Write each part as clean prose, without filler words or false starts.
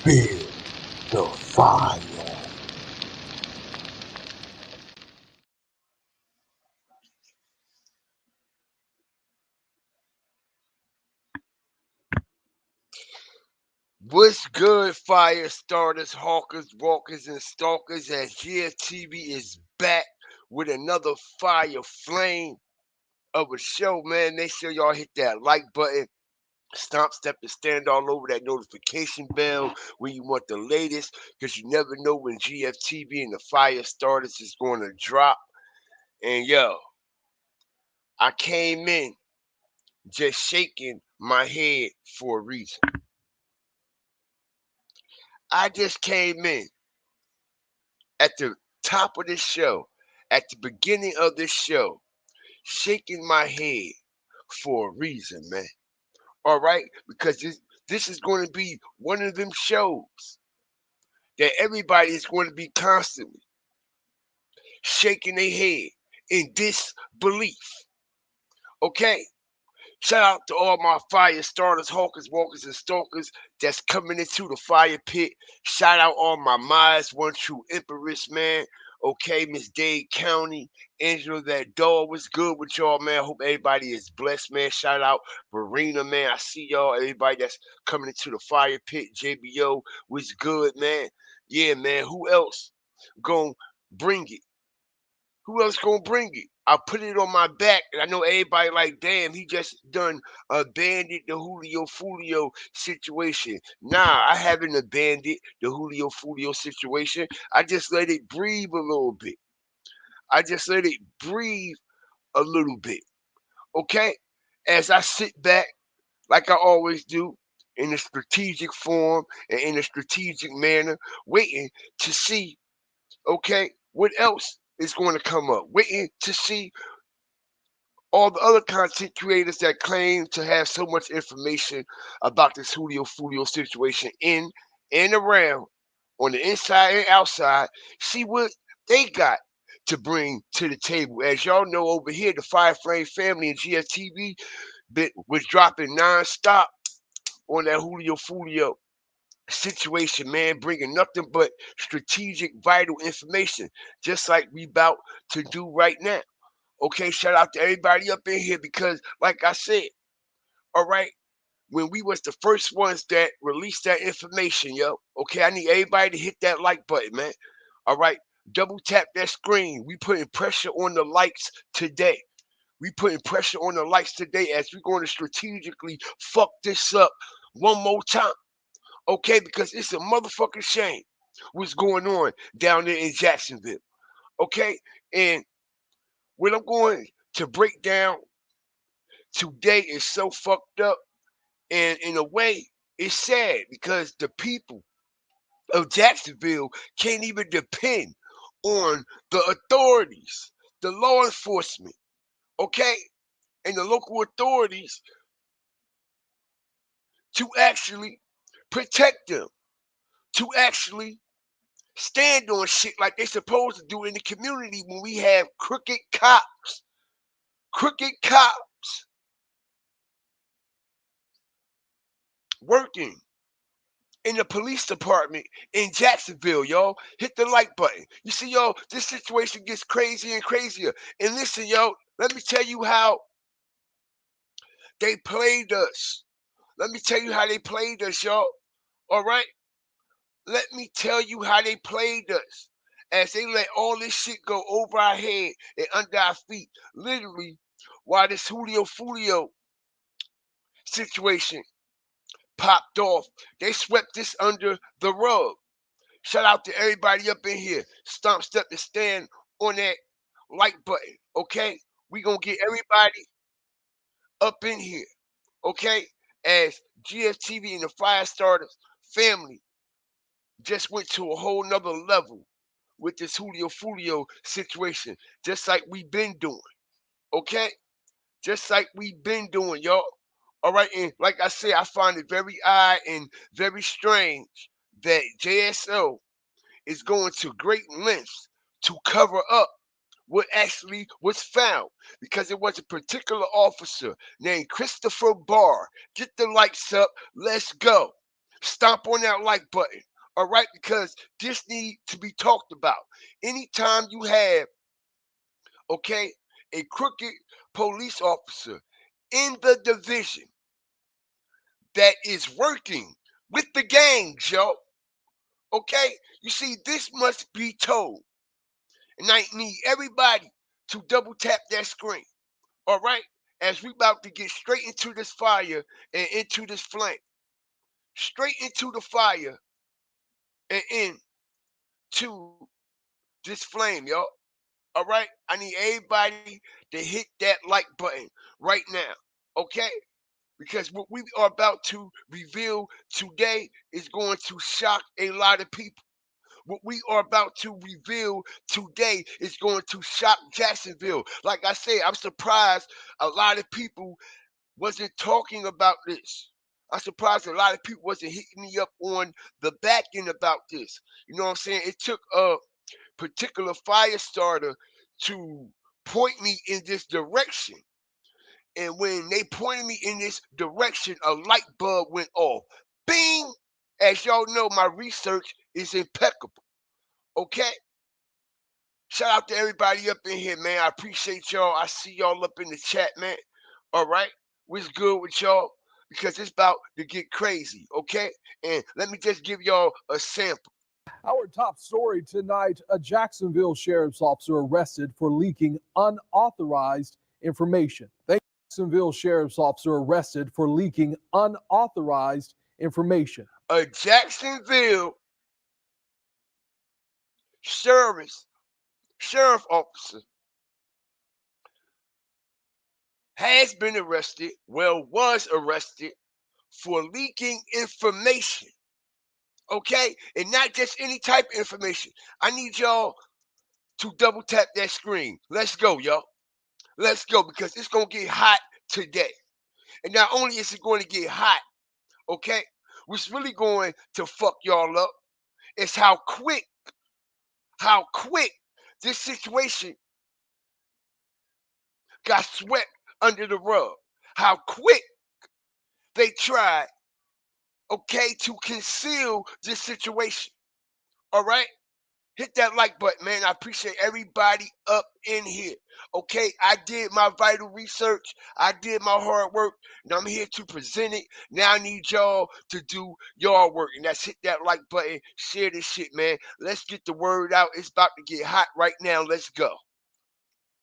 Build the fire. What's good, fire starters, hawkers, walkers, and stalkers? As GFTV is back with another fire flame of a show, man. Make sure y'all hit that like button, stomp, step, and stand all over that notification bell when you want the latest, because you never know when GFTV and the fire starters is going to drop. And yo, I came in just shaking my head for a reason. I just came in at the top of this show, at the beginning of this show, shaking my head for a reason, man. All right? Because this is going to be one of them shows that everybody is going to be constantly shaking their head in disbelief. Okay? Shout out to all my fire starters, hawkers, walkers, and stalkers that's coming into the fire pit. Shout out all my Myers, one true empress, man. Okay, Miss Dade County, Angela, that dog was good with y'all, man. Hope everybody is blessed, man. Shout out Marina, man. I see y'all. Everybody that's coming into the fire pit. JBO was good, man. Yeah, man. Who else gonna bring it? Who else gonna bring it? I put it on my back, and I know everybody like, damn, he just done abandoned the Julio Foolio situation. Nah, I haven't abandoned the Julio Foolio situation. I just let it breathe a little bit. I just let it breathe a little bit. Okay? As I sit back, like I always do, in a strategic form and in a strategic manner, waiting to see, okay, what else is going to come up. Waiting to see all the other content creators that claim to have so much information about this Julio Foolio situation in and around, on the inside and outside, see what they got to bring to the table. As y'all know, over here, the Fire Flame family and GFTV was dropping nonstop on that Julio Foolio situation, man, bringing nothing but strategic, vital information, just like we about to do right now. Okay, shout out to everybody up in here because, like I said, all right, when we was the first ones that released that information, yo, okay, I need everybody to hit that like button, man. All right, double tap that screen. We putting pressure on the likes today. We putting pressure on the likes today as we're going to strategically fuck this up one more time. Okay, because it's a motherfucking shame what's going on down there in Jacksonville. Okay, and what I'm going to break down today is so fucked up, and in a way it's sad because the people of Jacksonville can't even depend on the authorities, the law enforcement, okay, and the local authorities to actually protect them, to actually stand on shit like they're supposed to do in the community when we have crooked cops working in the police department in Jacksonville, y'all. Hit the like button. You see, y'all, this situation gets crazier and crazier. And listen, yo, let me tell you how they played us. Let me tell you how they played us, y'all. All right? Let me tell you how they played us. As they let all this shit go over our head and under our feet. Literally, while this Julio Foolio situation popped off, they swept this under the rug. Shout out to everybody up in here. Stomp, step, and stand on that like button. Okay, we gonna get everybody up in here. Okay, as GFTV and the Firestarters family just went to a whole nother level with this Julio Foolio situation, just like we've been doing. Okay, just like we've been doing, y'all. All right, and like I said, I find it very odd and very strange that JSO is going to great lengths to cover up what actually was found because it was a particular officer named Christopher Barr. Get the lights up. Let's go. Stomp on that like button. All right, because this need to be talked about. Anytime you have, okay, a crooked police officer in the division that is working with the gangs, yo. Okay, you see, this must be told, and I need everybody to double tap that screen. All right, as we about to get straight into this fire and into this flame, straight into the fire and into this flame, yo. All right, I need everybody to hit that like button right now. Okay, because what we are about to reveal today is going to shock a lot of people. What we are about to reveal today is going to shock Jacksonville. Like I said, I'm surprised a lot of people wasn't talking about this. I'm surprised a lot of people wasn't hitting me up on the back end about this. You know what I'm saying? It took a particular fire starter to point me in this direction. And when they pointed me in this direction, a light bulb went off. Bing! As y'all know, my research is impeccable. Okay? Shout out to everybody up in here, man. I appreciate y'all. I see y'all up in the chat, man. All right? What's good with y'all? Because it's about to get crazy, okay? And let me just give y'all a sample. Our top story tonight, a Jacksonville sheriff's officer arrested for leaking unauthorized information. Jacksonville sheriff's officer arrested for leaking unauthorized information. A Jacksonville sheriff officer has been arrested, was arrested for leaking information. Okay? And not just any type of information. I need y'all to double tap that screen. Let's go, y'all. Let's go, because it's going to get hot today. And not only is it going to get hot, okay, what's really going to fuck y'all up is how quick this situation got swept under the rug. How quick they tried, okay, to conceal this situation. All right? Hit that like button, man. I appreciate everybody up in here. Okay, I did my vital research. I did my hard work. Now I'm here to present it. Now I need y'all to do your work. And that's hit that like button. Share this shit, man. Let's get the word out. It's about to get hot right now. Let's go.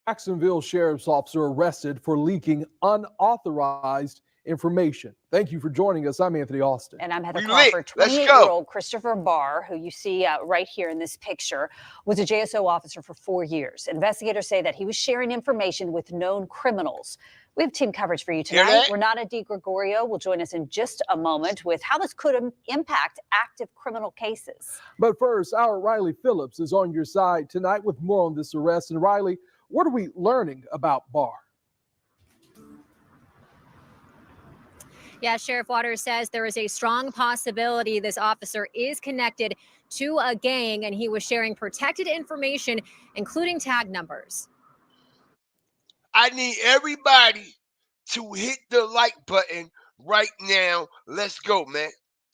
Jacksonville sheriff's officer arrested for leaking unauthorized information. Thank you for joining us. I'm Anthony Austin. And I'm Heather We lit. Crawford. Let's go. 28-year-old Christopher Barr, who you see right here in this picture, was a JSO officer for 4 years. Investigators say that he was sharing information with known criminals. We have team coverage for you tonight. Renata DiGregorio will join us in just a moment with how this could impact active criminal cases. But first, our Riley Phillips is on your side tonight with more on this arrest. And Riley, what are we learning about Barr? Yeah, Sheriff Waters says there is a strong possibility this officer is connected to a gang and he was sharing protected information, including tag numbers. I need everybody to hit the like button right now. Let's go, man.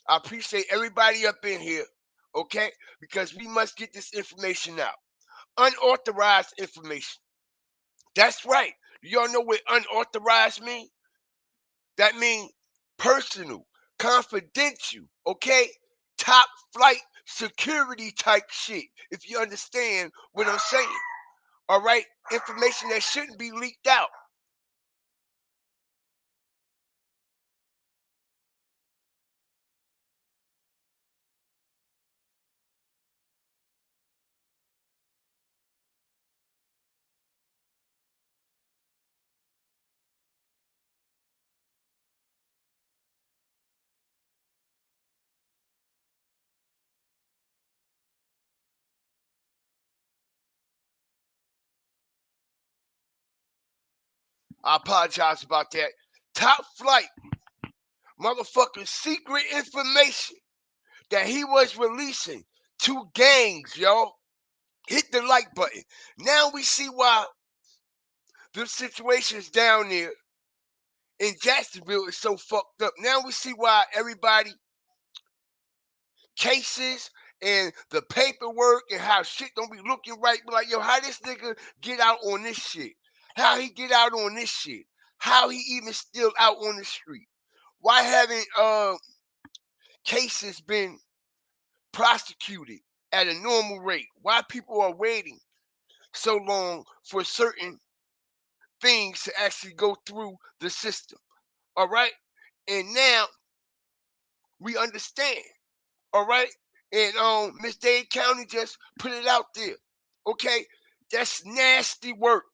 I appreciate everybody up in here, okay? Because we must get this information out. Unauthorized information. That's right. Y'all know what unauthorized mean? That means personal, confidential, okay? Top flight security type shit, if you understand what I'm saying. All right? Information that shouldn't be leaked out. I apologize about that. Top flight, motherfucking secret information that he was releasing to gangs, yo. Hit the like button. Now we see why the situations down there in Jacksonville is so fucked up. Now we see why everybody cases and the paperwork and how shit don't be looking right. Be like, yo, how this nigga get out on this shit? How he get out on this shit? How he even still out on the street? Why haven't cases been prosecuted at a normal rate? Why people are waiting so long for certain things to actually go through the system? All right. And now we understand. All right. And Miss Dade County just put it out there. Okay. That's nasty work.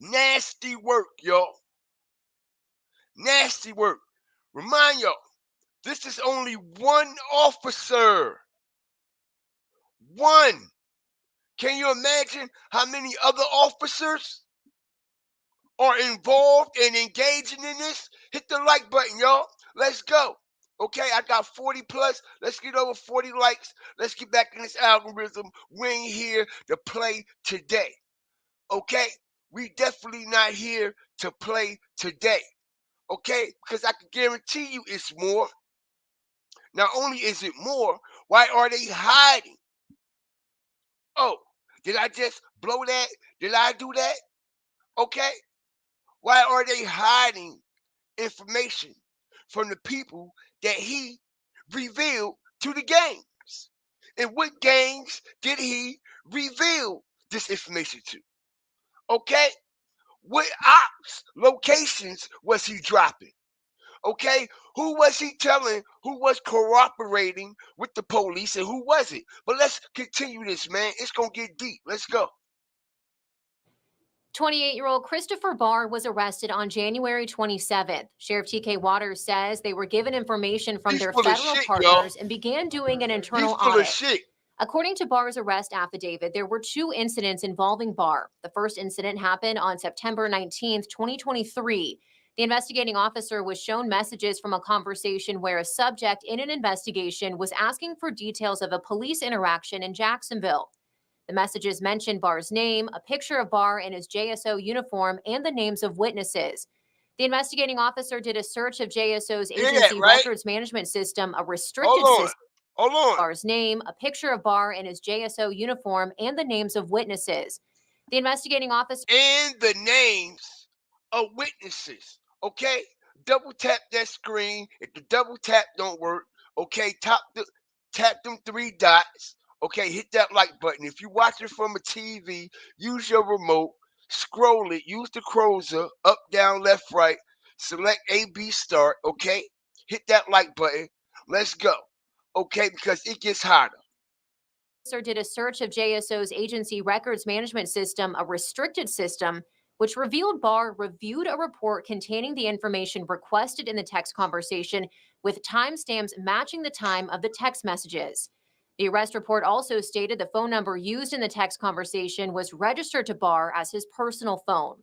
Nasty work, y'all. Nasty work. Remind y'all, this is only one officer. One. Can you imagine how many other officers are involved and engaging in this? Hit the like button, y'all. Let's go. Okay, I got 40 plus. Let's get over 40 likes. Let's get back in this algorithm. We ain't here to play today. Okay? We definitely not here to play today. Okay? Because I can guarantee you it's more. Not only is it more, why are they hiding? Oh, did I just blow that? Did I do that? Okay? Why are they hiding information from the people that he revealed to the gangs? And what gangs did he reveal this information to? Okay? What ops locations was he dropping? Okay? Who was he telling? Who was cooperating with the police and who was it? But let's continue this, man. It's going to get deep. Let's go. 28-year-old Christopher Barr was arrested on January 27th. Sheriff T.K. Waters says they were given information from He's their full of federal shit, partners and began doing an internal He's full audit. of shit. According to Barr's arrest affidavit, there were 2 incidents involving Barr. The first incident happened on September 19th, 2023. The investigating officer was shown messages from a conversation where a subject in an investigation was asking for details of a police interaction in Jacksonville. The messages mentioned Barr's name, a picture of Barr in his JSO uniform, and the names of witnesses. The investigating officer did a search of JSO's agency records management system, a restricted system. Hold on. Barr's name, a picture of Barr in his JSO uniform, and the names of witnesses. The investigating officer. And the names of witnesses. Okay? Double tap that screen. If the double tap don't work, okay, tap them 3 dots. Okay, hit that like button. If you watch it from a TV, use your remote, scroll it, use the cursor, up, down, left, right, select A, B, start, okay? Hit that like button. Let's go. Okay, because it gets hotter. Did a search of JSO's agency records management system, a restricted system, which revealed Barr reviewed a report containing the information requested in the text conversation with timestamps matching the time of the text messages. The arrest report also stated the phone number used in the text conversation was registered to Barr as his personal phone.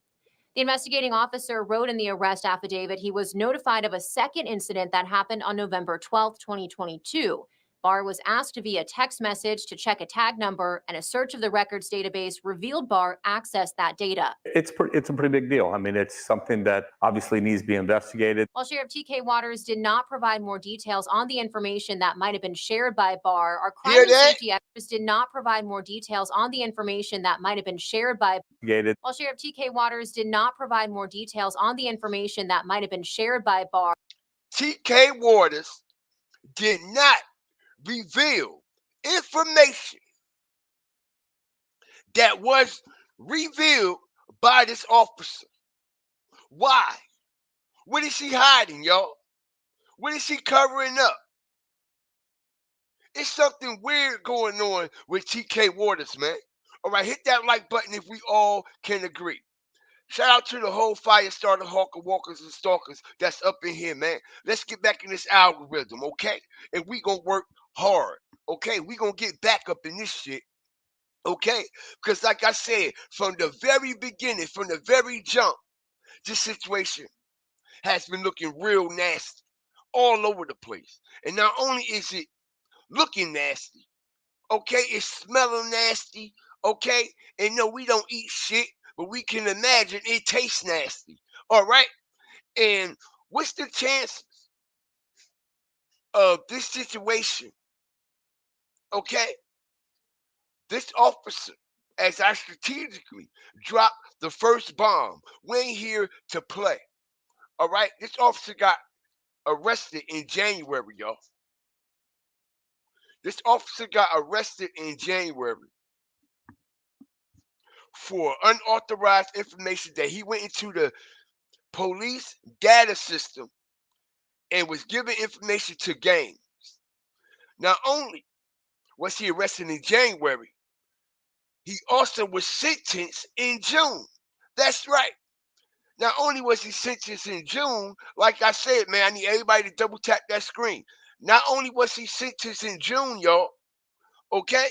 The investigating officer wrote in the arrest affidavit he was notified of a second incident that happened on November 12, 2022. Barr was asked via text message to check a tag number, and a search of the records database revealed Barr accessed that data. It's a pretty big deal. I mean, it's something that obviously needs to be investigated. While Sheriff T.K. Waters did not provide more details on the information that might have been shared by Barr, our crime and safety experts did not provide more details on the information that might have been shared by. While Sheriff T.K. Waters did not provide more details on the information that might have been shared by Barr. T.K. Waters did not reveal information that was revealed by this officer. Why? What is he hiding, y'all? What is he covering up? It's something weird going on with T.K. Waters, man. All right, hit that like button if we all can agree. Shout out to the whole fire starter, hawker, walkers, and stalkers that's up in here, man. Let's get back in this algorithm, okay? And we gonna work hard, okay? We gonna get back up in this shit, okay? Because like I said, from the very beginning, from the very jump, this situation has been looking real nasty all over the place. And not only is it looking nasty, okay, it's smelling nasty, okay? And no, we don't eat shit, but we can imagine it tastes nasty, all right? And what's the chances of this situation, okay, this officer, as I strategically dropped the first bomb, we ain't here to play. All right, this officer got arrested in January, y'all. This officer got arrested in January for unauthorized information that he went into the police data system and was giving information to gangs. Not only was he arrested in January, he also was sentenced in June. That's right. Not only was he sentenced in June, like I said, man, I need everybody to double tap that screen. Not only was he sentenced in June, y'all, okay,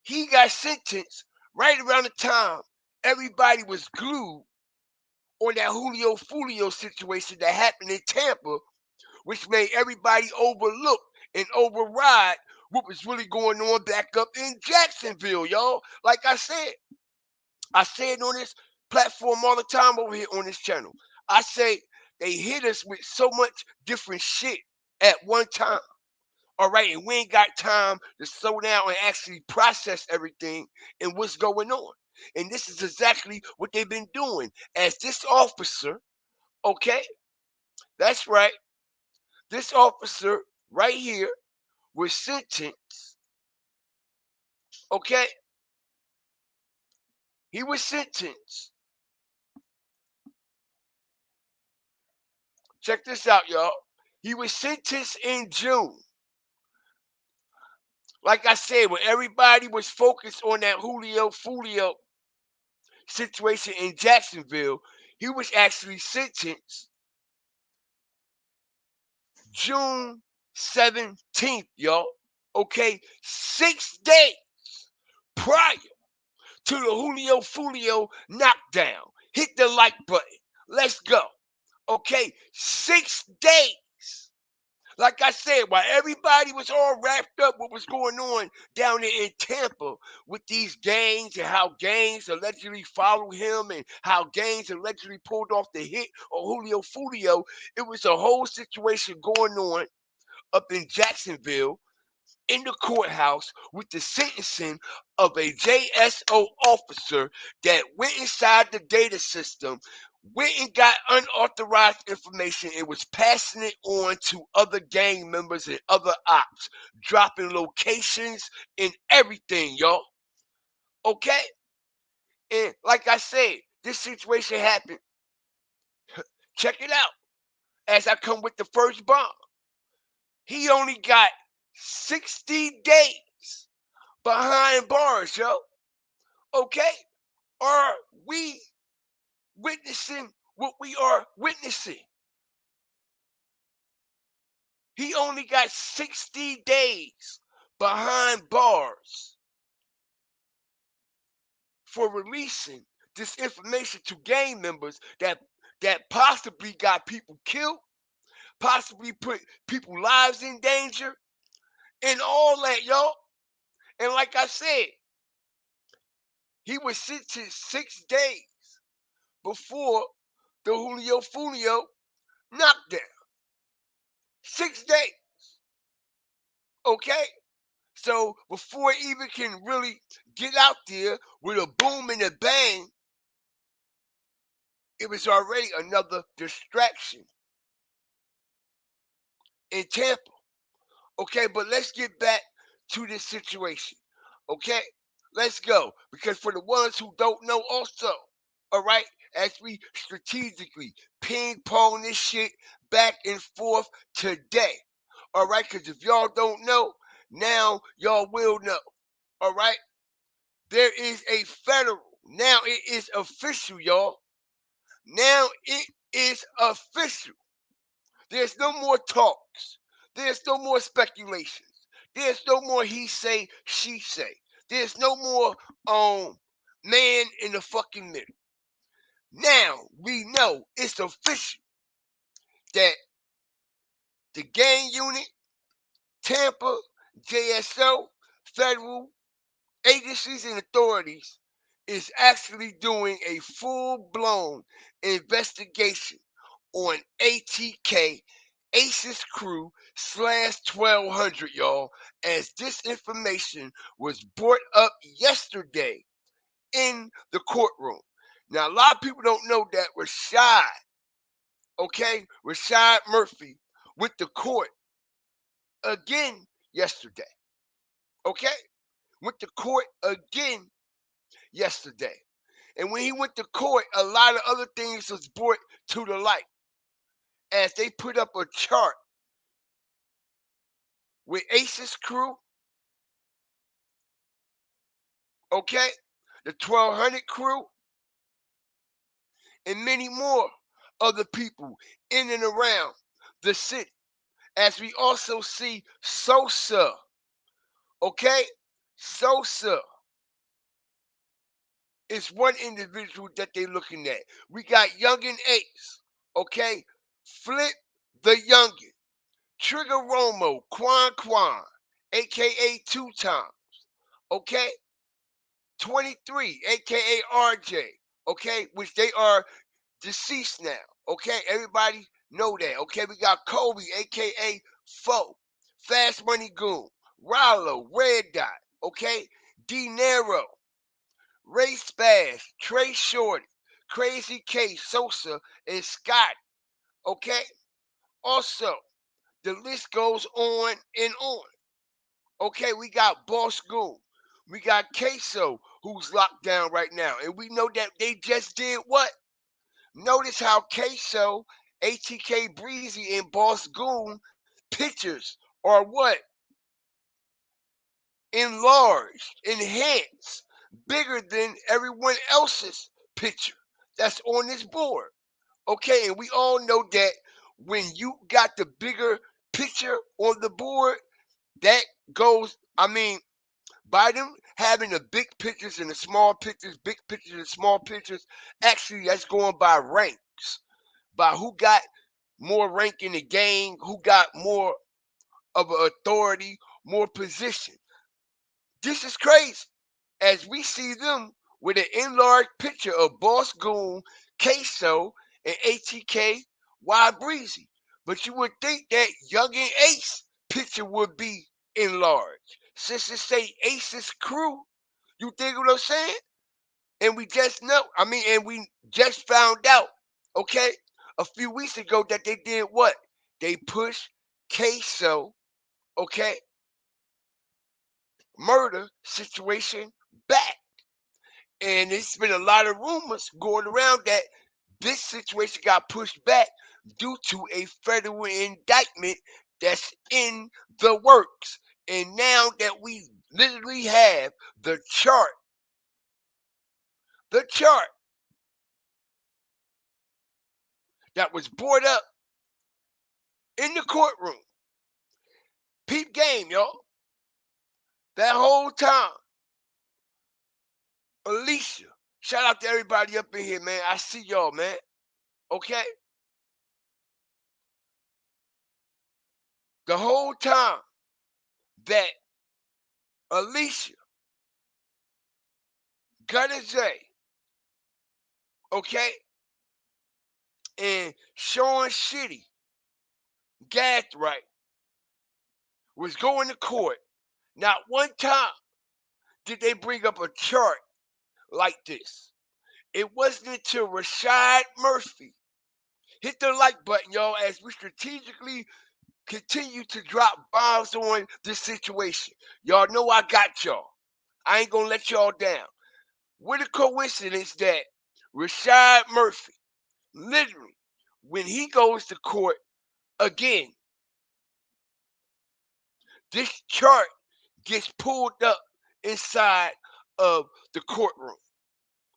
he got sentenced right around the time everybody was glued on that Julio Foolio situation that happened in Tampa, which made everybody overlook and override what was really going on back up in Jacksonville, y'all. Like I say it on this platform all the time over here on this channel. I say they hit us with so much different shit at one time. All right, and we ain't got time to slow down and actually process everything and what's going on. And this is exactly what they've been doing. As this officer, okay, that's right, this officer right here was sentenced, okay, he was sentenced. Check this out, y'all. He was sentenced in June. Like I said, when everybody was focused on that Julio Foolio situation in Jacksonville, he was actually sentenced June 17th, y'all. Okay, 6 days prior to the Julio Foolio knockdown. Hit the like button. Let's go. Okay, 6 days. Like I said, while everybody was all wrapped up what was going on down there in Tampa with these gangs and how gangs allegedly followed him and how gangs allegedly pulled off the hit on Julio Foolio, it was a whole situation going on up in Jacksonville in the courthouse with the sentencing of a JSO officer that went inside the data system, went and got unauthorized information and was passing it on to other gang members and other ops, dropping locations and everything, y'all. Okay? And like I said, this situation happened. Check it out. As I come with the first bomb, he only got 60 days behind bars, yo. Okay? Are we witnessing what we are witnessing? He only got 60 days behind bars for releasing this information to gang members that possibly got people killed, possibly put people's lives in danger, and all that, y'all. And like I said, he was sentenced 6 days before the Julio Foolio knockdown. 6 days. Okay? So before it even can really get out there with a boom and a bang, it was already another distraction in Tampa. Okay, but let's get back to this situation. Okay? Let's go. Because for the ones who don't know also, all right, as we strategically ping pong this shit back and forth today. All right, because if y'all don't know, now y'all will know. All right, there is a federal. Now it is official, y'all. Now it is official. There's no more talks. There's no more speculations. There's no more he say, she say. There's no more man in the fucking middle. Now we know it's official that the gang unit, Tampa, JSO, federal agencies and authorities is actually doing a full-blown investigation on ATK Ace's crew /1200, y'all, as this information was brought up yesterday in the courtroom. Now, a lot of people don't know that Rashad Murphy went to court again yesterday. Okay? Went to court again yesterday. And when he went to court, a lot of other things was brought to the light as they put up a chart with Ace's crew, okay, the 1200 crew, and many more other people in and around the city. As we also see Sosa, okay? Sosa is one individual that they're looking at. We got Youngin Ace, okay? Flip the Youngin. Trigger Romo, Quan, a.k.a. 2 times, okay? 23, a.k.a. RJ, okay? Which they are deceased now, okay? Everybody know that, okay? We got Kobe, a.k.a. Foe, Fast Money Goon, Rollo, Red Dot, okay? D Nero, Ray Spaz, Trey Shorty, Crazy K, Sosa, and Scott, okay? Also, the list goes on and on. Okay, we got Boss Goon. We got Queso, who's locked down right now. And we know that they just did what? Notice how Queso, ATK Breezy, and Boss Goon pictures are what? Enlarged, enhanced, bigger than everyone else's picture that's on this board. Okay, and we all know that when you got the bigger picture on the board, that goes, by them having the big pictures and the small pictures, big pictures and small pictures, actually that's going by ranks, by who got more rank in the game, who got more of an authority, more position. This is crazy. As we see them with an enlarged picture of Boss Goon, Queso, and ATK Y Breezy. But you would think that Youngin Ace picture would be enlarged. Since it say Ace's crew, you think what I'm saying? And we just know, and we just found out, okay, a few weeks ago that they did what? They pushed Queso, okay, murder situation back. And there's been a lot of rumors going around that this situation got pushed back due to a federal indictment that's in the works. And now that we literally have the chart that was brought up in the courtroom. Peep game, y'all. That whole time, Alicia, shout out to everybody up in here, man. I see y'all, man. Okay? The whole time that Alicia, Gunna J, okay, and Sean Shitty, Gathright, was going to court, not one time did they bring up a chart like this. It wasn't until Rashad Murphy hit the like button, y'all, as we strategically continue to drop bombs on this situation. Y'all know I got y'all. I ain't gonna let y'all down. What a coincidence that Rashad Murphy, literally, when he goes to court again, this chart gets pulled up inside of the courtroom.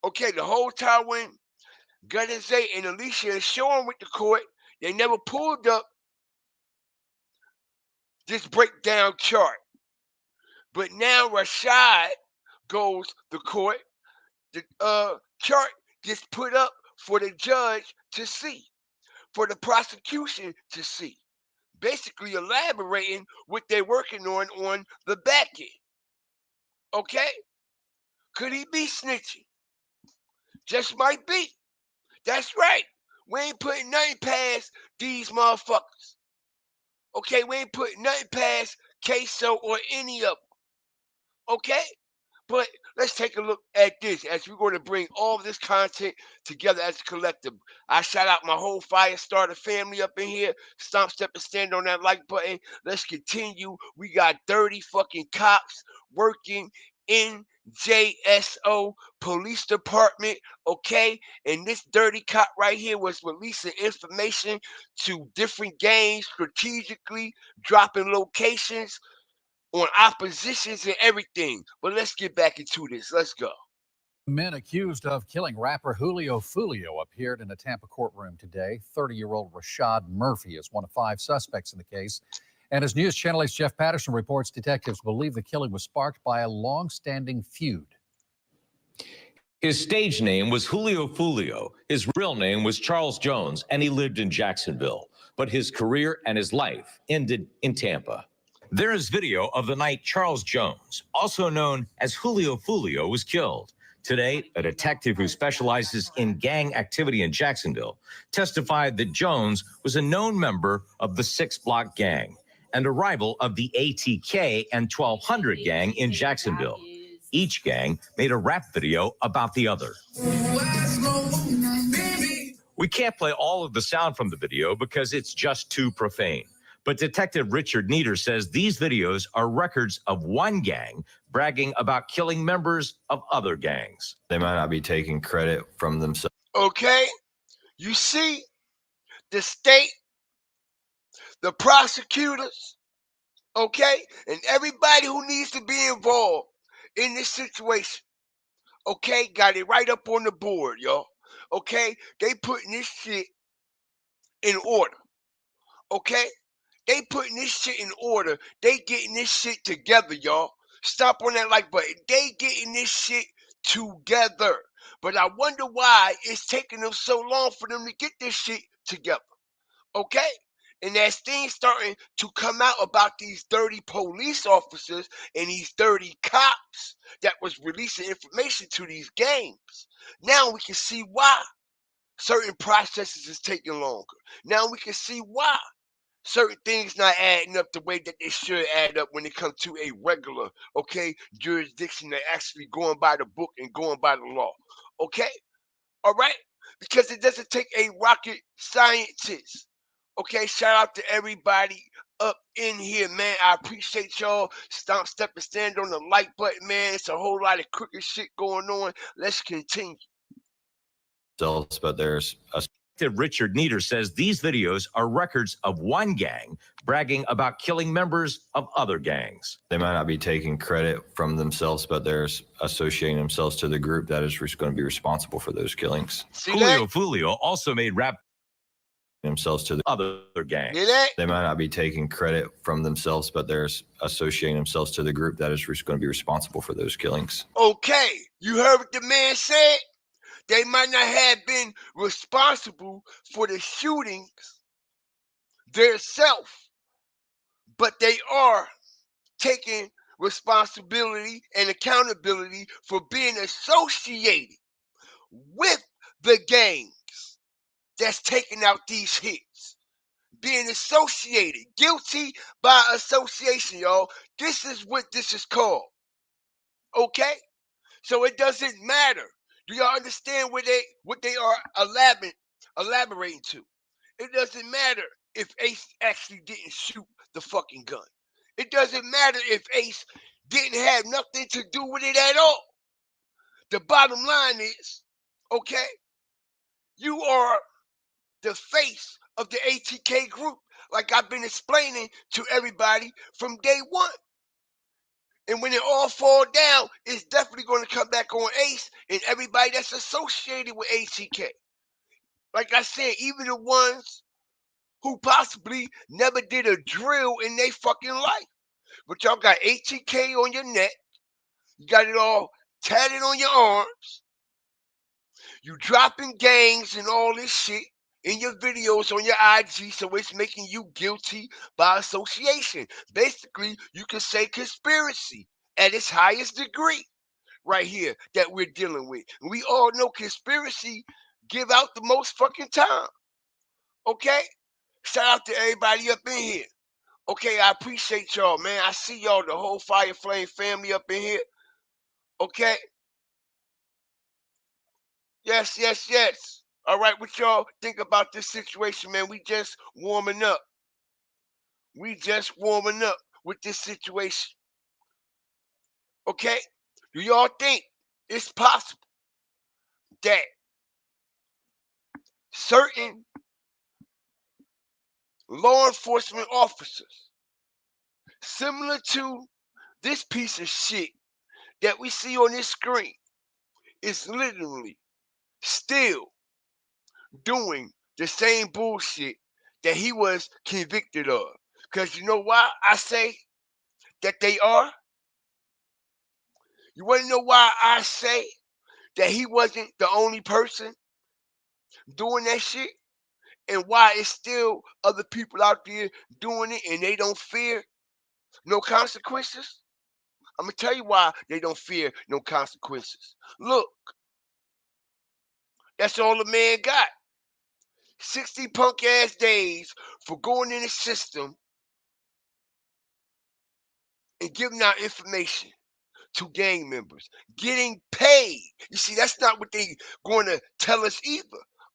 Okay, the whole time when Gunna Zay and Alicia and Sean with the court, they never pulled up this breakdown chart. But now Rashad goes to court. The chart gets put up for the judge to see, for the prosecution to see. Basically elaborating what they're working on the back end. Okay? Could he be snitching? Just might be. That's right. We ain't putting nothing past these motherfuckers. Okay, we ain't putting nothing past Queso or any of them. Okay? But let's take a look at this as we're going to bring all of this content together as a collective. I shout out my whole Firestarter family up in here. Stomp, step, and stand on that like button. Let's continue. We got 30 fucking cops working in JSO Police Department, okay? And this dirty cop right here was releasing information to different gangs strategically, dropping locations on oppositions and everything. But let's get back into this. Let's go. Men accused of killing rapper Julio Foolio appeared in a Tampa courtroom today. 30-year-old Rashad Murphy is one of 5 suspects in the case. And as News Channel 8's Jeff Patterson reports, detectives believe the killing was sparked by a long-standing feud. His stage name was Julio Foolio. His real name was Charles Jones, and he lived in Jacksonville. But his career and his life ended in Tampa. There is video of the night Charles Jones, also known as Julio Foolio, was killed. Today, a detective who specializes in gang activity in Jacksonville testified that Jones was a known member of the 6 Block gang and a rival of the ATK and 1200 gang in Jacksonville. Each gang made a rap video about the other. We can't play all of the sound from the video because it's just too profane. But Detective Richard Nieder says these videos are records of one gang bragging about killing members of other gangs. They might not be taking credit from themselves. Okay? You see, the state, the prosecutors, okay, and everybody who needs to be involved in this situation, okay, got it right up on the board, y'all. Okay? They putting this shit in order. Okay? They putting this shit in order. They getting this shit together, y'all. Stop on that like button. They getting this shit together. But I wonder why it's taking them so long for them to get this shit together. Okay? And as things starting to come out about these dirty police officers and these dirty cops that was releasing information to these gangs, now we can see why certain processes is taking longer. Now we can see why certain things not adding up the way that they should add up when it comes to a regular, okay, jurisdiction that actually going by the book and going by the law. Okay? All right? Because it doesn't take a rocket scientist. Okay? Shout out to everybody up in here, man. I appreciate y'all. Stomp, step, and stand on the like button, man. It's a whole lot of crooked shit going on. Let's continue. But there's a Richard Nieder says these videos are records of one gang bragging about killing members of other gangs. They might not be taking credit from themselves, but they're associating themselves to the group that is going to be responsible for those killings. Julio Foolio also made rap themselves to the other gangs. They might not be taking credit from themselves, but they're associating themselves to the group that is going to be responsible for those killings. Okay, you heard what the man said? They might not have been responsible for the shootings themselves, but they are taking responsibility and accountability for being associated with the gangs that's taking out these hits. Being associated, guilty by association, y'all. This is what this is called. Okay? So it doesn't matter. Do y'all understand what they are elaborating to? It doesn't matter if Ace actually didn't shoot the fucking gun. It doesn't matter if Ace didn't have nothing to do with it at all. The bottom line is, okay, you are the face of the ATK group, like I've been explaining to everybody from day one. And when it all fall down, it's definitely going to come back on Ace and everybody that's associated with ATK. Like I said, even the ones who possibly never did a drill in their fucking life. But y'all got ATK on your neck. You got it all tatted on your arms. You dropping gangs and all this shit in your videos on your IG, so it's making you guilty by association. Basically, you can say conspiracy at its highest degree right here that we're dealing with. And we all know conspiracy give out the most fucking time. Okay? Shout out to everybody up in here. Okay, I appreciate y'all, man. I see y'all, the whole Fire Flame family up in here. Okay? Yes, yes, yes. All right, what y'all think about this situation, man? We just warming up. We just warming up with this situation. Okay? Do y'all think it's possible that certain law enforcement officers, similar to this piece of shit that we see on this screen, is literally still doing the same bullshit that he was convicted of? Because you know why I say that they are? You want to know why I say that he wasn't the only person doing that shit? And why it's still other people out there doing it and they don't fear no consequences? I'm going to tell you why they don't fear no consequences. Look, that's all the man got. 60 punk ass days for going in the system and giving out information to gang members, getting paid. You see, that's not what they going to tell us either.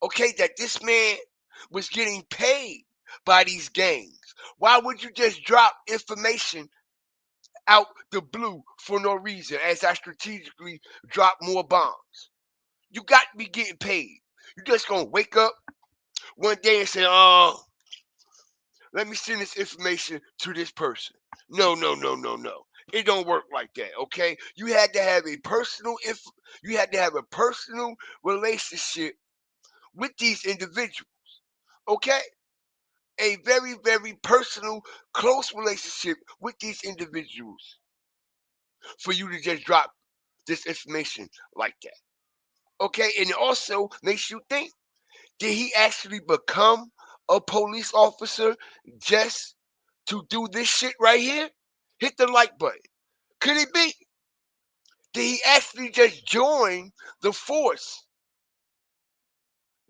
Okay, that this man was getting paid by these gangs. Why would you just drop information out the blue for no reason as I strategically drop more bombs? You got to be getting paid. You just going to wake up one day and say, oh, let me send this information to this person. No, no, no, no, no. It don't work like that, okay? You had to have a personal relationship with these individuals, okay? A very, very personal, close relationship with these individuals for you to just drop this information like that, okay? And it also makes you think, did he actually become a police officer just to do this shit right here? Hit the like button. Could it be? Did he actually just join the force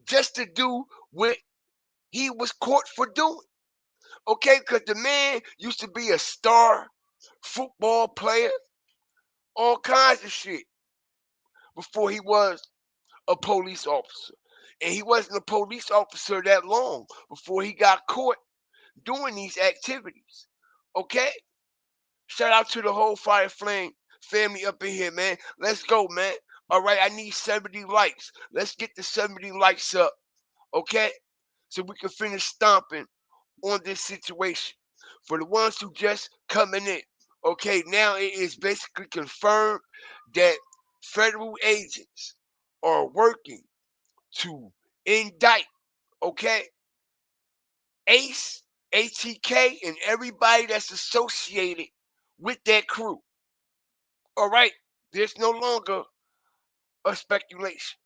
just to do what he was caught for doing? Okay, because the man used to be a star football player, all kinds of shit before he was a police officer. And he wasn't a police officer that long before he got caught doing these activities. Okay? Shout out to the whole Fire Flame family up in here, man. Let's go, man. All right, I need 70 likes. Let's get the 70 likes up, okay? So we can finish stomping on this situation. For the ones who just coming in, okay, now it is basically confirmed that federal agents are working to indict, okay, Ace, ATK, and everybody that's associated with that crew. All right, there's no longer a speculation.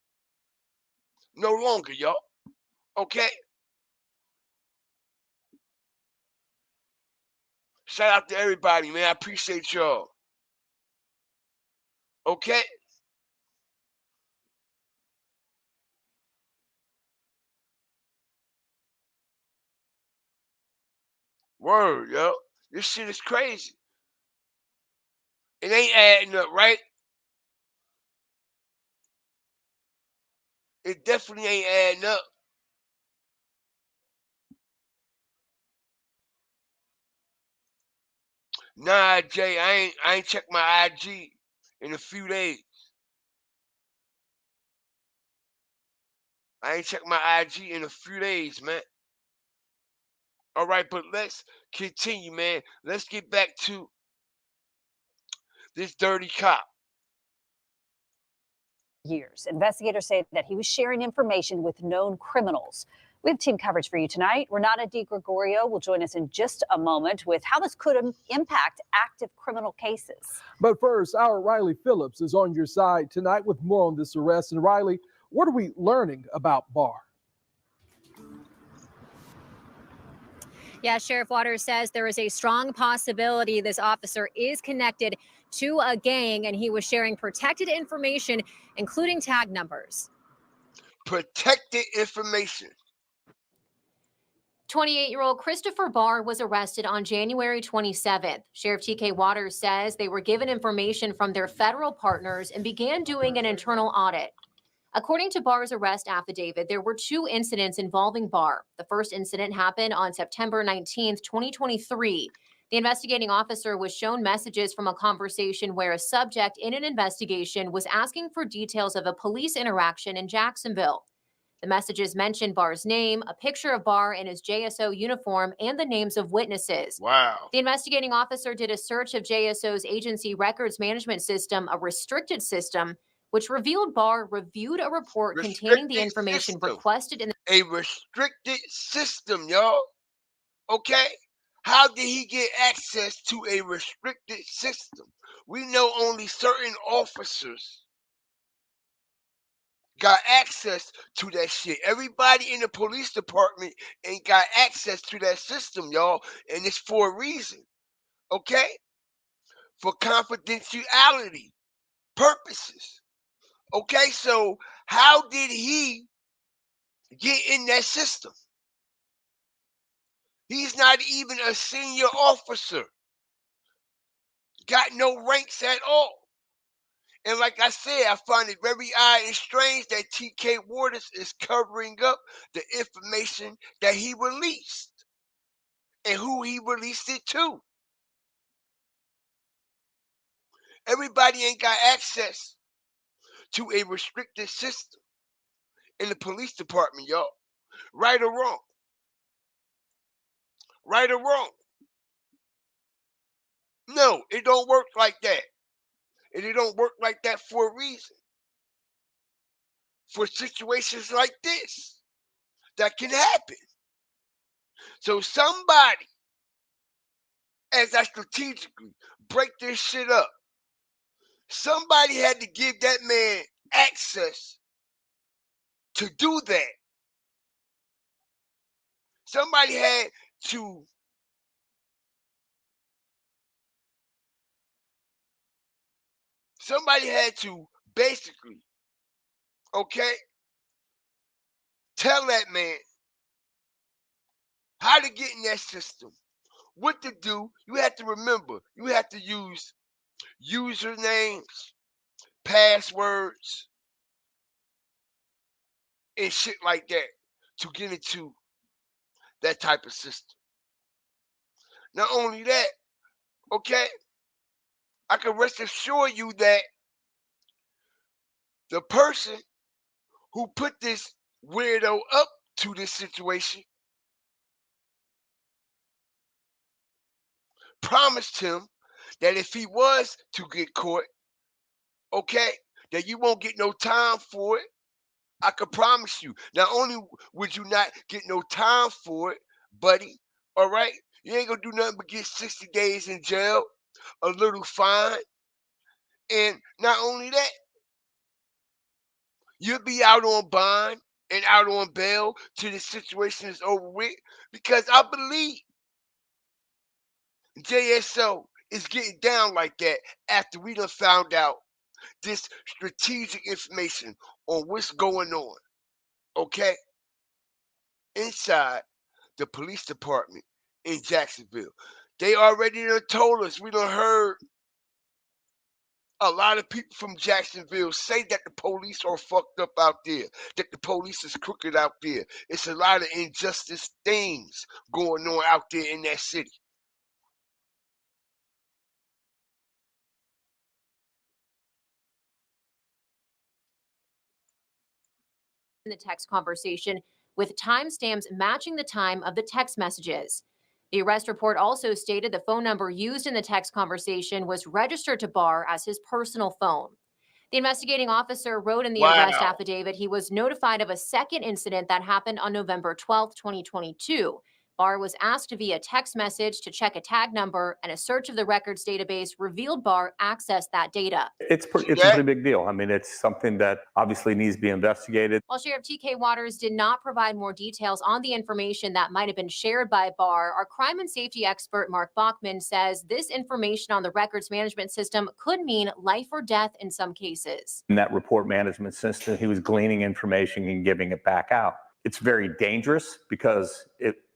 No longer, y'all. Okay? Shout out to everybody, man. I appreciate y'all. Okay? Word, yo. This shit is crazy. It ain't adding up, right? It definitely ain't adding up. Nah, Jay, I ain't checked my IG in a few days. I ain't checked my IG in a few days, man. All right, but let's continue, man. Let's get back to this dirty cop. Years. Investigators say that he was sharing information with known criminals. We have team coverage for you tonight. Renata DiGregorio will join us in just a moment with how this could impact active criminal cases. But first, our Riley Phillips is on your side tonight with more on this arrest. And Riley, what are we learning about Barr? Yeah, Sheriff Waters says there is a strong possibility this officer is connected to a gang and he was sharing protected information, including tag numbers. Protected information. 28-year-old Christopher Barr was arrested on January 27th. Sheriff T.K. Waters says they were given information from their federal partners and began doing an internal audit. According to Barr's arrest affidavit, there were 2 incidents involving Barr. The first incident happened on September 19th, 2023. The investigating officer was shown messages from a conversation where a subject in an investigation was asking for details of a police interaction in Jacksonville. The messages mentioned Barr's name, a picture of Barr in his JSO uniform, and the names of witnesses. Wow. The investigating officer did a search of JSO's agency records management system, a restricted system, which revealed Barr reviewed a report containing the information requested in a restricted system, y'all. Okay? How did he get access to a restricted system? We know only certain officers got access to that shit. Everybody in the police department ain't got access to that system, y'all. And it's for a reason. Okay? For confidentiality purposes. Okay, so how did he get in that system? He's not even a senior officer. Got no ranks at all. And like I said, I find it very odd and strange that T.K. Waters is covering up the information that he released and who he released it to. Everybody ain't got access to a restricted system in the police department, y'all. Right or wrong? Right or wrong? No, it don't work like that. And it don't work like that for a reason. For situations like this that can happen. So somebody, as I strategically break this shit up, somebody had to give that man access to do that. Somebody had to basically, okay, tell that man how to get in that system, what to do. You have to remember, you have to use usernames, passwords, and shit like that to get into that type of system. Not only that, okay, I can rest assure you that the person who put this weirdo up to this situation promised him that if he was to get caught, okay, that you won't get no time for it. I can promise you. Not only would you not get no time for it, buddy, all right, you ain't gonna do nothing but get 60 days in jail, a little fine, and not only that, you'll be out on bond and out on bail till the situation is over with, because I believe JSO is getting down like that after we done found out this strategic information on what's going on, okay, inside the police department in Jacksonville. They already done told us, we done heard a lot of people from Jacksonville say that the police are fucked up out there, that the police is crooked out there. It's a lot of injustice things going on out there in that city. in the text conversation with timestamps matching the time of the text messages. The arrest report also stated the phone number used in the text conversation was registered to Barr as his personal phone. The investigating officer wrote in the arrest affidavit he was notified of a second incident that happened on November 12, 2022. Barr was asked via text message to check a tag number, and a search of the records database revealed Barr accessed that data. It's a pretty big deal. I mean, it's something that obviously needs to be investigated. While Sheriff T.K. Waters did not provide more details on the information that might have been shared by Barr, our crime and safety expert Mark Bachman says this information on the records management system could mean life or death in some cases. In that report management system, he was gleaning information and giving it back out. it's very dangerous because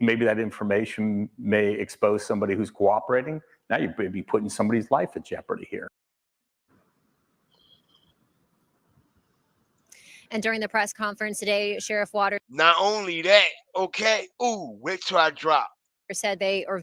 maybe that information may expose somebody who's cooperating. Now you may be putting somebody's life at jeopardy here. And during the press conference today, Sheriff Waters Not only that, okay? Ooh, wait till I drop. said they are.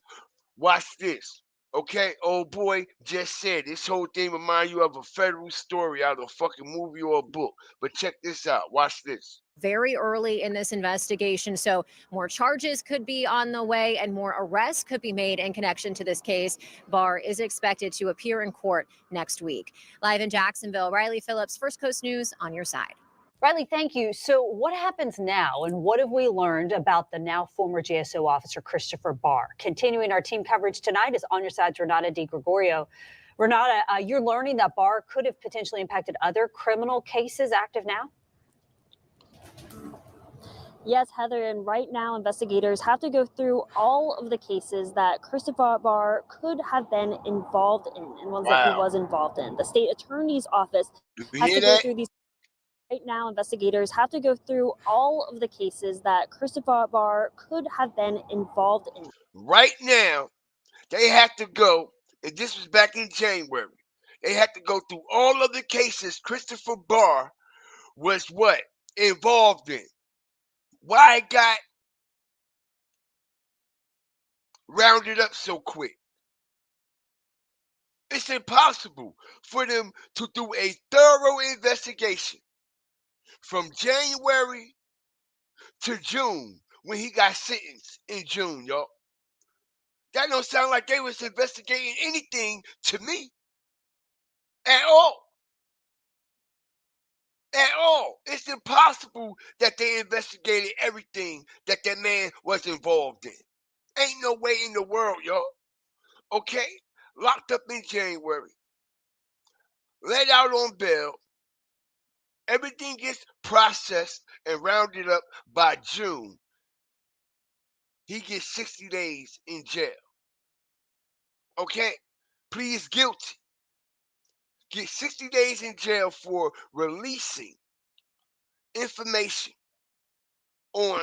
Watch this. Okay, old boy just said this whole thing remind you of a federal story out of a fucking movie or a book. But check this out. Watch this. Very early in this investigation, so more charges could be on the way and more arrests could be made in connection to this case. Barr is expected to appear in court next week. Live in Jacksonville, Riley Phillips, First Coast News, on your side. Riley, thank you. So what happens now, and what have we learned about the now former JSO officer Christopher Barr? Continuing our team coverage tonight is On Your Side's Renata DiGregorio. Renata, you're learning that Barr could have potentially impacted other criminal cases active now? Yes, Heather, and right now investigators have to go through all of the cases that Christopher Barr could have been involved in and ones that he was involved in. The state attorney's office has to go through these. Right now, investigators have to go through all of the cases that Christopher Barr could have been involved in. Right now, they have to go, and this was back in January, they had to go through all of the cases Christopher Barr was what? Involved in. Why it got rounded up so quick? It's impossible for them to do a thorough investigation from January to June when he got sentenced in June, y'all. That don't sound like they was investigating anything to me at all. At all. It's impossible that they investigated everything that man was involved in. Ain't no way in the world, y'all. Okay? Locked up in January. Let out on bail. Everything gets processed and rounded up by June. He gets 60 days in jail. Okay? Pleads guilty. Get 60 days in jail for releasing information on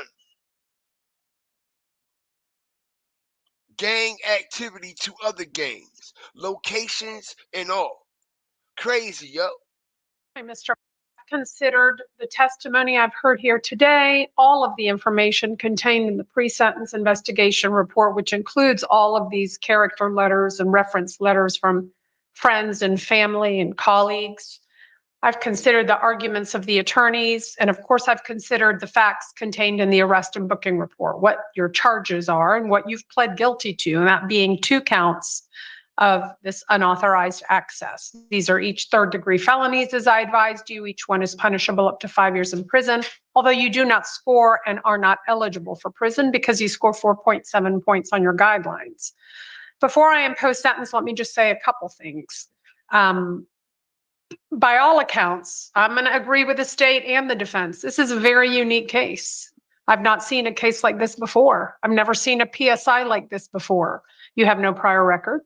gang activity to other gangs, locations and all. Crazy, yo. Hi, Mr. Considered the testimony I've heard here today, all of the information contained in the pre-sentence investigation report, which includes all of these character letters and reference letters from friends and family and colleagues. I've considered the arguments of the attorneys, and of course, I've considered the facts contained in the arrest and booking report, what your charges are and what you've pled guilty to, and that being 2 counts of this unauthorized access. These are each third-degree felonies, as I advised you. Each one is punishable up to 5 years in prison, although you do not score and are not eligible for prison because you score 4.7 points on your guidelines. Before I impose sentence, let me just say a couple things. By all accounts, I'm going to agree with the state and the defense. This is a very unique case. I've not seen a case like this before. I've never seen a PSI like this before. You have no prior record.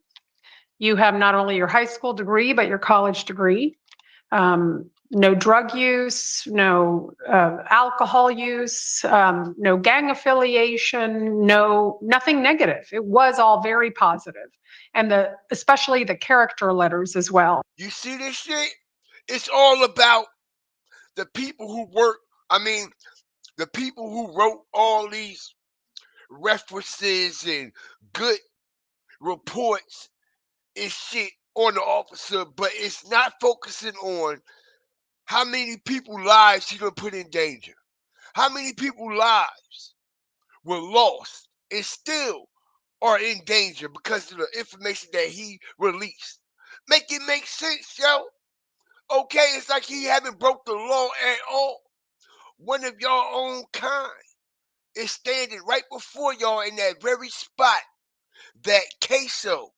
You have not only your high school degree, but your college degree. No drug use, no alcohol use, no gang affiliation, nothing negative. It was all very positive. And especially the character letters as well. You see this shit? It's all about the people who the people who wrote all these references and good reports and shit on the officer, but it's not focusing on how many people's lives he gonna put in danger. How many people's lives were lost and still are in danger because of the information that he released. Make it make sense, yo. Okay, it's like he haven't broke the law at all. One of your own kind is standing right before y'all in that very spot that Queso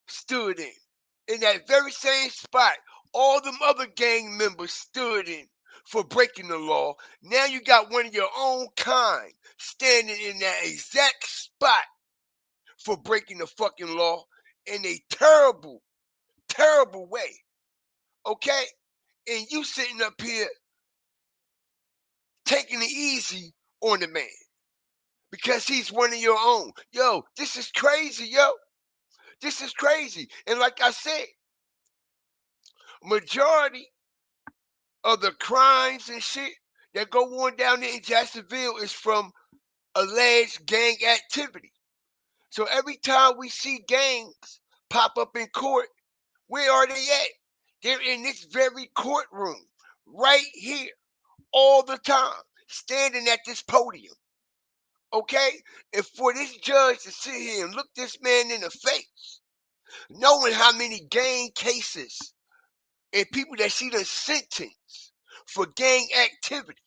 stood in that very same spot all them other gang members stood in for breaking the law. Now you got one of your own kind standing in that exact spot for breaking the fucking law in a terrible, terrible way. Okay? And you sitting up here taking it easy on the man because he's one of your own. Yo, this is crazy, yo. This is crazy. And like I said, majority of the crimes and shit that go on down there in Jacksonville is from alleged gang activity. So every time we see gangs pop up in court, where are they at? They're in this very courtroom right here all the time, standing at this podium. Okay? And for this judge to sit here and look this man in the face, knowing how many gang cases and people that she done sentenced for gang activity,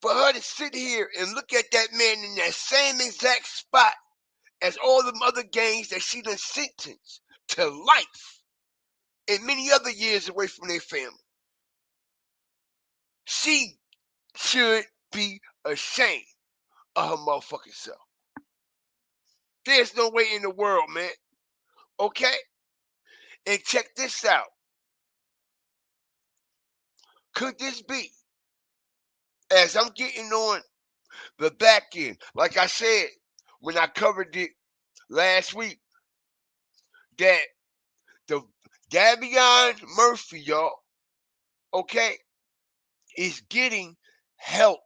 for her to sit here and look at that man in that same exact spot as all them other gangs that she done sentenced to life and many other years away from their family, she should be ashamed of her motherfucking self. There's no way in the world, man. Okay? And check this out. Could this be, as I'm getting on the back end, like I said when I covered it last week, that the Davion Murphy, y'all, okay, is getting help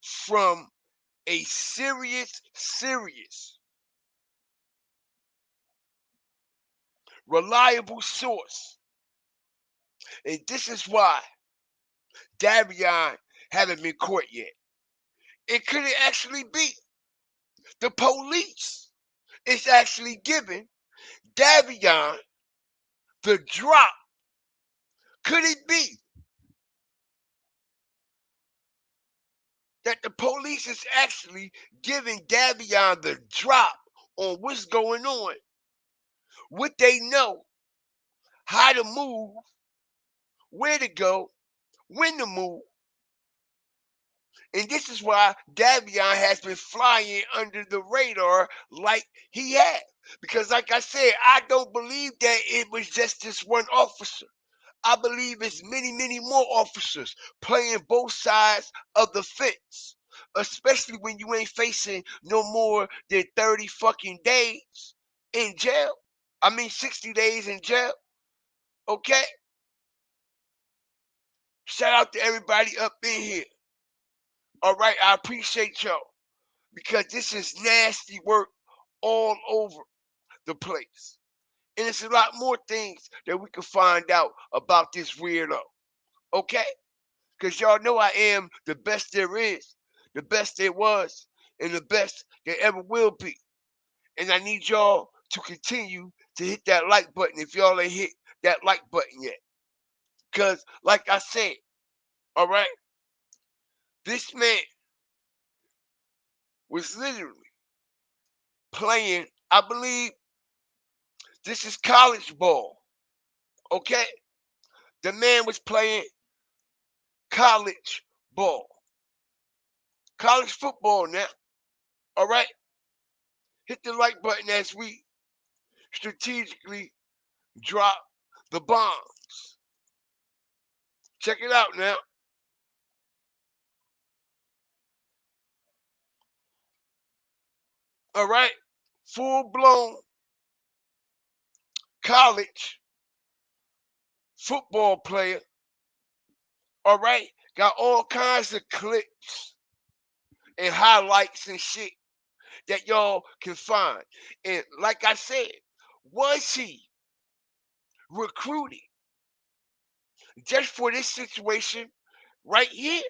from a serious reliable source. And this is why Davion haven't been caught yet. It could actually be the police is actually giving Davion the drop. Could it be that the police is actually giving Davion the drop on what's going on? What they know, how to move, where to go, when to move. And this is why Davion has been flying under the radar like he had. Because like I said, I don't believe that it was just this one officer. I believe it's many, many more officers playing both sides of the fence. Especially when you ain't facing no more than 30 fucking days in jail. I mean 60 days in jail. Okay? Shout out to everybody up in here. All right, I appreciate y'all. Because this is nasty work all over the place. And it's a lot more things that we can find out about this weirdo. Okay? Because y'all know I am the best there is, the best there was, and the best there ever will be. And I need y'all to continue to hit that like button if y'all ain't hit that like button yet. Because, like I said, all right, this man was literally playing, I believe this is college ball. Okay? The man was playing college ball. College football now. All right? Hit the like button as we strategically drop the bombs. Check it out now. All right? Full-blown college football player. All right? Got all kinds of clips and highlights and shit that y'all can find. And like I said, was he recruited just for this situation right here?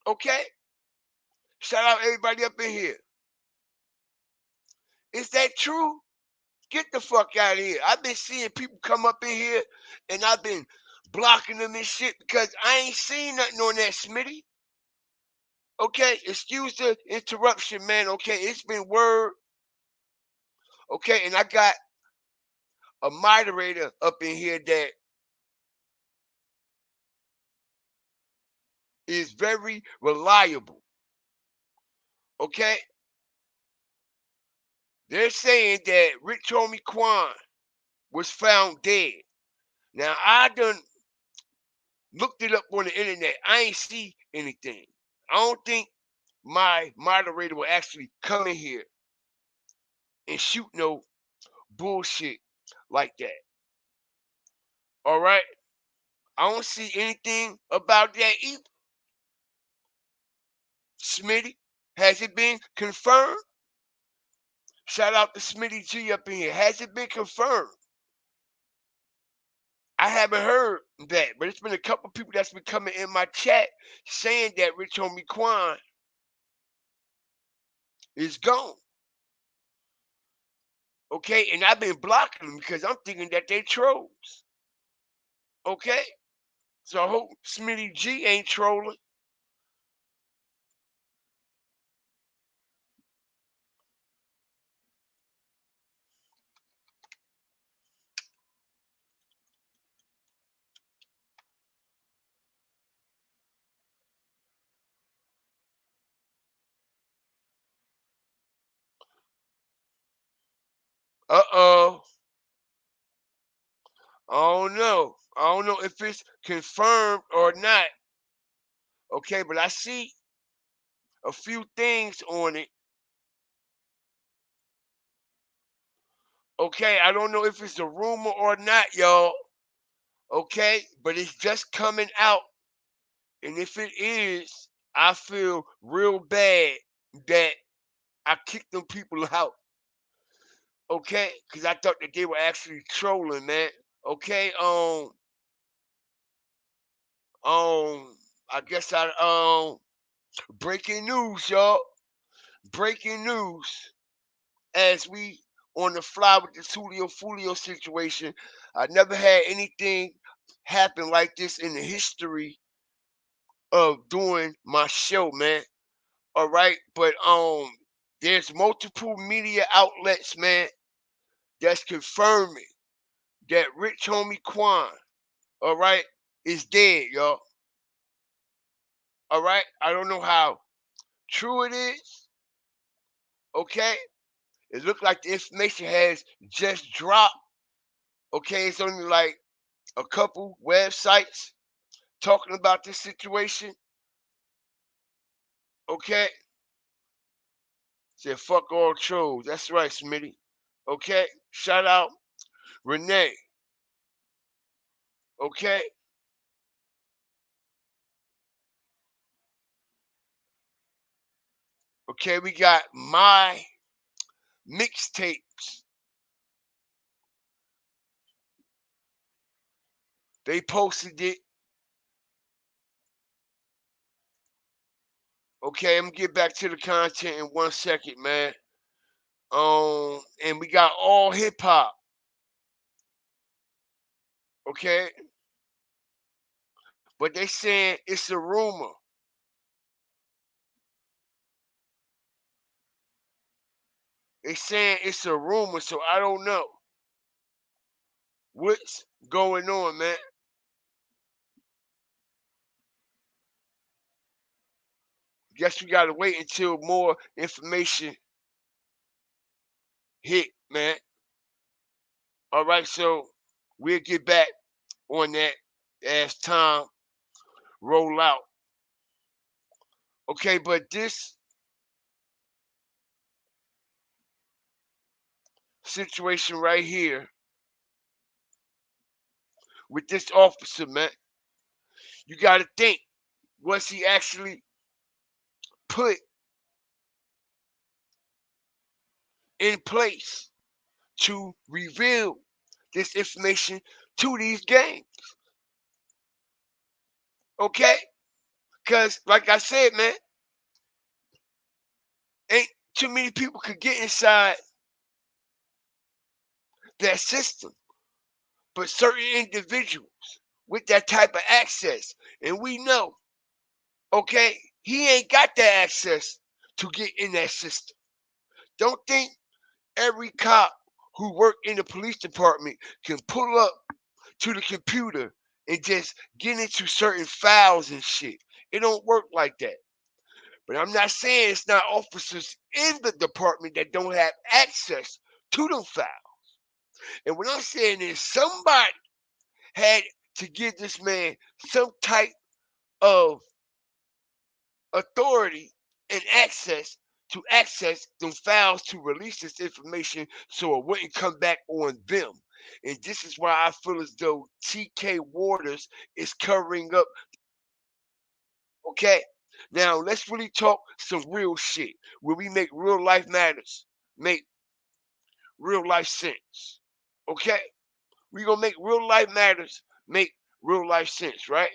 Okay? Shout out everybody up in here. Is that true? Get the fuck out of here. I've been seeing people come up in here and I've been blocking them and shit because I ain't seen nothing on that, Smitty. Okay, excuse the interruption, man. Okay, it's been word. Okay, and I got a moderator up in here that is very reliable. Okay? They're saying that Rich Homie Quan was found dead. Now, I done looked it up on the internet. I ain't see anything. I don't think my moderator will actually come in here and shoot no bullshit like that. All right? I don't see anything about that either. Smitty, has it been confirmed? Shout out to Smitty G up in here. Has it been confirmed? I haven't heard that, but it's been a couple people that's been coming in my chat saying that Rich Homie Quan is gone. Okay, and I've been blocking them because I'm thinking that they trolls. Okay, so I hope Smitty G ain't trolling. Uh-oh. I don't know. I don't know if it's confirmed or not. Okay, but I see a few things on it. Okay, I don't know if it's a rumor or not, y'all. Okay, but it's just coming out. And if it is, I feel real bad that I kicked them people out. Okay, because I thought that they were actually trolling, man. Okay, I guess breaking news, y'all. Breaking news. As we on the fly with the Julio Foolio situation, I never had anything happen like this in the history of doing my show, man. All right, but there's multiple media outlets, man, that's confirming that Rich Homie Quan, all right, is dead, y'all. All right, I don't know how true it is. Okay, it looked like the information has just dropped. Okay, it's only like a couple websites talking about this situation. Okay, said fuck all trolls. That's right, Smitty. Okay, shout out Renee. Okay. Okay, we got my mixtapes. They posted it. Okay, I'm gonna get back to the content in 1 second, man. And we got all hip hop. Okay, but they saying it's a rumor. They saying it's a rumor, so I don't know what's going on, man. Guess we gotta wait until more information hit, man. All right, so we'll get back on that as time roll out. Okay, but this situation right here with this officer, man, you got to think, was he actually put in place to reveal this information to these gangs? Okay, because like I said, man, ain't too many people could get inside that system, but certain individuals with that type of access, and we know, okay, he ain't got that access to get in that system. Don't think every cop who work in the police department can pull up to the computer and just get into certain files and shit. It don't work like that. But I'm not saying it's not officers in the department that don't have access to them files. And what I'm saying is somebody had to give this man some type of authority and access to access them files to release this information so it wouldn't come back on them. And this is why I feel as though TK Waters is covering up. Okay? Now let's really talk some real shit where we make real life matters, make real life sense. Okay? We're gonna make real life matters, make real life sense, right?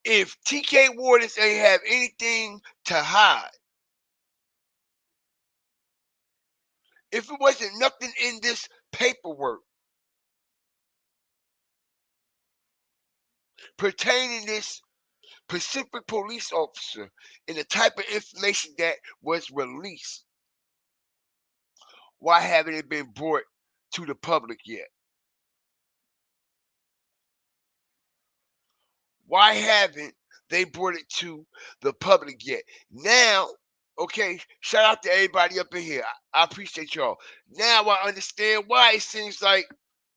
If TK Waters ain't have anything to hide, if it wasn't nothing in this paperwork pertaining this Pacific police officer and the type of information that was released, why haven't it been brought to the public yet? Why haven't they brought it to the public yet? Now, okay, shout out to everybody up in here. I appreciate y'all. Now I understand why it seems like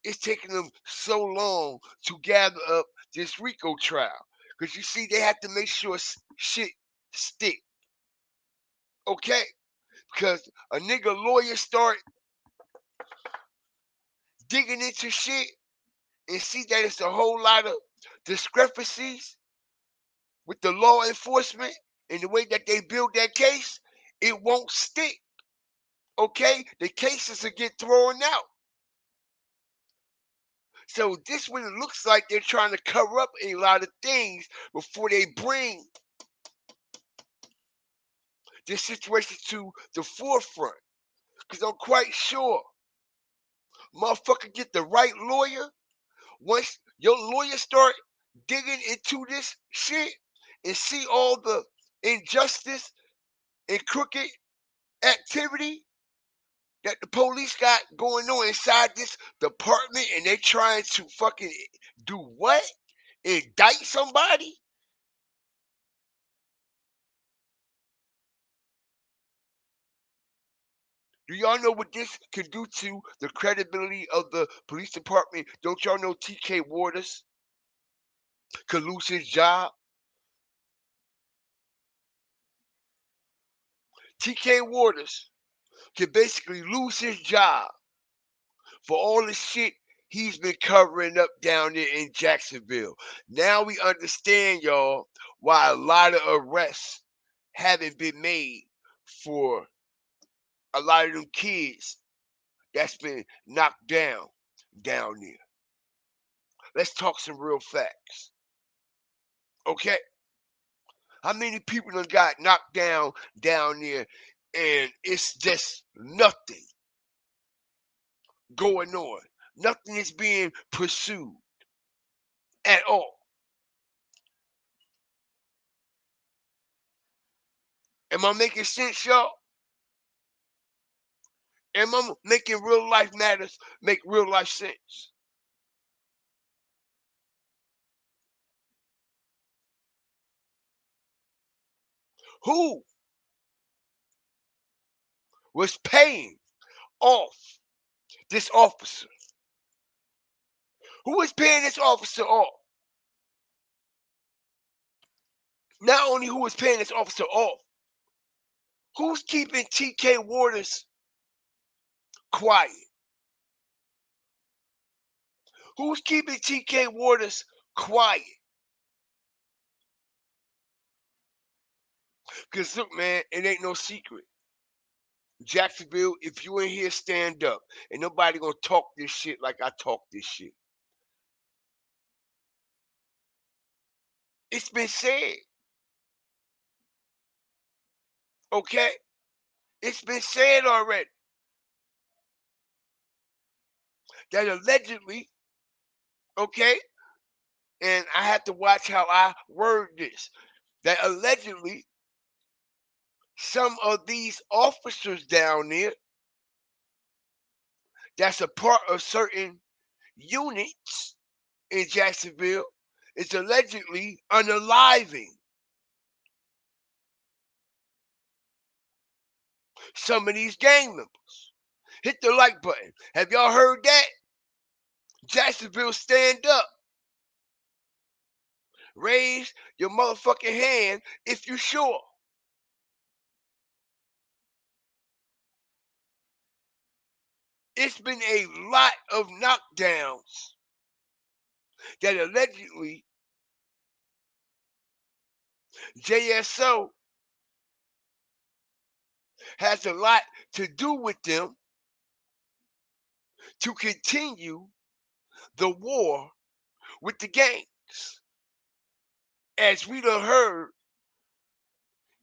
it's taking them so long to gather up this Rico trial. Because you see, they have to make sure shit stick. Okay? Because a nigga lawyer start digging into shit and see that it's a whole lot of discrepancies with the law enforcement and the way that they build that case, it won't stick. Okay? The cases will get thrown out. So this one, it looks like they're trying to cover up a lot of things before they bring this situation to the forefront. Because I'm quite sure motherfucker get the right lawyer. Once your lawyer start digging into this shit and see all the injustice and crooked activity that the police got going on inside this department, and they trying to fucking do what? Indict somebody? Do y'all know what this can do to the credibility of the police department? Don't y'all know TK Waters could lose his job? TK Waters can basically lose his job for all the shit he's been covering up down there in Jacksonville. Now we understand, y'all, why a lot of arrests haven't been made for a lot of them kids that's been knocked down there. Let's talk some real facts. Okay? How many people done got knocked down there and it's just nothing going on? Nothing is being pursued at all. Am I making sense, y'all? Am I making real life matters make real life sense? Who was paying off this officer? Who is paying this officer off? Not only who is paying this officer off, who's keeping TK Waters quiet? Who's keeping TK Waters quiet? Because look, man, it ain't no secret. Jacksonville, if you in here, stand up. Ain't nobody gonna talk this shit like I talk this shit. It's been said. Okay? It's been said already that allegedly, okay, and I have to watch how I word this, that allegedly some of these officers down there that's a part of certain units in Jacksonville is allegedly unaliving some of these gang members. Hit the like button. Have y'all heard that? Jacksonville, stand up. Raise your motherfucking hand if you're sure. It's been a lot of knockdowns that allegedly JSO has a lot to do with them to continue the war with the gangs. As we done heard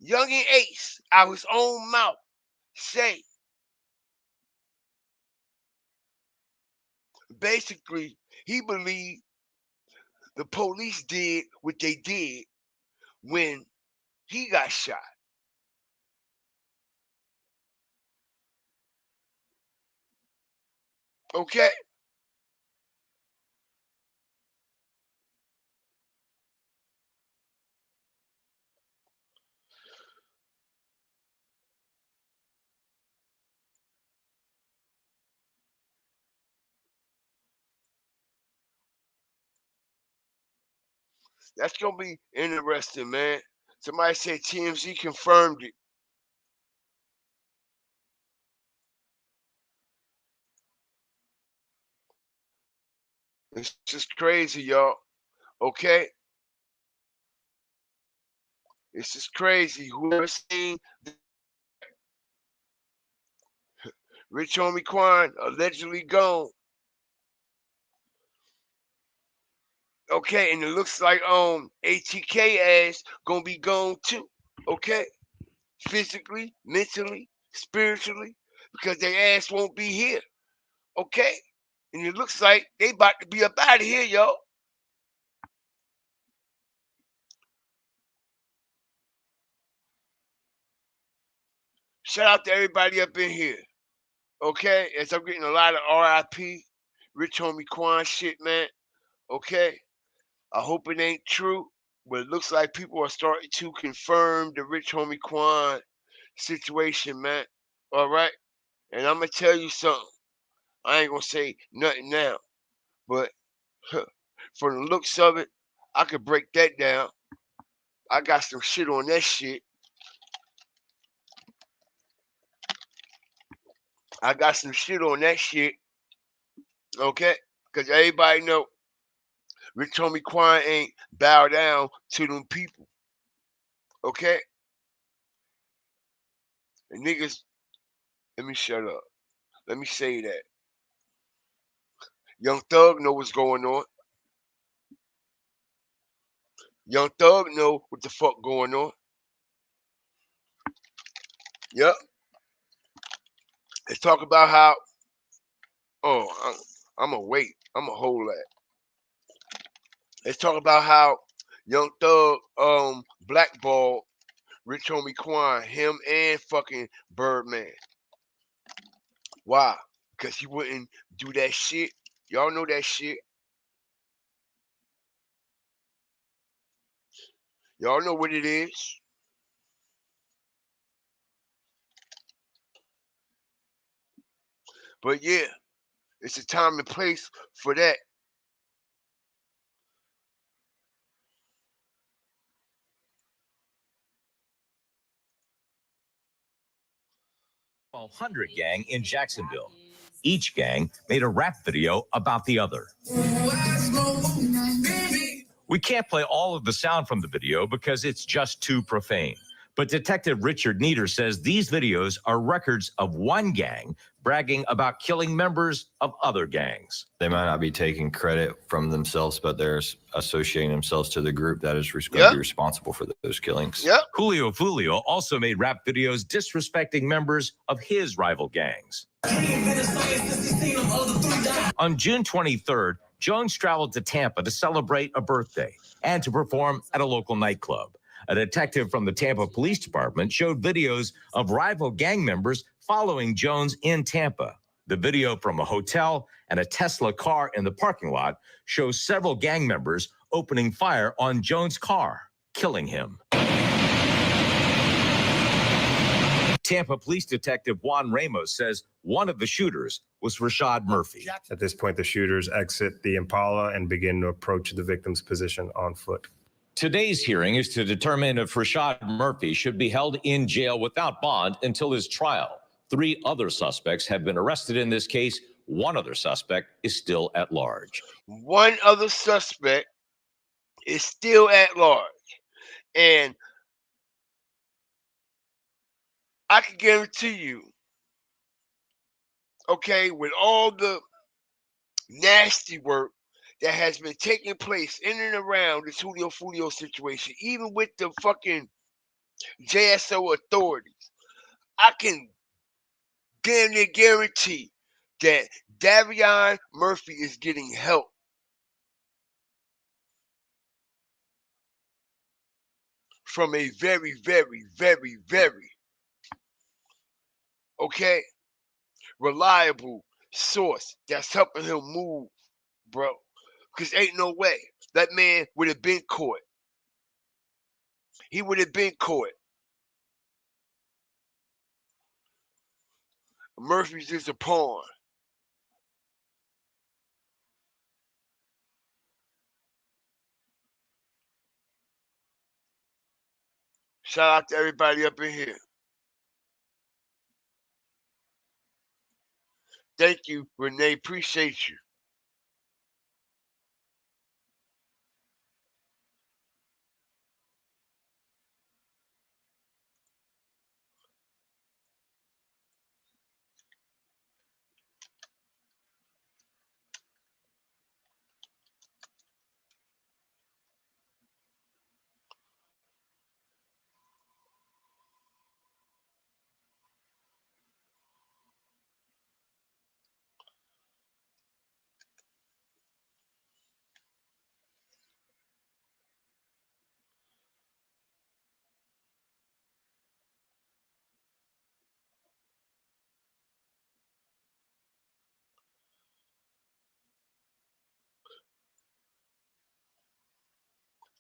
Youngin Ace out his own mouth say, basically, he believed the police did what they did when he got shot. Okay? That's going to be interesting, man. Somebody said TMZ confirmed it. It's just crazy, y'all. Okay? It's just crazy. Whoever seen Rich Homie Quan allegedly gone. Okay, and it looks like ATK ass gonna be gone too. Okay? Physically, mentally, spiritually, because their ass won't be here. Okay? And it looks like they about to be up out of here, y'all. Shout out to everybody up in here. Okay? As I'm getting a lot of RIP, Rich Homie Quan shit, man. Okay? I hope it ain't true, but it looks like people are starting to confirm the Rich Homie Quan situation, man. All right? And I'm going to tell you something. I ain't going to say nothing now, but from the looks of it, I could break that down. I got some shit on that shit. I got some shit on that shit. Okay? Because everybody know Rich Homie Quan ain't bow down to them people. Okay? And niggas, let me shut up. Let me say that. Young Thug know what's going on. Young Thug know what the fuck going on. Yep. Let's talk about how. Oh, I'm gonna wait. I'm gonna hold that. Let's talk about how Young Thug blackballed Rich Homie Quan, him and fucking Birdman. Why? Because he wouldn't do that shit. Y'all know that shit. Y'all know what it is. But yeah, it's a time and place for that. .100 gang in Jacksonville. Each gang made a rap video about the other. We can't play all of the sound from the video because it's just too profane. But Detective Richard Nieder says these videos are records of one gang bragging about killing members of other gangs. They might not be taking credit from themselves, but they're associating themselves to the group that is going to be responsible for those killings. Yep. Julio Foolio also made rap videos disrespecting members of his rival gangs. On June 23rd, Jones traveled to Tampa to celebrate a birthday and to perform at a local nightclub. A detective from the Tampa Police Department showed videos of rival gang members following Jones in Tampa. The video from a hotel and a Tesla car in the parking lot shows several gang members opening fire on Jones' car, killing him. Tampa Police Detective Juan Ramos says one of the shooters was Rashad Murphy. At this point, the shooters exit the Impala and begin to approach the victim's position on foot. Today's hearing is to determine if Rashad Murphy should be held in jail without bond until his trial. 3 other suspects have been arrested in this case. One other suspect is still at large. One other suspect is still at large. And I can guarantee you, okay, with all the nasty work that has been taking place in and around this Julio Foolio situation, even with the fucking JSO authorities, I can damn near guarantee that Davion Murphy is getting help from a very, very, very, very, okay, reliable source that's helping him move, bro. Because ain't no way that man would have been caught. He would have been caught. Murphy's just a pawn. Shout out to everybody up in here. Thank you, Renee. Appreciate you.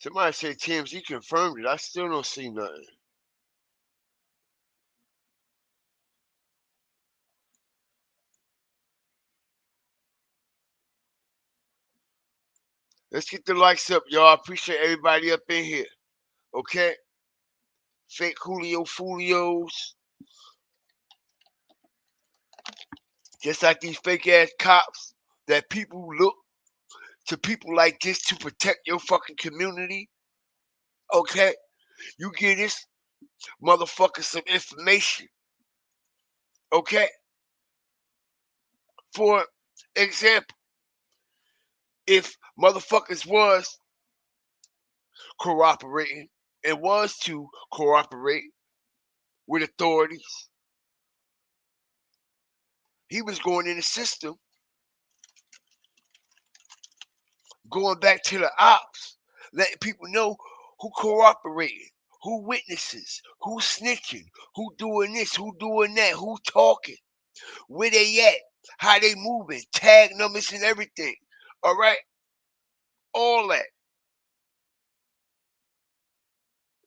Somebody said TMZ confirmed it. I still don't see nothing. Let's get the likes up, y'all. I appreciate everybody up in here. Okay? Fake Julio Foolios. Just like these fake ass cops that people look to people like this to protect your fucking community. Okay? You give this motherfucker some information. Okay? For example, if motherfuckers was cooperating and was to cooperate with authorities, he was going in the system, going back to the ops, letting people know who cooperated, who witnesses, who snitching, who doing this, who doing that, who talking, where they at, how they moving, tag numbers and everything. All right? All that.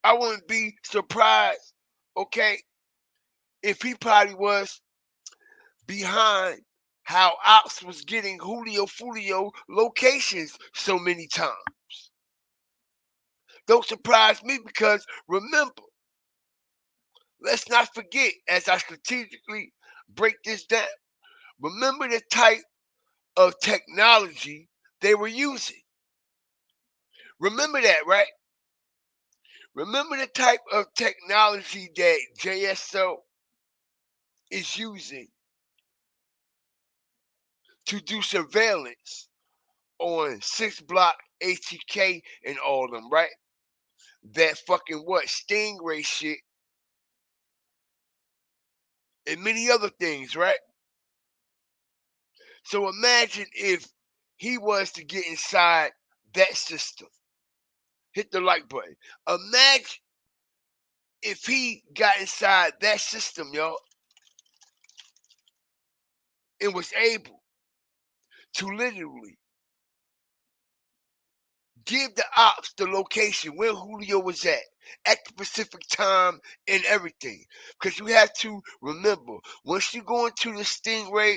I wouldn't be surprised, okay, if he probably was behind how ops was getting Julio Foolio locations so many times. Don't surprise me because remember, let's not forget as I strategically break this down, remember the type of technology they were using. Remember that, right? Remember the type of technology that JSO is using to do surveillance on 6 Block, ATK, and all of them, right? That fucking what? Stingray shit. And many other things, right? So imagine if he was to get inside that system. Hit the like button. Imagine if he got inside that system, y'all, and was able to literally give the ops the location where Julio was at, at the Pacific time and everything. Because you have to remember, once you go into the Stingray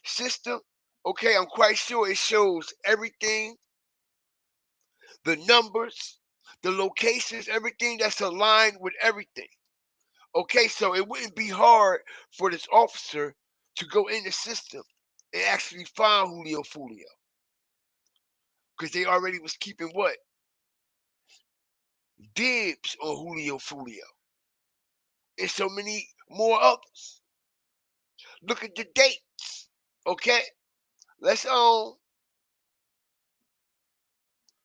system, okay, I'm quite sure it shows everything, the numbers, the locations, everything that's aligned with everything. Okay, so it wouldn't be hard for this officer to go in the system and actually find Julio Foolio. Because they already was keeping what? Dibs on Julio Foolio. And so many more others. Look at the dates. Okay? Let's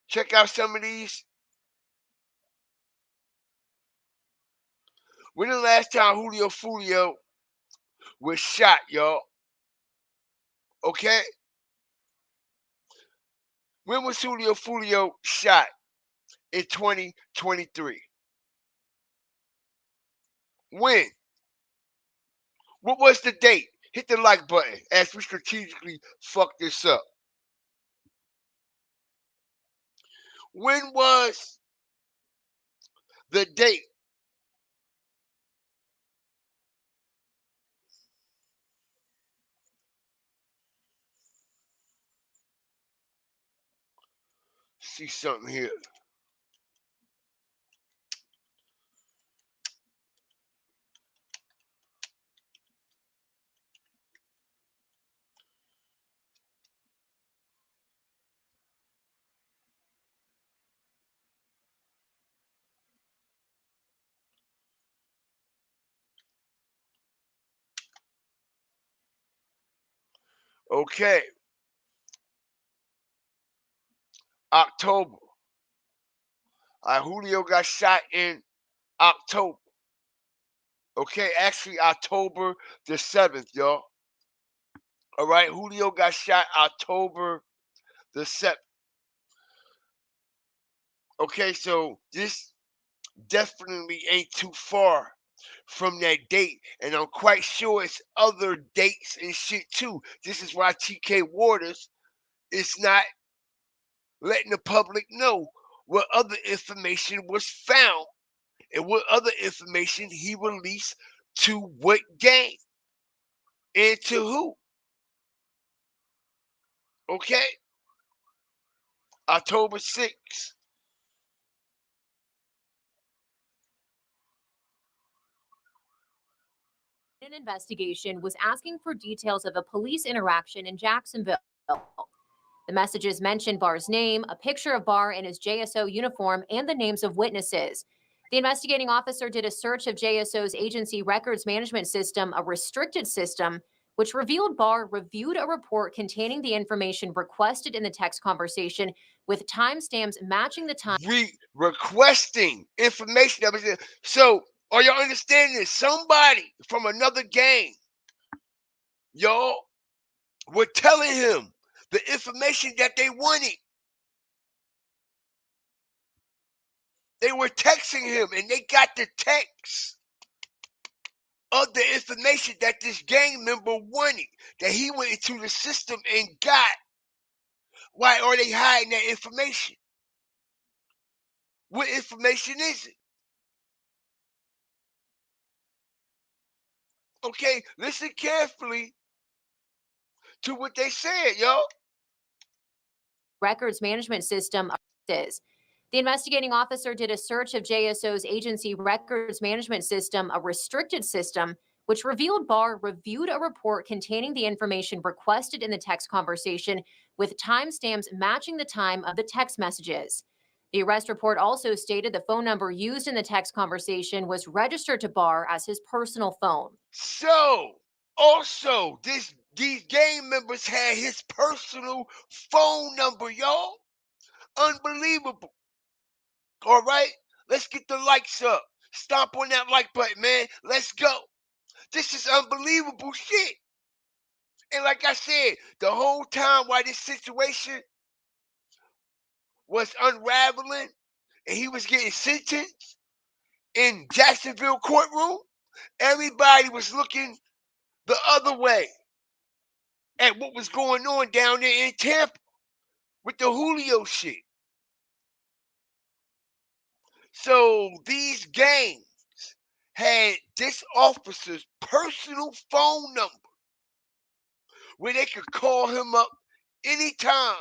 check out some of these. When the last time Julio Foolio was shot, y'all? Okay? When was Julio Foolio shot? In 2023. When? What was the date? Hit the like button as we strategically fuck this up. When was the date? See something here. Okay. October. Julio got shot in October. Okay, actually October the 7th, y'all. All right, Julio got shot October the 7th. Okay, so this definitely ain't too far from that date, and I'm quite sure it's other dates and shit too. This is why TK Waters is not letting the public know what other information was found and what other information he released to what gang and to who. Okay? October 6th. An investigation was asking for details of a police interaction in Jacksonville. The messages mentioned Barr's name, a picture of Barr in his JSO uniform, and the names of witnesses. The investigating officer did a search of JSO's agency records management system, a restricted system, which revealed Barr reviewed a report containing the information requested in the text conversation with timestamps matching the time. Requesting information that was there. So, are y'all understanding this? Somebody from another gang, y'all, were telling him the information that they wanted. They were texting him, and they got the text of the information that this gang member wanted, that he went into the system and got. Why are they hiding that information? What information is it? Okay, listen carefully to what they said, y'all. Records management system is. The investigating officer did a search of JSO's agency records management system, a restricted system, which revealed Barr reviewed a report containing the information requested in the text conversation with timestamps matching the time of the text messages. The arrest report also stated the phone number used in the text conversation was registered to Barr as his personal phone. So, also, these gang members had his personal phone number, y'all. Unbelievable. All right, let's get the likes up. Stomp on that like button, man. Let's go. This is unbelievable shit. And like I said, the whole time while this situation was unraveling and he was getting sentenced in Jacksonville courtroom, everybody was looking the other way at what was going on down there in Tampa with the Julio shit. So these gangs had this officer's personal phone number where they could call him up anytime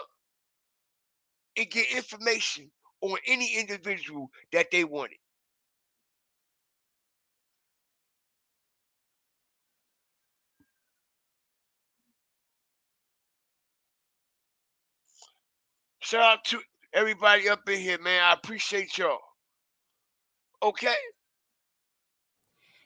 and get information on any individual that they wanted. Shout out to everybody up in here, man. I appreciate y'all. Okay?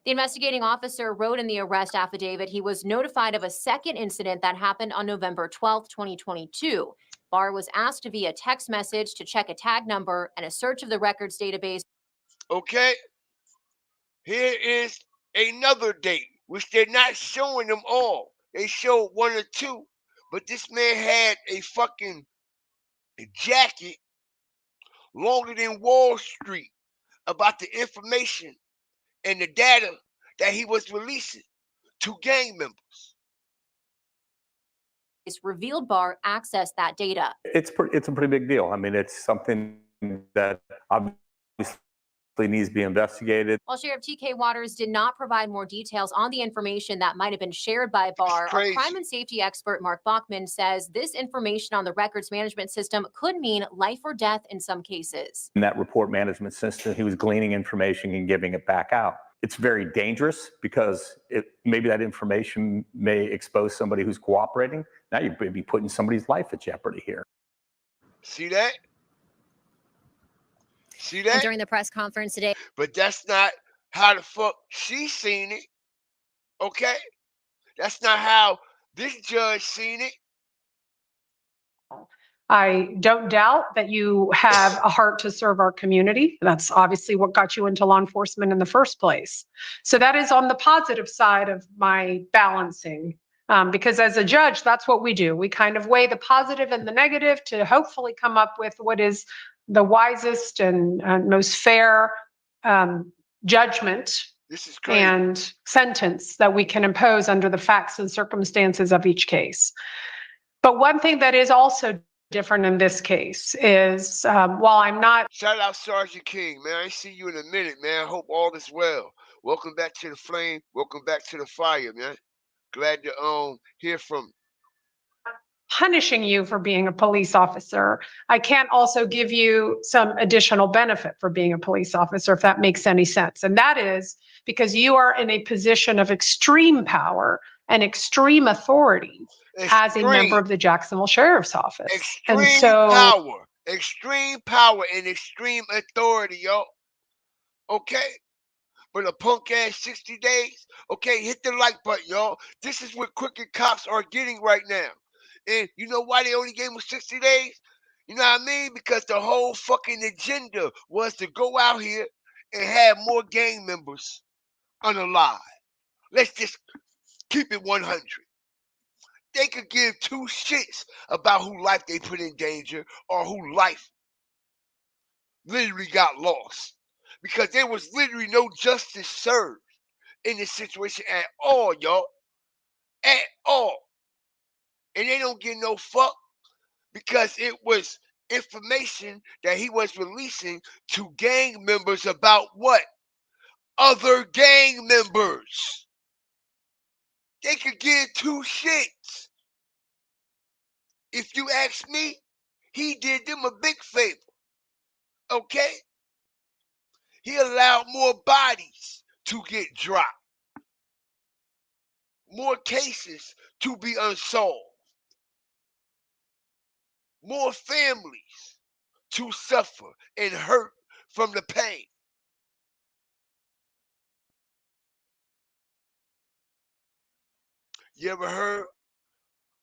The investigating officer wrote in the arrest affidavit he was notified of a second incident that happened on November 12th, 2022. Barr was asked via text message to check a tag number and a search of the records database. Okay? Here is another date, which they're not showing them all. They showed one or two, but this man had a fucking jacket longer than Wall Street about the information and the data that he was releasing to gang members. It's revealed Barr accessed that data. It's a pretty big deal. I mean, it's something that obviously needs to be investigated. While Sheriff T.K. Waters did not provide more details on the information that might have been shared by Barr, our crime and safety expert Mark Bachman says this information on the records management system could mean life or death in some cases. In that report management system, he was gleaning information and giving it back out. It's very dangerous because maybe that information may expose somebody who's cooperating. Now you may be putting somebody's life at jeopardy here. See that? See that? And during the press conference today. But that's not how the fuck she seen it. Okay? That's not how this judge seen it. I don't doubt that you have a heart to serve our community. That's obviously what got you into law enforcement in the first place. So that is on the positive side of my balancing. Because as a judge, that's what we do. We kind of weigh the positive and the negative to hopefully come up with what is the wisest and most fair judgment and sentence that we can impose under the facts and circumstances of each case. But one thing that is also different in this case is while I'm not... Shout out Sergeant King, man. I ain't see you in a minute, man. I hope all is well. Welcome back to the flame. Welcome back to the fire, man. Glad to hear from you. Punishing you for being a police officer. I can't also give you some additional benefit for being a police officer, if that makes any sense. And that is because you are in a position of extreme power and extreme authority as a member of the Jacksonville Sheriff's Office. Extreme power and extreme authority, yo. Okay? But a punk ass 60 days, okay, hit the like button, y'all. This is what crooked cops are getting right now. And you know why they only gave him 60 days? You know what I mean? Because the whole fucking agenda was to go out here and have more gang members unalive. Let's just keep it 100. They could give two shits about who life they put in danger or who life literally got lost. Because there was literally no justice served in this situation at all, y'all. At all. And they don't get no fuck because it was information that he was releasing to gang members about what? Other gang members. They could give two shits. If you ask me, he did them a big favor. Okay? He allowed more bodies to get dropped. More cases to be unsolved. More families to suffer and hurt from the pain. You ever heard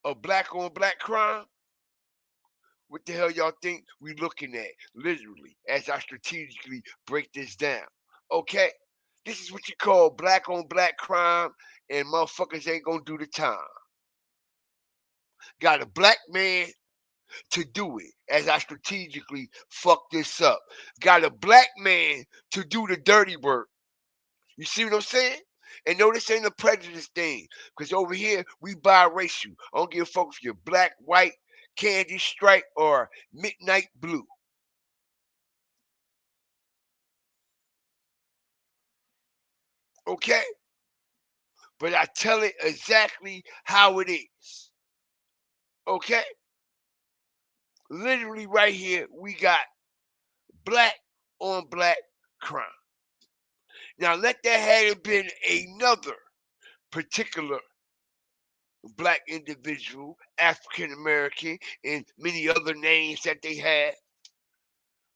of black on black crime? What the hell y'all think we looking at? Literally, as I strategically break this down. Okay? This is what you call black on black crime, and motherfuckers ain't gonna do the time. Got a black man to do it, as I strategically fuck this up. Got a black man to do the dirty work. You see what I'm saying? And no, this ain't a prejudice thing, because over here we biracial. I don't give a fuck if you're black, white, candy stripe, or midnight blue. Okay? But I tell it exactly how it is. Okay? Literally right here, we got black on black crime. Now, let that have been another particular black individual, African American, and many other names that they had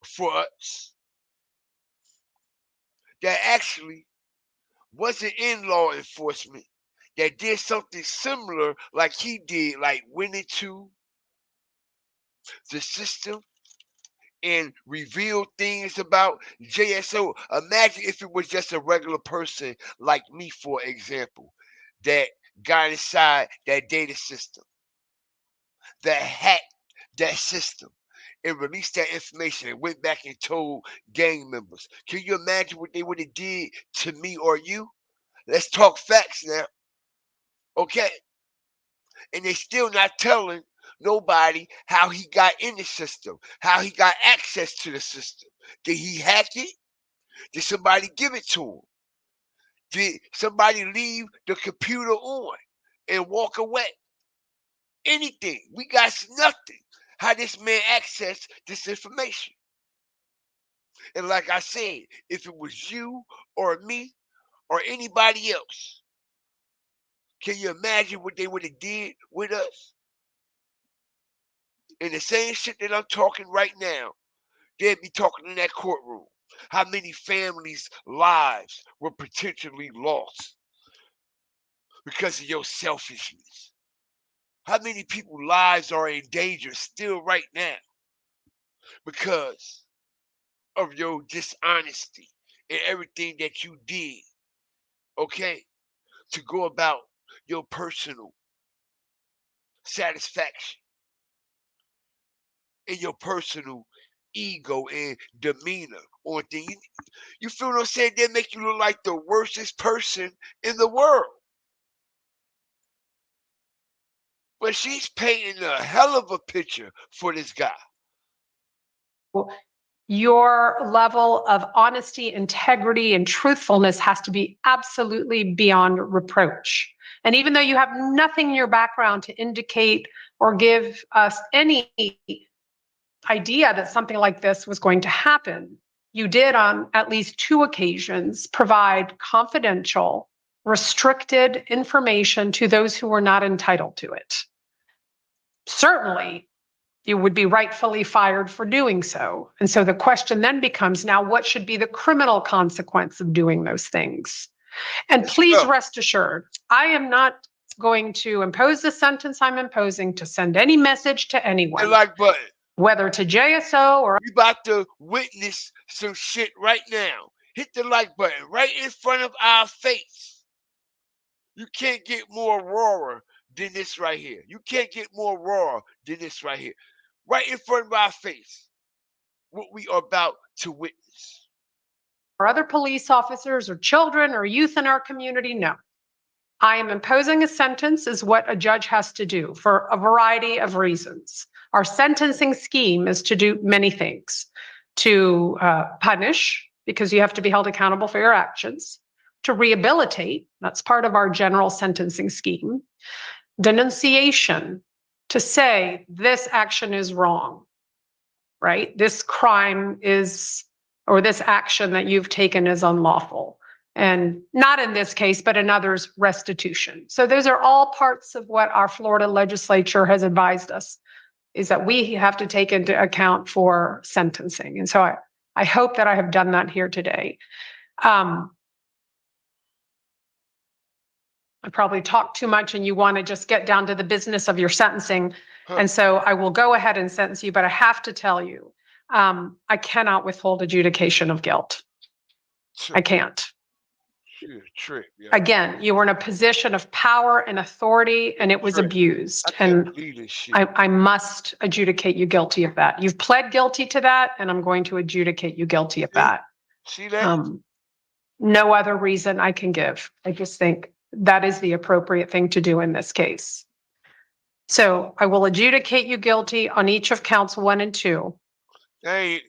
for us that actually wasn't in law enforcement, that did something similar like he did, like went into the system and revealed things about JSO. Imagine if it was just a regular person like me, for example, that got inside that data system, that hacked that system and released that information and went back and told gang members. Can you imagine what they would have did to me or you? Let's talk facts now. Okay? And they still not telling nobody how he got in the system, how he got access to the system. Did he hack it? Did somebody give it to him? Did somebody leave the computer on and walk away? Anything. We got nothing. How this man accessed this information. And like I said, if it was you or me or anybody else, can you imagine what they would have did with us? And the same shit that I'm talking right now, they'd be talking in that courtroom. How many families' lives were potentially lost because of your selfishness? How many people's lives are in danger still right now because of your dishonesty and everything that you did, okay, to go about your personal satisfaction and your personal ego and demeanor on things. You feel what I'm saying? They make you look like the worstest person in the world. But she's painting a hell of a picture for this guy. Your level of honesty, integrity, and truthfulness has to be absolutely beyond reproach. And even though you have nothing in your background to indicate or give us any idea that something like this was going to happen, you did on at least 2 occasions provide confidential, restricted information to those who were not entitled to it. Certainly, you would be rightfully fired for doing so. And so the question then becomes, now what should be the criminal consequence of doing those things? And please rest assured, I am not going to impose the sentence I'm imposing to send any message to anyone. The like button. Whether to JSO or... We about to witness some shit right now. Hit the like button right in front of our face. You can't get more rawer than this right here. You can't get more raw than this right here. Right in front of our face. What we are about to witness. Or other police officers or children or youth in our community, no. I am imposing a sentence is what a judge has to do for a variety of reasons. Our sentencing scheme is to do many things. To punish, because you have to be held accountable for your actions. To rehabilitate, that's part of our general sentencing scheme. Denunciation, to say this action is wrong, right? This crime is, or this action that you've taken is unlawful. And not in this case, but in others, restitution. So those are all parts of what our Florida legislature has advised us, is that we have to take into account for sentencing. And so I hope that I have done that here today. I probably talked too much and you want to just get down to the business of your sentencing. And so I will go ahead and sentence you, but I have to tell you, I cannot withhold adjudication of guilt. I can't. Trick, yeah. Again, you were in a position of power and authority and it was abused. And I must adjudicate you guilty of that. You've pled guilty to that and I'm going to adjudicate you guilty of that. See that? No other reason I can give. I just think that is the appropriate thing to do in this case. So I will adjudicate you guilty on each of counts 1 and 2. Hey,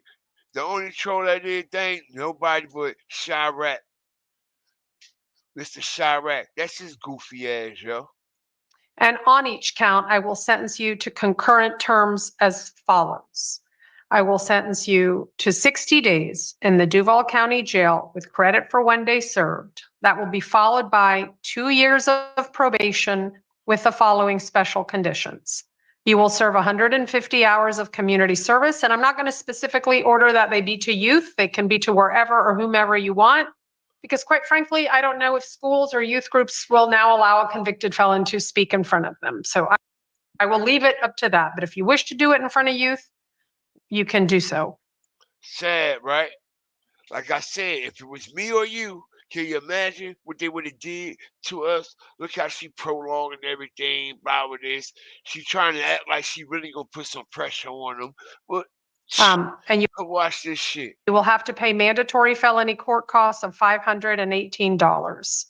the only troll that did thing, nobody but Chirac. Mr. Chirac. That's his goofy ass, yo. And on each count, I will sentence you to concurrent terms as follows. I will sentence you to 60 days in the Duval County Jail with credit for 1 day served. That will be followed by 2 years of probation with the following special conditions. You will serve 150 hours of community service, and I'm not going to specifically order that they be to youth. They can be to wherever or whomever you want. Because quite frankly, I don't know if schools or youth groups will now allow a convicted felon to speak in front of them. So I will leave it up to that. But if you wish to do it in front of youth, you can do so. Sad, right? Like I said, if it was me or you, can you imagine what they would have did to us? Look how she prolonging everything, blah with this. She trying to act like she really gonna put some pressure on them. But And you watch this shit. You will have to pay mandatory felony court costs of $518.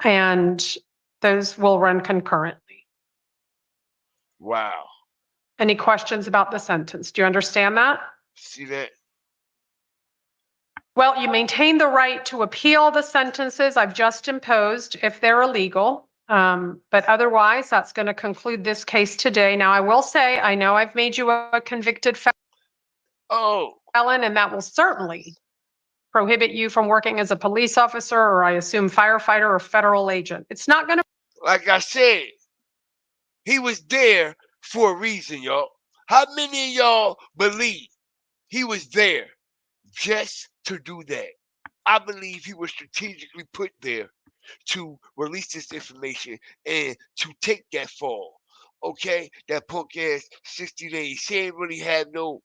And those will run concurrently. Wow. Any questions about the sentence? Do you understand that? See that? Well, you maintain the right to appeal the sentences I've just imposed if they're illegal. But otherwise, that's going to conclude this case today. Now, I will say, I know I've made you a convicted felon, and that will certainly prohibit you from working as a police officer or I assume firefighter or federal agent. It's not going to. Like I said, he was there for a reason, y'all. How many of y'all believe he was there just to do that? I believe he was strategically put there to release this information and to take that fall. Okay? That punk ass 60 days. He ain't really had no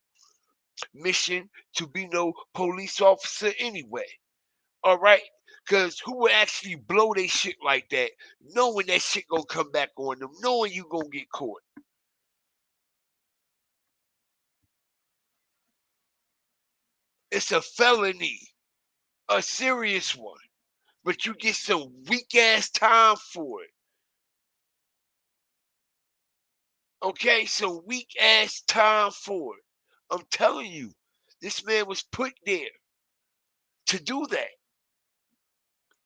mission to be no police officer anyway. All right? Because who would actually blow their shit like that, knowing that shit gonna come back on them, knowing you gonna get caught? It's a felony, a serious one, but you get some weak ass time for it. Okay, some weak ass time for it. I'm telling you, this man was put there to do that.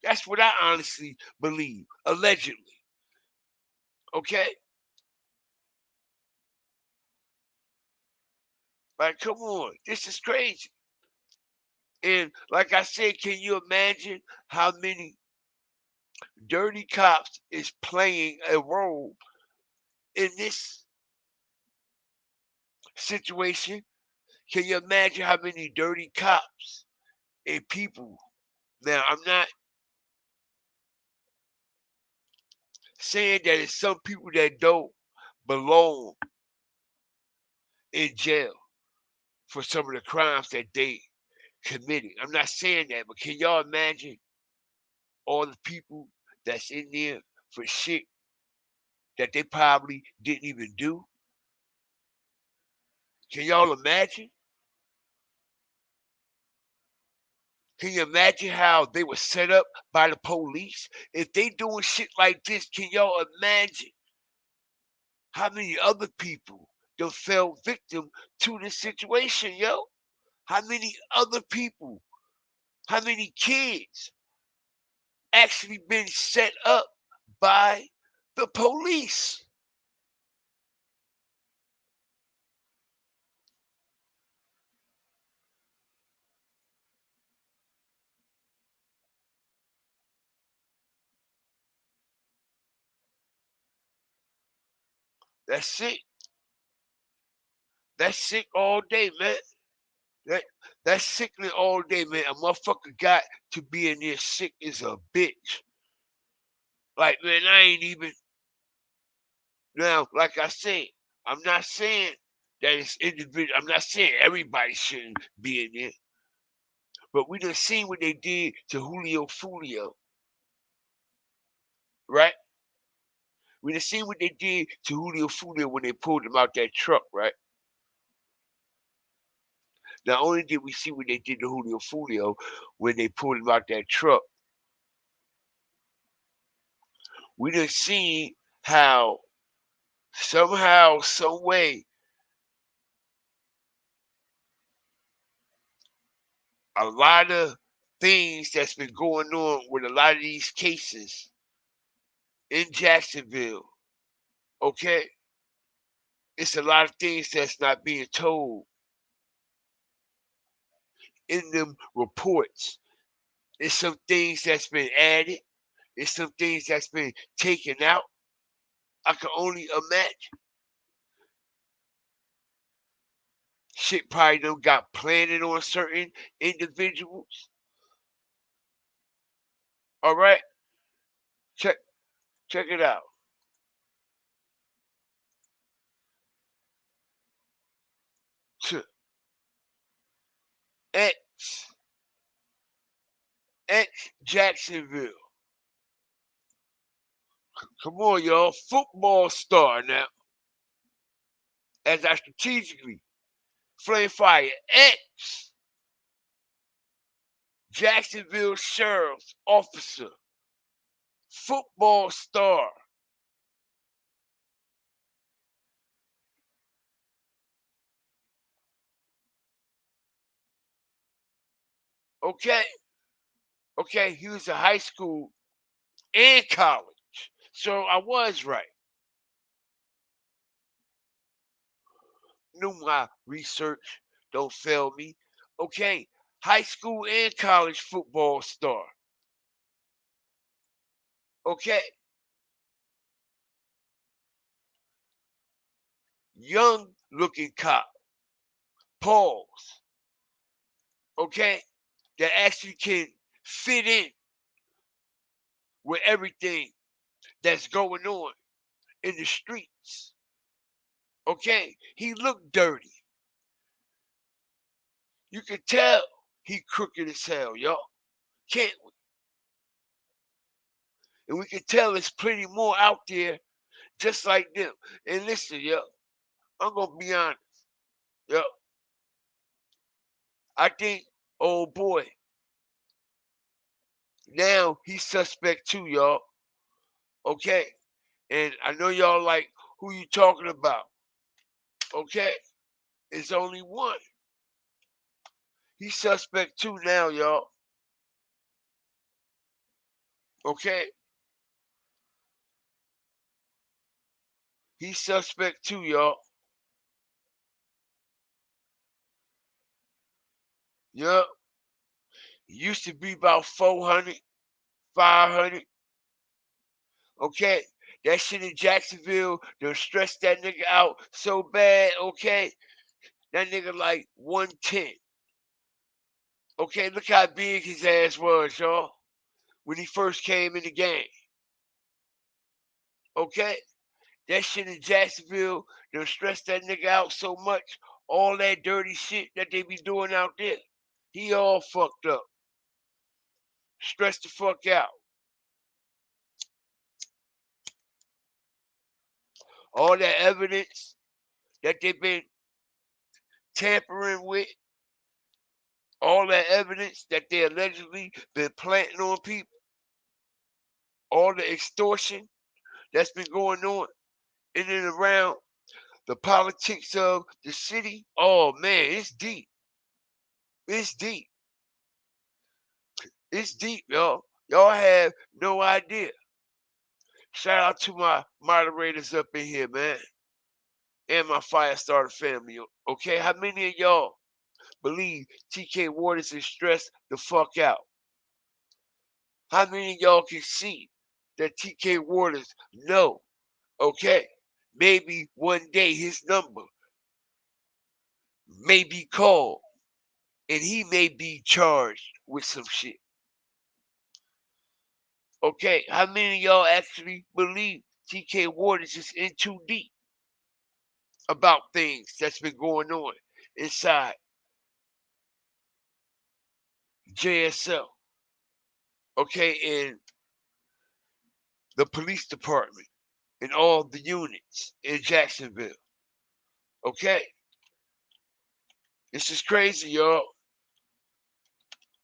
That's what I honestly believe, allegedly. Okay? Like, come on, this is crazy. And like I said, can you imagine how many dirty cops is playing a role in this situation? Can you imagine how many dirty cops and people? Now, I'm not saying that it's some people that don't belong in jail for some of the crimes that they committed. I'm not saying that, but can y'all imagine all the people that's in there for shit that they probably didn't even do? Can y'all imagine? Can you imagine how they were set up by the police? If they doing shit like this, can y'all imagine how many other people that fell victim to this situation, yo? How many other people, how many kids actually been set up by the police? That's sick. That's sick all day, man. That's sickening all day, man. A motherfucker got to be in there sick as a bitch. Like, man, I ain't even. Now, like I said, I'm not saying that it's individual. I'm not saying everybody shouldn't be in there. But we done seen what they did to Julio Foolio. Right? We done seen what they did to Julio Foolio when they pulled him out that truck, right? Not only did we see what they did to Julio Foolio when they pulled him out that truck, we done seen how somehow, some way, a lot of things that's been going on with a lot of these cases in Jacksonville, okay? It's a lot of things that's not being told in them reports. It's some things that's been added. It's some things that's been taken out. I can only imagine. Shit probably done got planted on certain individuals. All right? Check it out. X Jacksonville. Come on, y'all. Football star now. As I strategically flame fire X Jacksonville Sheriff's Officer. Football star. Okay. Okay, he was in high school and college. So I was right. Knew my research. Don't fail me. Okay, high school and college football star. Okay. Young looking cop. Pause. Okay. That actually can fit in with everything that's going on in the streets. Okay. He looked dirty. You can tell he crooked as hell, y'all. Can't we? And we can tell there's plenty more out there just like them. And listen, yo, I'm gonna be honest. Yo, I think, oh boy, now he's suspect too, y'all. Okay? And I know y'all like who you talking about. Okay? It's only one. He's suspect too now, y'all. Okay? He's suspect too, y'all. Yup. Used to be about 400, 500. Okay? That shit in Jacksonville, they'll stress that nigga out so bad, okay? That nigga like 110. Okay, look how big his ass was, y'all, when he first came in the game. Okay? That shit in Jacksonville, they'll stress that nigga out so much, all that dirty shit that they be doing out there. He all fucked up. Stressed the fuck out. All that evidence that they've been tampering with, all that evidence that they allegedly been planting on people, all the extortion that's been going on in and around the politics of the city. Oh man, it's deep. It's deep. It's deep, y'all. Y'all have no idea. Shout out to my moderators up in here, man. And my fire starter family. Okay, how many of y'all believe TK Waters is stressed the fuck out? How many of y'all can see that TK Waters know? Okay, maybe one day his number may be called and he may be charged with some shit. Okay, how many of y'all actually believe TK Waters is in too deep about things that's been going on inside JSL? Okay, and the police department and all the units in Jacksonville. Okay, this is crazy, y'all.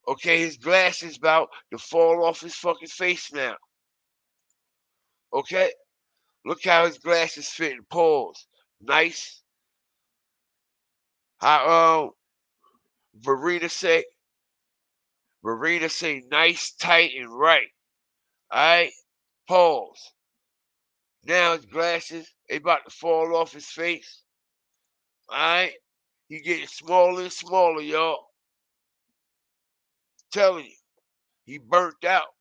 Okay, his glass is about to fall off his fucking face now. Okay, look how his glasses fit in. Pause. Nice. How Verena say? Marina say nice, tight, and right. All right? Pause. Now his glasses, they about to fall off his face. All right? He getting smaller and smaller, y'all. Telling you, he burnt out.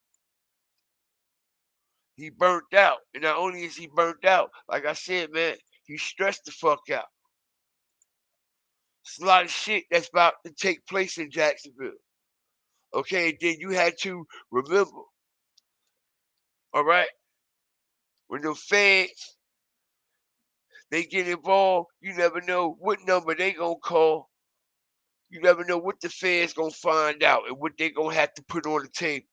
He burnt out. And not only is he burnt out, like I said, man, he stressed the fuck out. It's a lot of shit that's about to take place in Jacksonville. Okay, and then you had to remember, all right, when the feds, they get involved, you never know what number they gonna call. You never know what the feds gonna find out and what they gonna have to put on the table.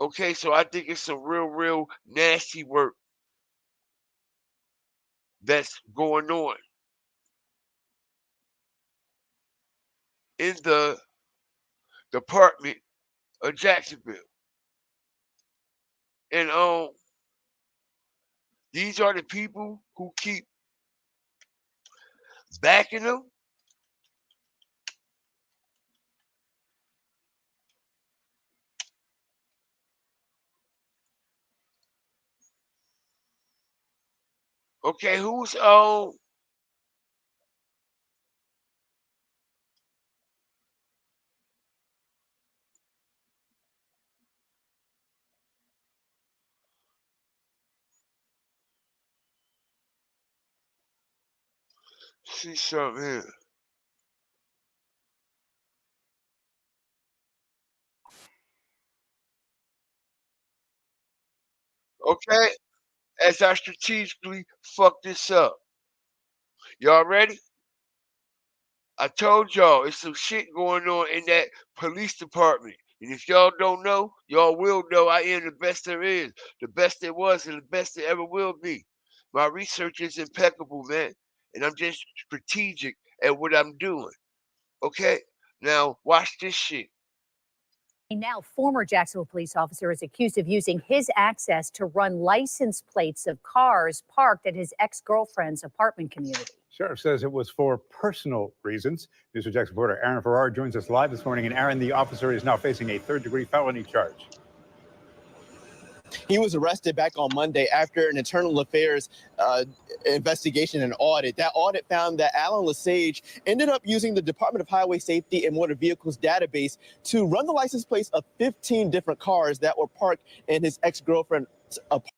Okay, so I think it's some real nasty work that's going on in the Department of Jacksonville. And these are the people who keep backing them. Okay, who's see something here. Okay, as I strategically fuck this up. Y'all ready? I told y'all it's some shit going on in that police department. And if y'all don't know, y'all will know I am the best there is, the best there was, and the best there ever will be. My research is impeccable, man. And I'm just strategic at what I'm doing. Okay? Now, watch this shit. A now former Jacksonville police officer is accused of using his access to run license plates of cars parked at his ex-girlfriend's apartment community. Sheriff says it was for personal reasons. News for Jackson reporter Aaron Farrar joins us live this morning. And Aaron, the officer is now facing a third-degree felony charge. He was arrested back on Monday after an internal affairs investigation and audit. That audit found that Alan Lesage ended up using the Department of Highway Safety and Motor Vehicles database to run the license plates of 15 different cars that were parked in his ex-girlfriend's apartment.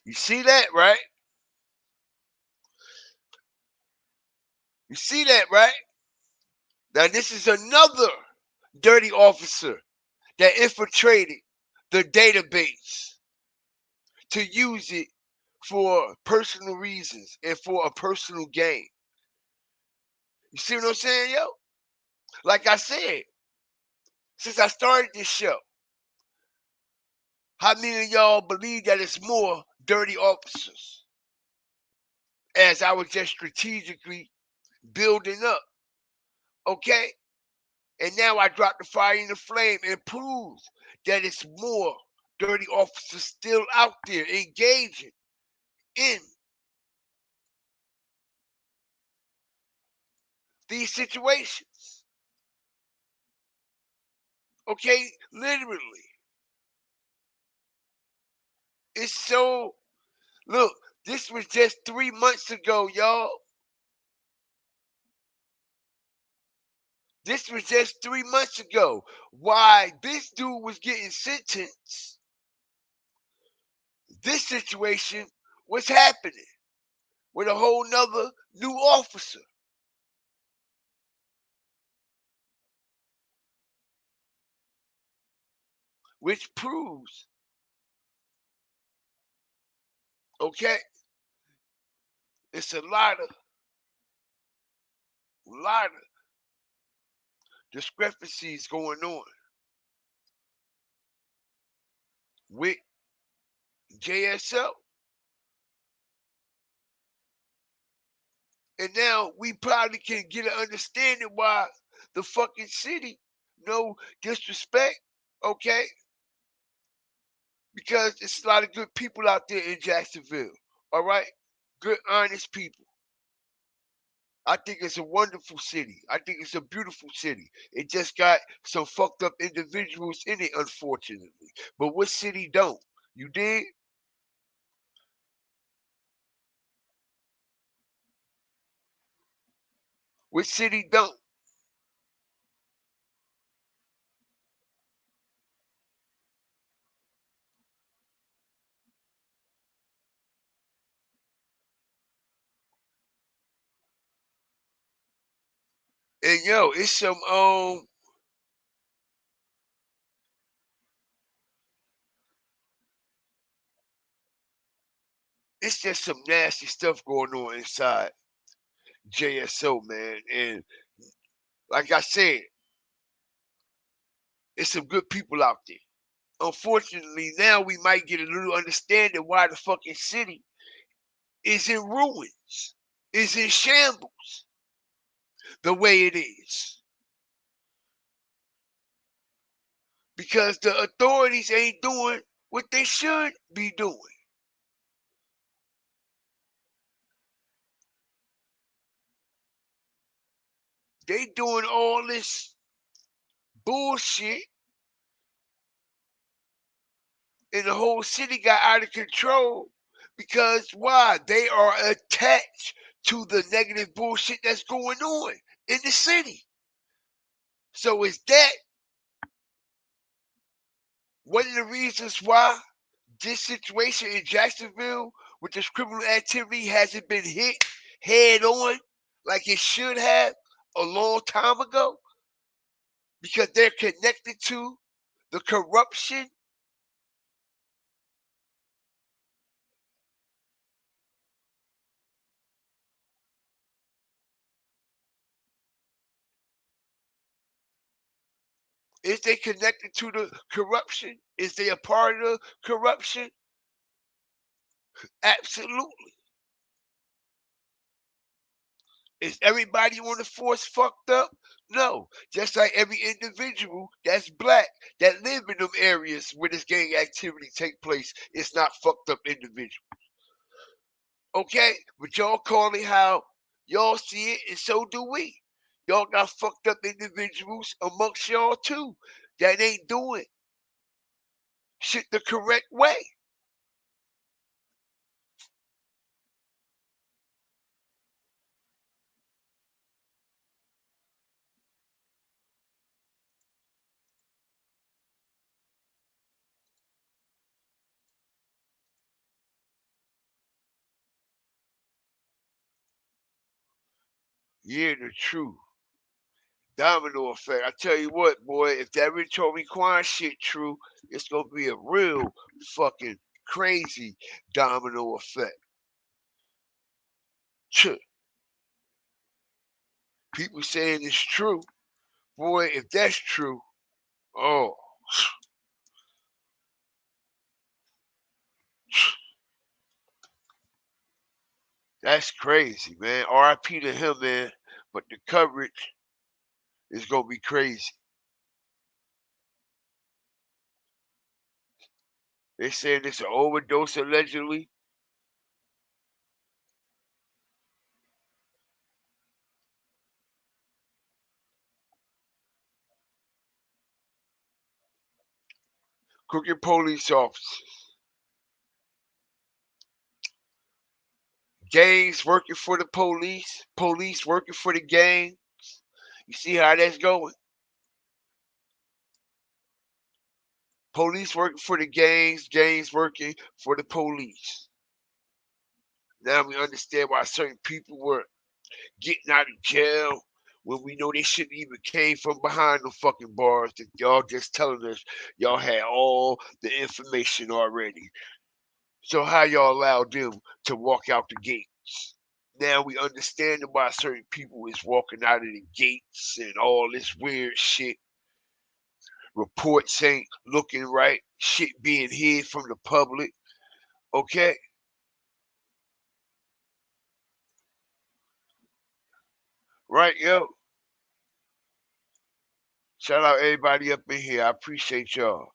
You see that, right? You see that, right? Now, this is another dirty officer that infiltrated the database to use it for personal reasons and for a personal gain. You see what I'm saying, yo? Like I said, since I started this show, how many of y'all believe that it's more dirty officers? As I was just strategically building up. Okay? And now I drop the fire in the flame and prove that it's more dirty officers still out there engaging in these situations. Okay? Literally. It's so, look, this was just 3 months ago, y'all. This was just 3 months ago. Why this dude was getting sentenced, this situation was happening with a whole nother new officer. Which proves, okay, it's a lot of discrepancies going on with JSL. And now we probably can get an understanding why the fucking city, no disrespect, okay? Because it's a lot of good people out there in Jacksonville, all right? Good, honest people. I think it's a wonderful city. I think it's a beautiful city. It just got some fucked up individuals in it, unfortunately. But what city don't? You dig? What city don't? And yo, it's some it's just some nasty stuff going on inside JSO, man. And like I said, it's some good people out there. Unfortunately, now we might get a little understanding why the fucking city is in ruins, is in shambles, the way it is. Because the authorities ain't doing what they should be doing. They doing all this bullshit, and the whole city got out of control because why? They are attached to the negative bullshit that's going on in the city. So is that one of the reasons why this situation in Jacksonville with this criminal activity hasn't been hit head on like it should have a long time ago? Because they're connected to the corruption? Is they connected to the corruption? Is they a part of the corruption? Absolutely. Is everybody on the force fucked up? No. Just like every individual that's black that live in them areas where this gang activity take place is not fucked up individuals. Okay? But y'all call it how y'all see it, and so do we. Y'all got fucked up individuals amongst y'all too that ain't doing shit the correct way. Yeah, the truth. Domino effect. I tell you what, boy, if that Rich Homie Quan shit true, it's gonna be a real fucking crazy domino effect. People saying it's true. Boy, if that's true, oh, that's crazy, man. RIP to him, man. But the coverage is gonna be crazy. They saying it's an overdose allegedly. Crooked police officers. Gangs working for the police. Police working for the gang. You see how that's going? Police working for the gangs. Gangs working for the police. Now we understand why certain people were getting out of jail when we know they shouldn't even came from behind the fucking bars. That y'all just telling us y'all had all the information already. So how y'all allowed them to walk out the gates? Now we understand why certain people is walking out of the gates and all this weird shit. Reports ain't looking right. Shit being hid from the public. Okay? Right, yo? Shout out everybody up in here. I appreciate y'all.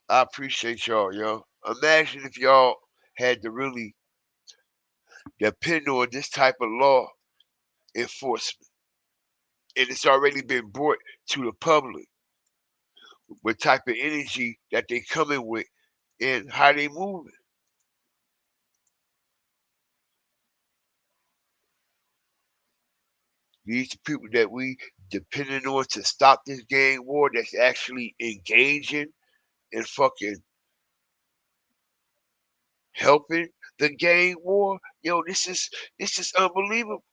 I appreciate y'all, yo. Imagine if y'all had to really depend on this type of law enforcement. And it's already been brought to the public what type of energy that they coming with and how they moving. These people that we depending on to stop this gang war that's actually engaging and fucking helping the gang war. Yo, this is unbelievable.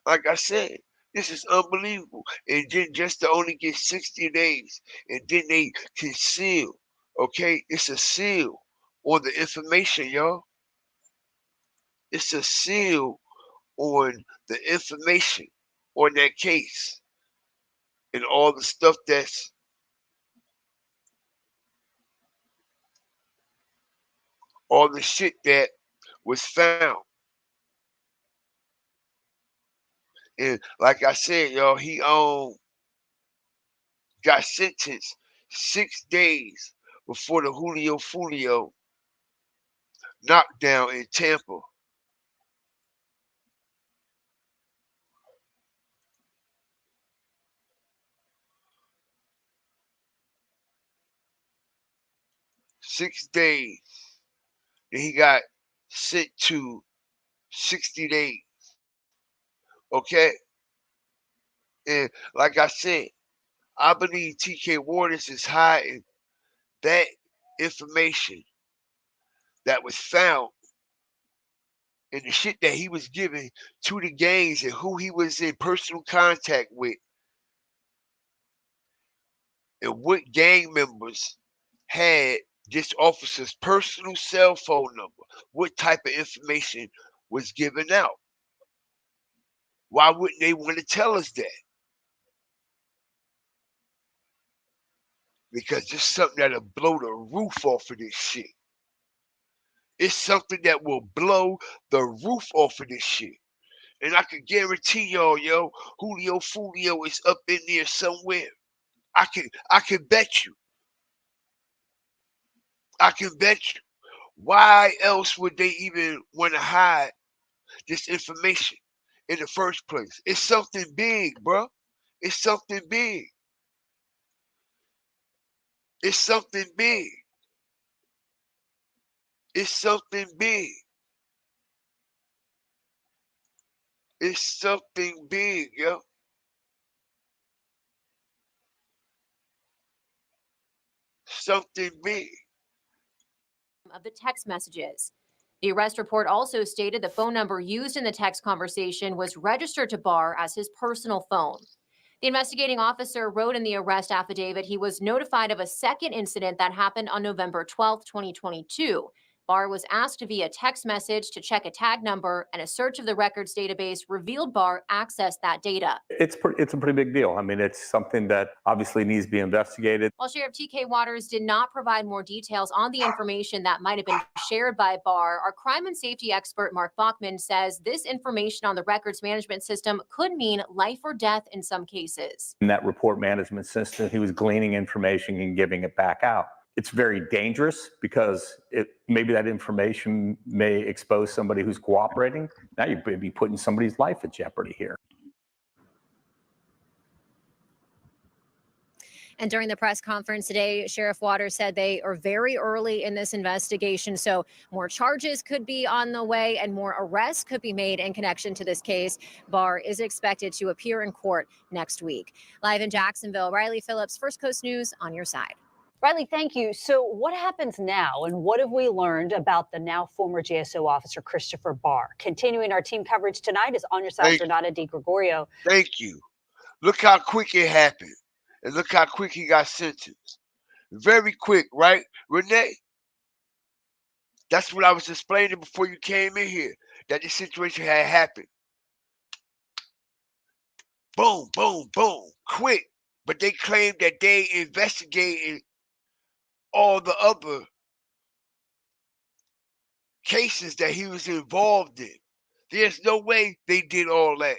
Like I said, this is unbelievable. And then just to only get 60 days, and then they can seal. Okay, it's a seal on the information, y'all. It's a seal on the information on that case and all the stuff that's all the shit that was found. And like I said, y'all, he got sentenced 6 days before the Julio Foolio knockdown in Tampa. Six days. And he got sent to 60 days. Okay? And like I said, I believe TK Waters is hiding that information that was found and the shit that he was giving to the gangs and who he was in personal contact with and what gang members had this officer's personal cell phone number, what type of information was given out. Why wouldn't they want to tell us that? Because it's something that'll blow the roof off of this shit. It's something that will blow the roof off of this shit. And I can guarantee y'all, yo, Julio Foolio is up in there somewhere. I can bet you. I can bet you. Why else would they even want to hide this information in the first place? It's something big, bro. It's something big. It's something big. It's something big. It's something big, yo. Something big. Of the text messages. The arrest report also stated the phone number used in the text conversation was registered to Barr as his personal phone. The investigating officer wrote in the arrest affidavit he was notified of a second incident that happened on November 12, 2022. Barr was asked via text message to check a tag number, and a search of the records database revealed Barr accessed that data. It's a pretty big deal. I mean, it's something that obviously needs to be investigated. While Sheriff TK Waters did not provide more details on the information that might have been shared by Barr, our crime and safety expert Mark Bachman says this information on the records management system could mean life or death in some cases. In that report management system, he was gleaning information and giving it back out. It's very dangerous because maybe that information may expose somebody who's cooperating. Now you may be putting somebody's life at jeopardy here. And during the press conference today, Sheriff Waters said they are very early in this investigation, so more charges could be on the way and more arrests could be made in connection to this case. Barr is expected to appear in court next week. Live in Jacksonville, Riley Phillips, First Coast News, on your side. Riley, thank you. So what happens now, and what have we learned about the now former JSO officer Christopher Barr? Continuing our team coverage tonight is On Your Side, Renata Di Gregorio. Thank you. Look how quick it happened. And look how quick he got sentenced. Very quick, right, Renee? That's what I was explaining before you came in here, that this situation had happened. Boom, boom, boom, quick. But they claimed that they investigated all the other cases that he was involved in. There's no way they did all that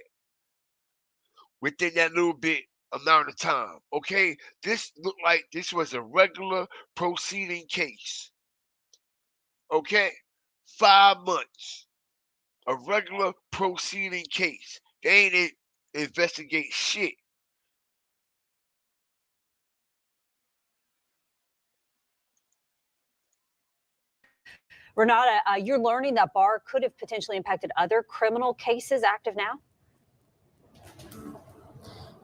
within that little bit amount of time. Okay, this looked like this was a regular proceeding case. Okay, 5 months. A regular proceeding case. They ain't investigate shit. Renata, you're learning that Barr could have potentially impacted other criminal cases active now?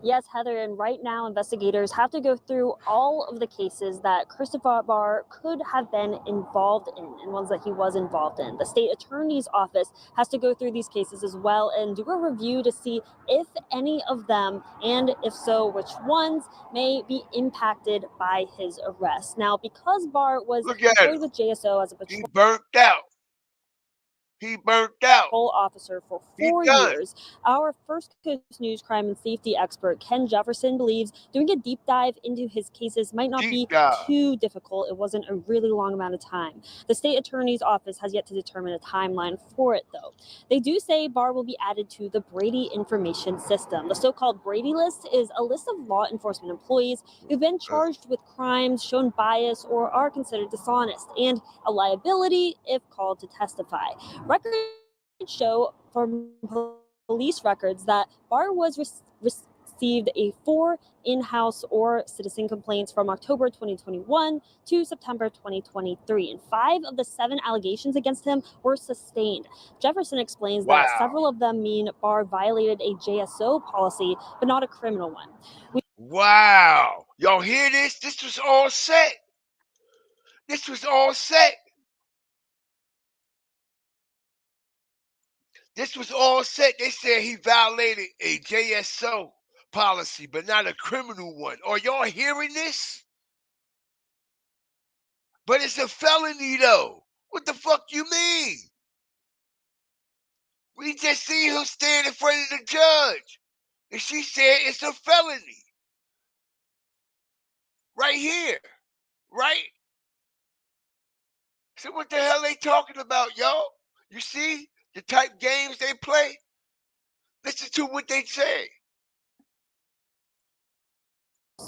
Yes, Heather, and right now investigators have to go through all of the cases that Christopher Barr could have been involved in and ones that he was involved in. The state attorney's office has to go through these cases as well and do a review to see if any of them, and if so, which ones, may be impacted by his arrest. Now, because Barr was employed with JSO as a patrol, he burnt out. He burnt out. Officer for 4 years. Our First Coast News crime and safety expert, Ken Jefferson, believes doing a deep dive into his cases might not be too difficult. It wasn't a really long amount of time. The state attorney's office has yet to determine a timeline for it, though. They do say Barr will be added to the Brady information system. The so-called Brady list is a list of law enforcement employees who've been charged with crimes, shown bias, or are considered dishonest, and a liability if called to testify. Records show from police records that Barr was received 4 in-house or citizen complaints from October 2021 to September 2023, and 5 of the 7 allegations against him were sustained. Jefferson explains that several of them mean Barr violated a JSO policy, but not a criminal one. Wow. Y'all hear this? This was all set. This was all set. This was all set. They said he violated a JSO policy, but not a criminal one. Are y'all hearing this? But it's a felony, though. What the fuck you mean? We just seen him stand in front of the judge, and she said it's a felony. Right here. Right? So what the hell they talking about, y'all? You see the type games they play? Listen to what they say.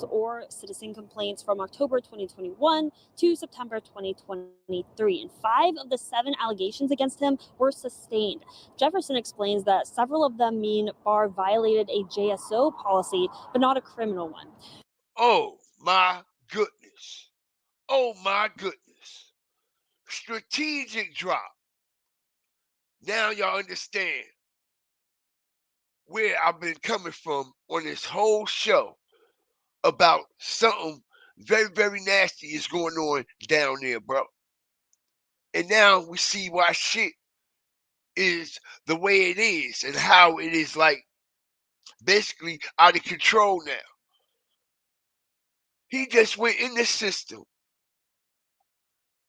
Or citizen complaints from October 2021 to September 2023, and 5 of the 7 allegations against him were sustained. Jefferson explains that several of them mean Barr violated a JSO policy, but not a criminal one. Oh my goodness. Oh my goodness. Strategic drop. Now y'all understand where I've been coming from on this whole show about something very, very nasty is going on down there, bro. And now we see why shit is the way it is and how it is, like, basically out of control now. He just went in the system.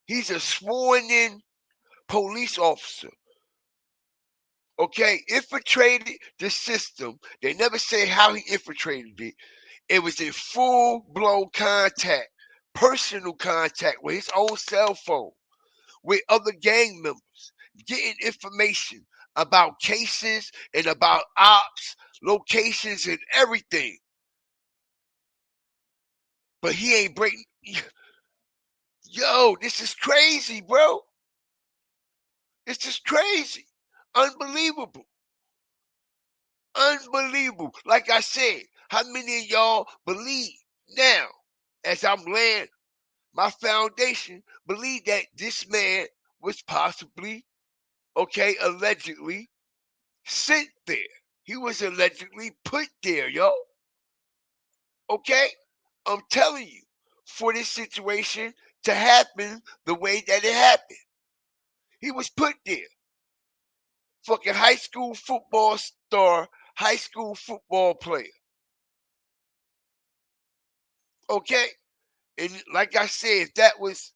He's a sworn in police officer. Okay, infiltrated the system. They never say how he infiltrated it. It was in full-blown contact, personal contact with his own cell phone, with other gang members, getting information about cases and about ops, locations, and everything. But he ain't breaking. Yo, this is crazy, bro. This is crazy. Unbelievable. Unbelievable. Like I said, how many of y'all believe now, as I'm laying my foundation, believe that this man was possibly, okay, allegedly sent there? He was allegedly put there, yo. Okay? I'm telling you, for this situation to happen the way that it happened, he was put there. Fucking high school football star, high school football player. Okay? And like I said, if that was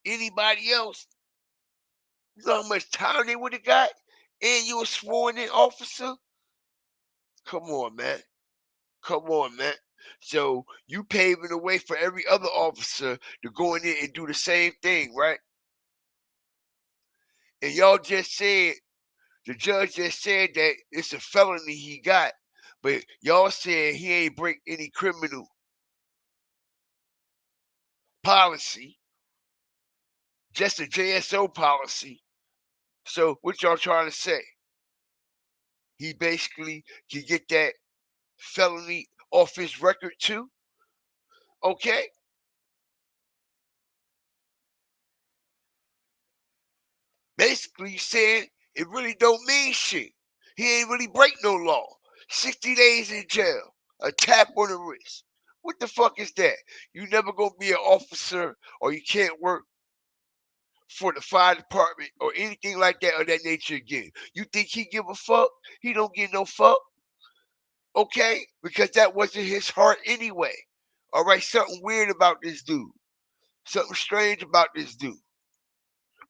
anybody else, you know how much time they would have got? And you a sworn in officer? Come on, man. Come on, man. So you paving the way for every other officer to go in there and do the same thing, right? And y'all just said, the judge just said that it's a felony he got, but y'all said he ain't break any criminal policy, just a JSO policy. So what y'all trying to say? He basically can get that felony off his record too? Okay? Basically saying it really don't mean shit. He ain't really break no law. 60 days in jail. A tap on the wrist. What the fuck is that? You never gonna be an officer or you can't work for the fire department or anything like that of that nature again. You think he give a fuck? He don't give no fuck. Okay? Because that wasn't his heart anyway. All right, something weird about this dude. Something strange about this dude.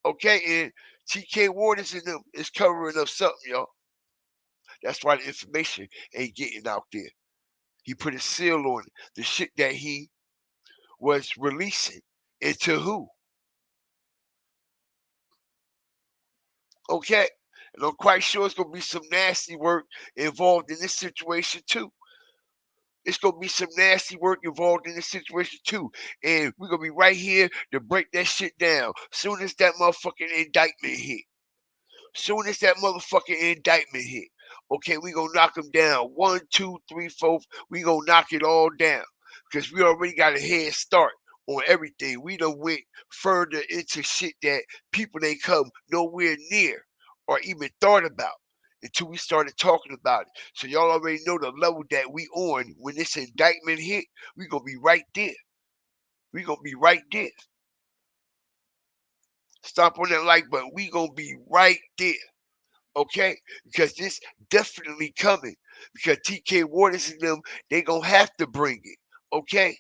Okay, and TK Waters and them is covering up something, y'all. That's why the information ain't getting out there. He put a seal on it. The shit that he was releasing. And to who? Okay? And I'm quite sure it's going to be some nasty work involved in this situation, too. It's going to be some nasty work involved in this situation, too. And we're going to be right here to break that shit down. Soon as that motherfucking indictment hit. Soon as that motherfucking indictment hit. Okay, we going to knock them down. 1, 2, 3, 4. We going to knock it all down. Because we already got a head start on everything. We done went further into shit that people ain't come nowhere near or even thought about until we started talking about it. So y'all already know the level that we on. When this indictment hit, we gonna be right there. We gonna be right there. Stop on that like button. We gonna be right there. Okay? Because this definitely coming. Because TK Waters and them, they gonna have to bring it. Okay?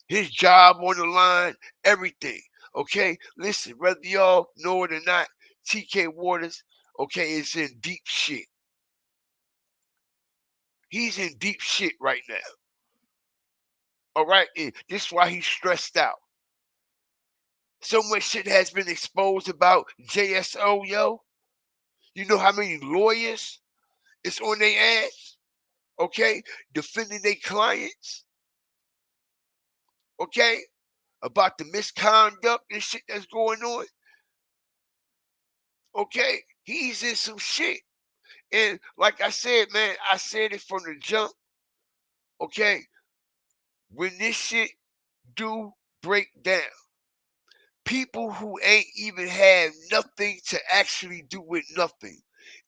His job on the line, everything. Okay? Listen, whether y'all know it or not, TK Waters, okay, is in deep shit. He's in deep shit right now. All right? And this is why he's stressed out. So much shit has been exposed about JSO, yo. You know how many lawyers is on their ass? Okay? Defending their clients. Okay? About the misconduct and shit that's going on. Okay? He's in some shit. And like I said, man, I said it from the jump. Okay? When this shit do break down, people who ain't even had nothing to actually do with nothing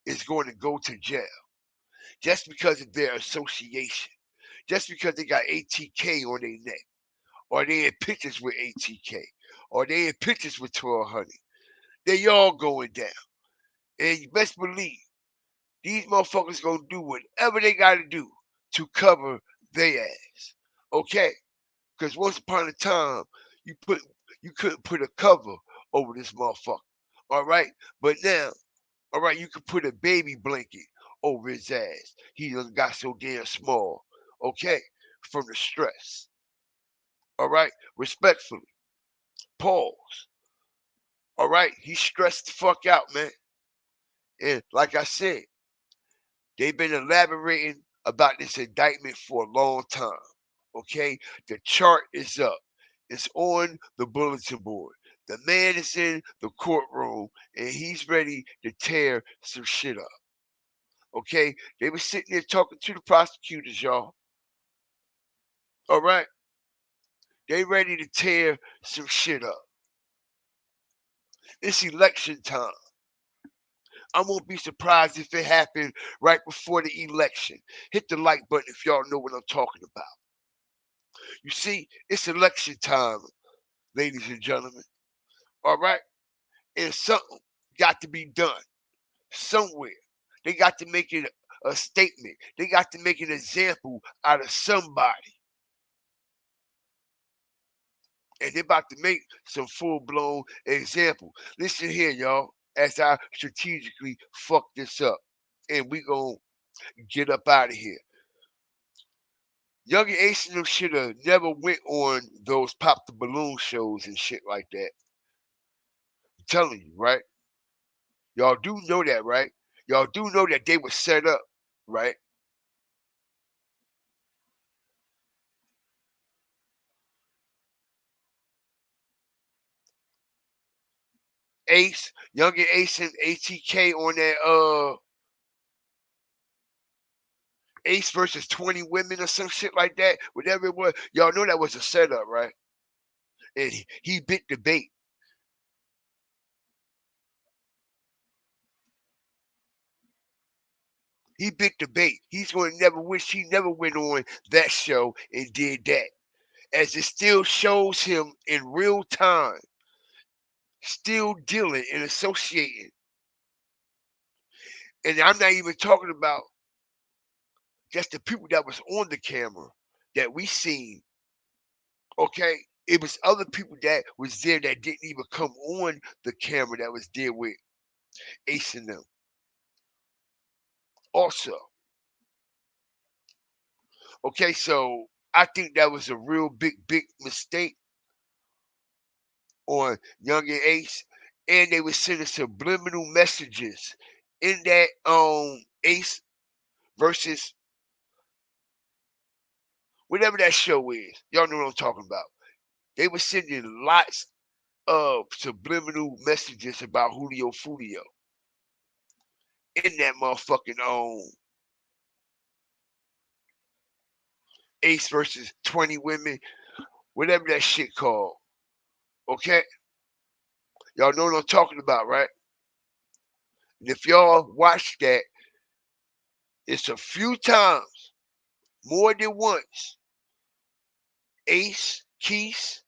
is going to go to jail. Just because of their association. Just because they got ATK on their neck. Or they in pictures with ATK. Or they in pictures with 1200. They all going down. And you best believe these motherfuckers gonna do whatever they gotta do to cover their ass. Okay? Because once upon a time, you couldn't put a cover over this motherfucker. All right? But now, all right, you can put a baby blanket over his ass. He done got so damn small. Okay? From the stress. All right? Respectfully. Pause. All right? He's stressed the fuck out, man. And like I said, they've been elaborating about this indictment for a long time. Okay? The chart is up. It's on the bulletin board. The man is in the courtroom and he's ready to tear some shit up. Okay? They were sitting there talking to the prosecutors, y'all. All right? They ready to tear some shit up. It's election time. I won't be surprised if it happened right before the election. Hit the like button if y'all know what I'm talking about. You see, it's election time, ladies and gentlemen. All right? And something got to be done somewhere. They got to make it a statement. They got to make an example out of somebody. And they're about to make some full-blown example. Listen here, y'all, as I strategically fuck this up. And we gonna get up out of here. Young and Ace and them should have never went on those pop the balloon shows and shit like that. I'm telling you, right? Y'all do know that, right? Y'all do know that they were set up, right? Ace, Younger Ace and ATK on that Ace versus 20 women or some shit like that, whatever it was. Y'all know that was a setup, right? And he bit the bait. He bit the bait. He's going to never wish he never went on that show and did that. As it still shows him in real time, still dealing and associating. And I'm not even talking about just the people that was on the camera that we seen. Okay? It was other people that was there that didn't even come on the camera that was there with Ace and them. Also. Okay, so I think that was a real big mistake on Young and Ace. And they were sending subliminal messages in that Ace versus whatever that show is. Y'all know what I'm talking about. They were sending lots of subliminal messages about Julio Foolio in that motherfucking Ace versus 20 women, whatever that shit called. Okay? Y'all know what I'm talking about, right? And if y'all watch that, it's a few times, more than once, Ace, Keith,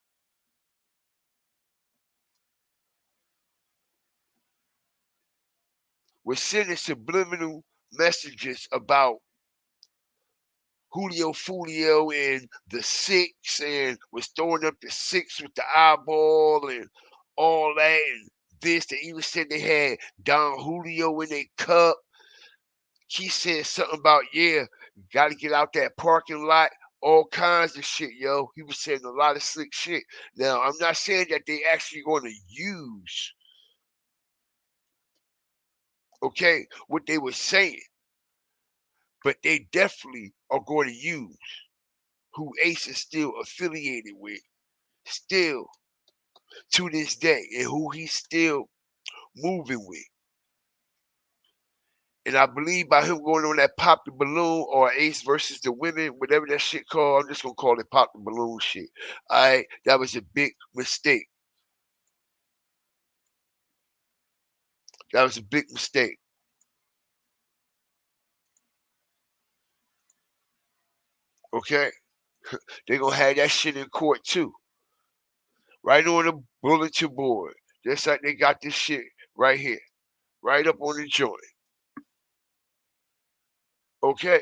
was sending subliminal messages about Julio Foolio and the six, and was throwing up the six with the eyeball and all that, and this. They even said they had Don Julio in their cup. He said something about, yeah, got to get out that parking lot, all kinds of shit, yo. He was saying a lot of slick shit. Now, I'm not saying that they actually going to use, okay, what they were saying, but they definitely are going to use who Ace is still affiliated with, still to this day, and who he's still moving with. And I believe by him going on that Pop the Balloon or Ace versus the women, whatever that shit called, I'm just going to call it Pop the Balloon shit. All right, that was a big mistake. That was a big mistake. Okay? They're going to have that shit in court too. Right on the bulletin board. Just like they got this shit right here. Right up on the joint. Okay?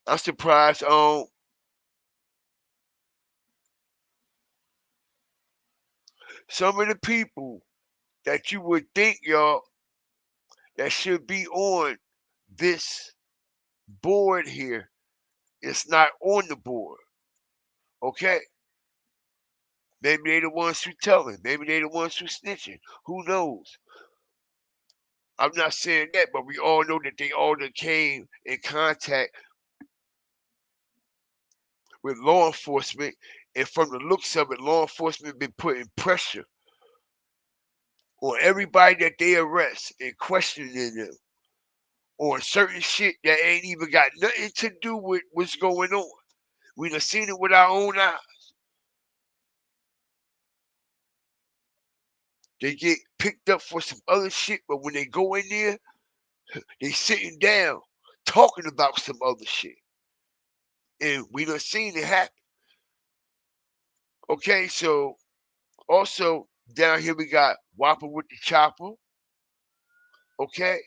I'm surprised some of the people that you would think, y'all, that should be on this board here, it's not on the board. Okay? Maybe they the ones who telling. Maybe they the ones who snitching. Who knows? I'm not saying that, but we all know that they all that came in contact with law enforcement, and from the looks of it, law enforcement been putting pressure on everybody that they arrest and questioning them on certain shit that ain't even got nothing to do with what's going on. We done seen it with our own eyes. They get picked up for some other shit, but when they go in there, they sitting down talking about some other shit. And we done seen it happen. Okay, so also down here we got Whopper with the Chopper. Okay.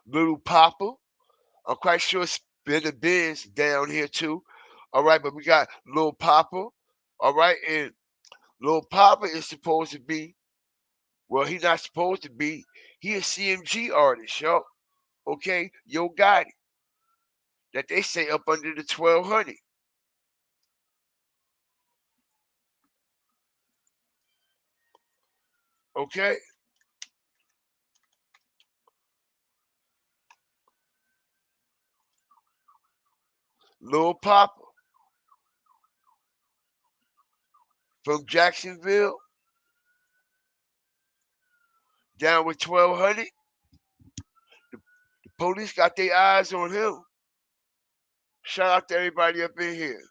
Little Papa. I'm quite sure Spinner Biz down here too. All right, but we got Lil Papa. All right, and Lil Papa is supposed to be, well, he's not supposed to be. He a CMG artist, yo. Okay, Yo Gotti. That they say up under the 1200. Okay. Lil Papa from Jacksonville. down with 1,200. The police got their eyes on him. Shout out to everybody up in here.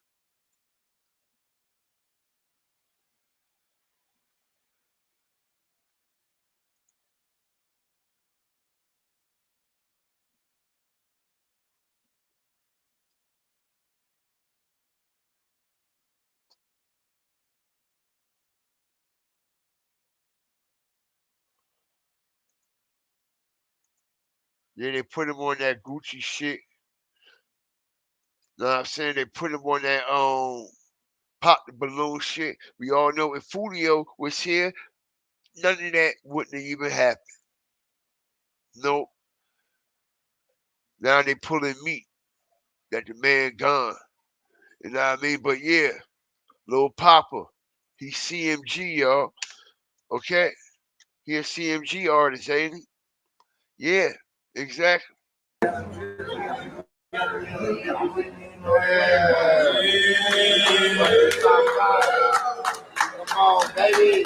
Yeah, they put him on that Gucci shit. Know what I'm saying? They put him on that pop the balloon shit. We all know if Foolio was here, none of that wouldn't have even happened. Nope. Now they pulling meat that the man gone. You know what I mean? But yeah, Lil Papa, he's CMG, y'all. Okay? He a CMG artist, ain't he? Yeah, exactly. Come on, baby.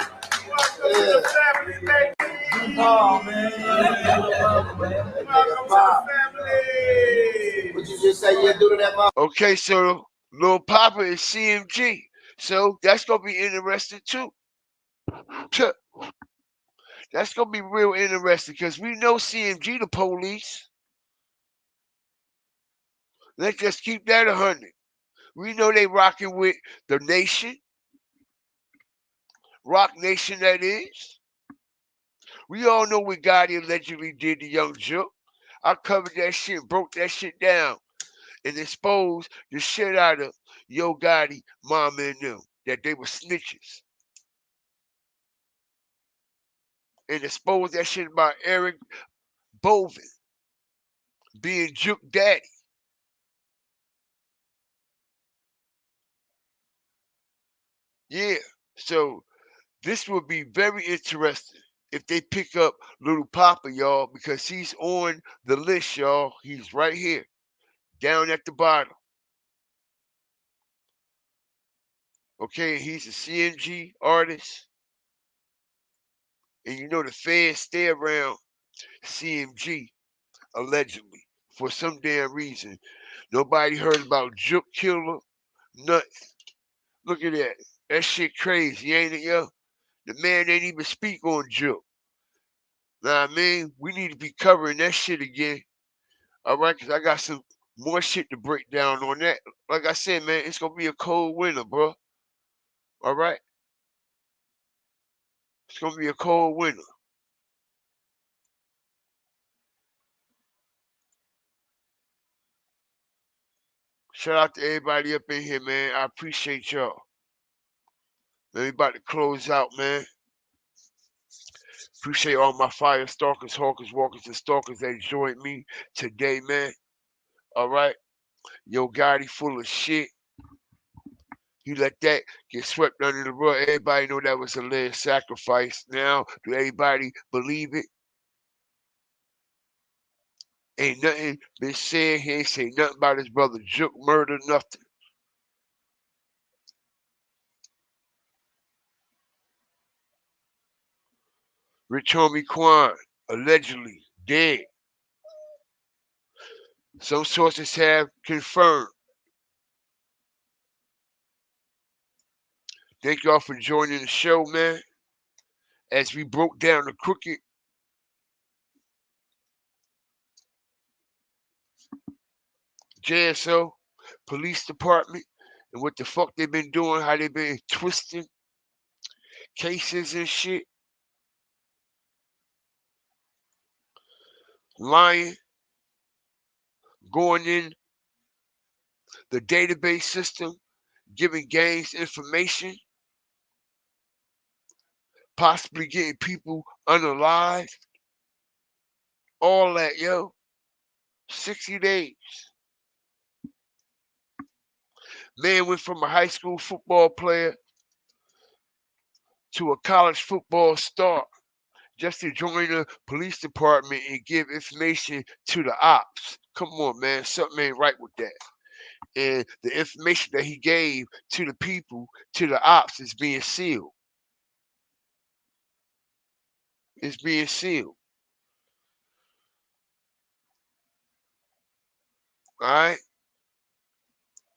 Yeah. Come on, man. What you just say you do to that mom? Okay, so Lil Papa is CMG. So that's gonna be interesting too. That's gonna be real interesting because we know CMG the police. Let's just keep that 100. We know they rocking with the nation. Rock Nation, that is. We all know what Gotti allegedly did to Young Jook. I covered that shit, broke that shit down, and exposed the shit out of Yo Gotti, Mama and them, that they were snitches. And exposed that shit about Eric Bovin being Jook Daddy. Yeah, so this will be very interesting if they pick up Little Papa, y'all, because he's on the list, y'all. He's right here, down at the bottom. Okay, he's a CMG artist. And you know the fans stay around CMG, allegedly, for some damn reason. Nobody heard about Jook Killer, nothing. Look at that. That shit crazy, ain't it, yo? The man ain't even speak on Jook. Know what I mean? We need to be covering that shit again. All right, because I got some more shit to break down on that. Like I said, man, it's going to be a cold winter, bro. All right? It's going to be a cold winter. Shout out to everybody up in here, man. I appreciate y'all. Man, we about to close out, man. Appreciate all my fire stalkers, hawkers, walkers, and stalkers that joined me today, man. All right? Yo Gotti full of shit. You let that get swept under the rug. Everybody know that was a land sacrifice. Now, do everybody believe it? Ain't nothing been said. He ain't say nothing about his brother Jook murder, nothing. Rich Homie Quan, allegedly dead. Some sources have confirmed. Thank y'all for joining the show, man. As we broke down the crooked JSO police department and what the fuck they been doing, how they been twisting cases and shit, lying, going in the database system, giving gangs information, possibly getting people unalived, all that, yo. 60 days. Man went from a high school football player to a college football star just to join the police department and give information to the ops. Come on, man. Something ain't right with that. And the information that he gave to the people, to the ops, is being sealed. is being sealed. All right?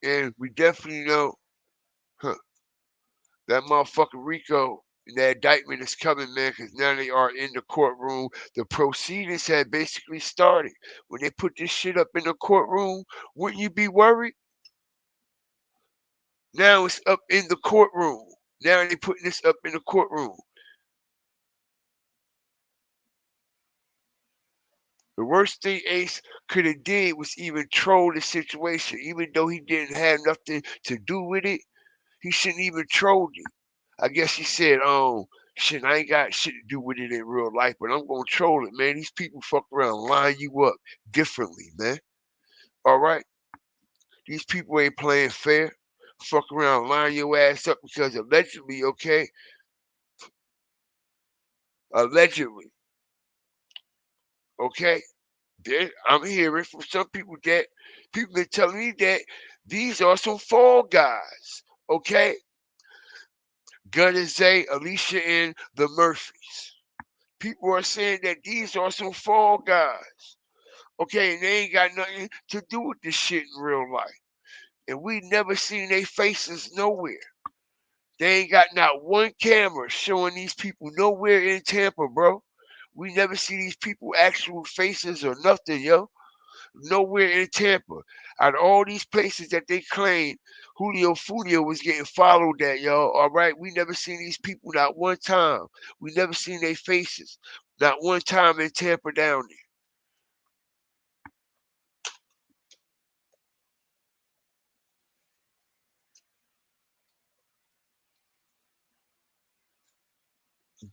And we definitely know that motherfucker Rico and that indictment is coming, man, because now they are in the courtroom. The proceedings had basically started. When they put this shit up in the courtroom, wouldn't you be worried? Now it's up in the courtroom. Now they putting this up in the courtroom. The worst thing Ace could have did was even troll the situation. Even though he didn't have nothing to do with it, he shouldn't even troll it. I guess he said, shit, I ain't got shit to do with it in real life, but I'm gonna troll it, man. These people fuck around, line you up differently, man. All right? These people ain't playing fair. Fuck around, line your ass up because allegedly, okay? Allegedly. Okay? I'm hearing from some people that people been telling me that these are some fall guys. Okay? Gunna Zay, Alicia, and the Murphys. People are saying that these are some fall guys. Okay, and they ain't got nothing to do with this shit in real life. And we never seen their faces nowhere. They ain't got not one camera showing these people nowhere in Tampa, bro. We never see these people actual faces or nothing, yo. Nowhere in Tampa. Out of all these places that they claim Julio Foolio was getting followed at, y'all. All right, we never seen these people not one time. We never seen their faces not one time in Tampa down there.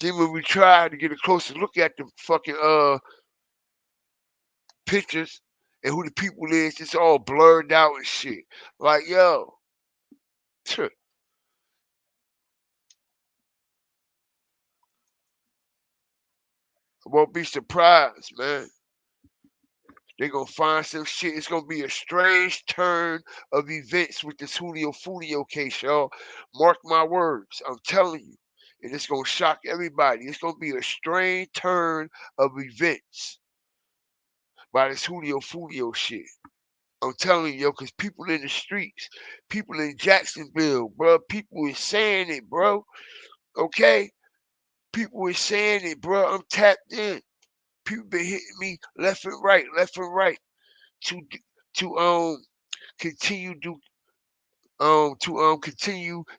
Then when we tried to get a closer look at the fucking pictures and who the people is, it's all blurred out and shit. Like, yo. I won't be surprised, man. They're gonna find some shit. It's gonna be a strange turn of events with this Julio Foolio case, y'all. Mark my words. I'm telling you. And it's gonna shock everybody. It's gonna be a strange turn of events by this Julio Foolio shit. I'm telling you, yo, because people in the streets, people in Jacksonville, bro, people is saying it, bro. Okay? People is saying it, bro. I'm tapped in. People been hitting me left and right to continue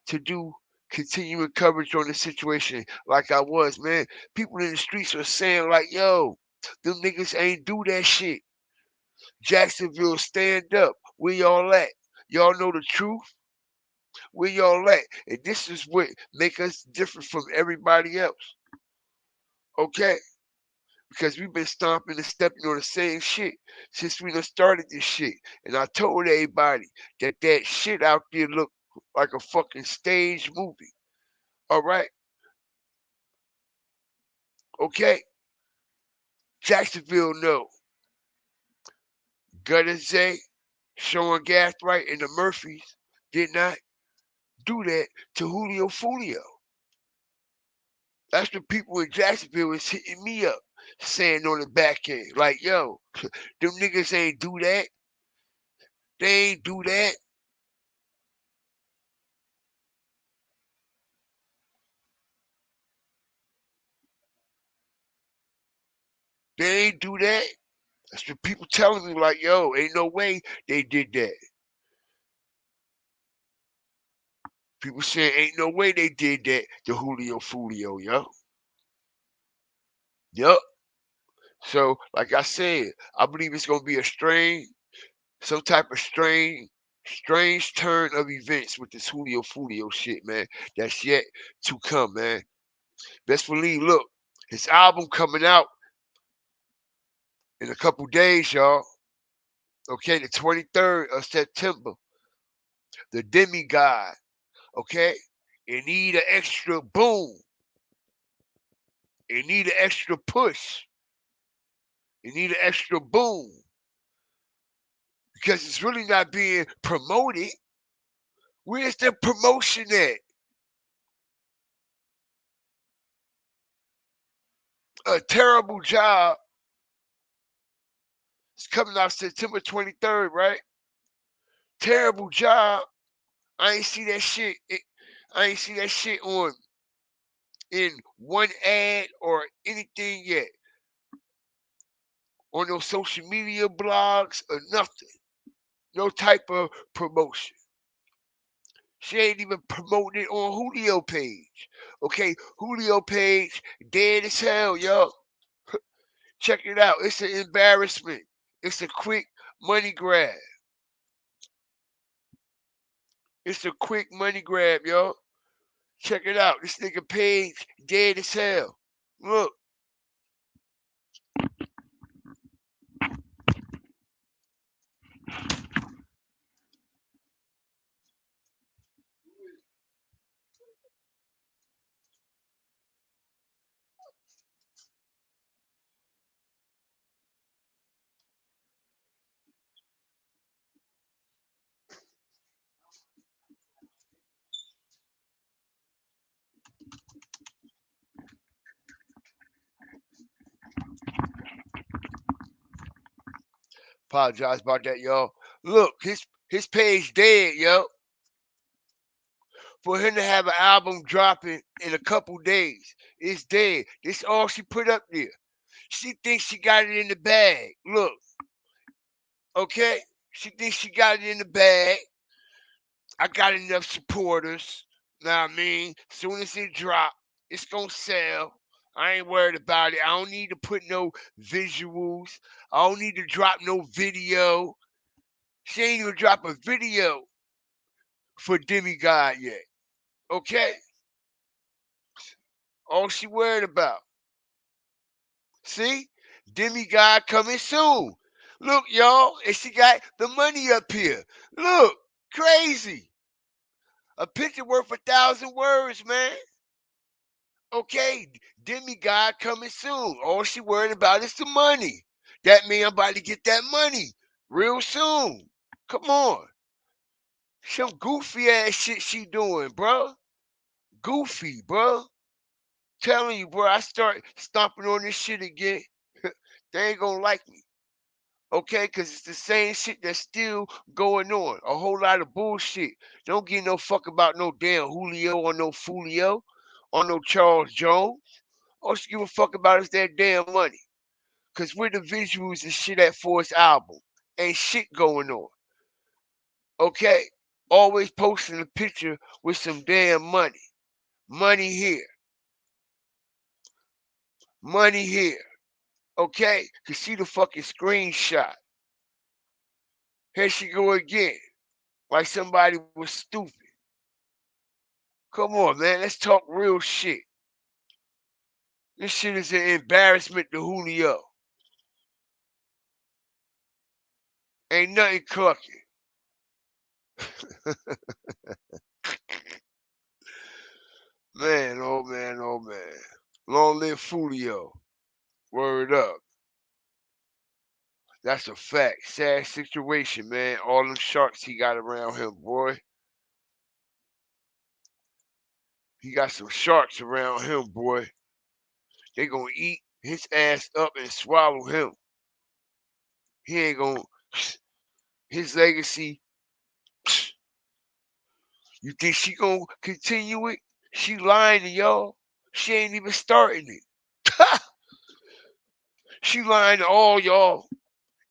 to do continuing coverage on the situation like I was, man. People in the streets are saying like, yo, them niggas ain't do that shit. Jacksonville, stand up. Where y'all at? Y'all know the truth? Where y'all at? And this is what make us different from everybody else. Okay? Because we've been stomping and stepping on the same shit since we done started this shit. And I told everybody that that shit out there looked like a fucking stage movie. All right? Okay? Jacksonville, no. Gunna Zay, Sean Gathright, and the Murphys did not do that to Julio Foolio. That's what people in Jacksonville is hitting me up, saying on the back end. Like, yo, them niggas ain't do that. They ain't do that. They ain't do that. That's what people telling me, like, yo, ain't no way they did that. People saying ain't no way they did that to Julio Foolio, yo. Yup. So, like I said, I believe it's gonna be some type of strange turn of events with this Julio Foolio shit, man. That's yet to come, man. Best believe, look, his album coming out in a couple days, y'all. Okay, the 23rd of September. The Demigod. Okay? It need an extra boom. It need an extra push. It need an extra boom. Because it's really not being promoted. Where's the promotion at? a terrible job. It's coming out September 23rd, right? Terrible job. I ain't see that shit. I ain't see that shit on in one ad or anything yet. On no social media blogs or nothing. No type of promotion. She ain't even promoting it on Julio page. Okay, Julio page dead as hell, yo. Check it out. It's an embarrassment. It's a quick money grab. It's a quick money grab, yo. Check it out. This nigga page dead as hell. Look. Apologize about that, yo. Look, his page dead, yo. For him to have an album dropping in a couple days, it's dead. This all she put up there. She thinks she got it in the bag. Look. Okay? She thinks she got it in the bag. I got enough supporters. Know what I mean? Soon as it drop, it's gonna sell. I ain't worried about it. I don't need to put no visuals. I don't need to drop no video. She ain't even drop a video for Demigod yet. Okay? All she worried about. See? Demigod coming soon. Look, y'all. And she got the money up here. Look. Crazy. A picture worth 1,000 words, man. Okay? Demigod coming soon. All she worried about is the money. That means I'm about to get that money real soon. Come on. Some goofy ass shit she doing, bro. Goofy, bro. Telling you, bro, I start stomping on this shit again. They ain't gonna like me. Okay, because it's the same shit that's still going on. A whole lot of bullshit. Don't give no fuck about no damn Julio or no Foolio or no Charles Jones. All she give a fuck about is that damn money. Because where the visuals and shit at for his album. Ain't shit going on. Okay? Always posting a picture with some damn money. Money here. Money here. Okay? You see the fucking screenshot. Here she go again. Like somebody was stupid. Come on, man. Let's talk real shit. This shit is an embarrassment to Julio. Ain't nothing clucking. Man, oh man, oh man. Long live Foolio. Word up. That's a fact. Sad situation, man. All them sharks he got around him, boy. He got some sharks around him, boy. They gonna eat his ass up and swallow him. He ain't gonna. His legacy. You think she gonna continue it? She lying to y'all. She ain't even starting it. She lying to all y'all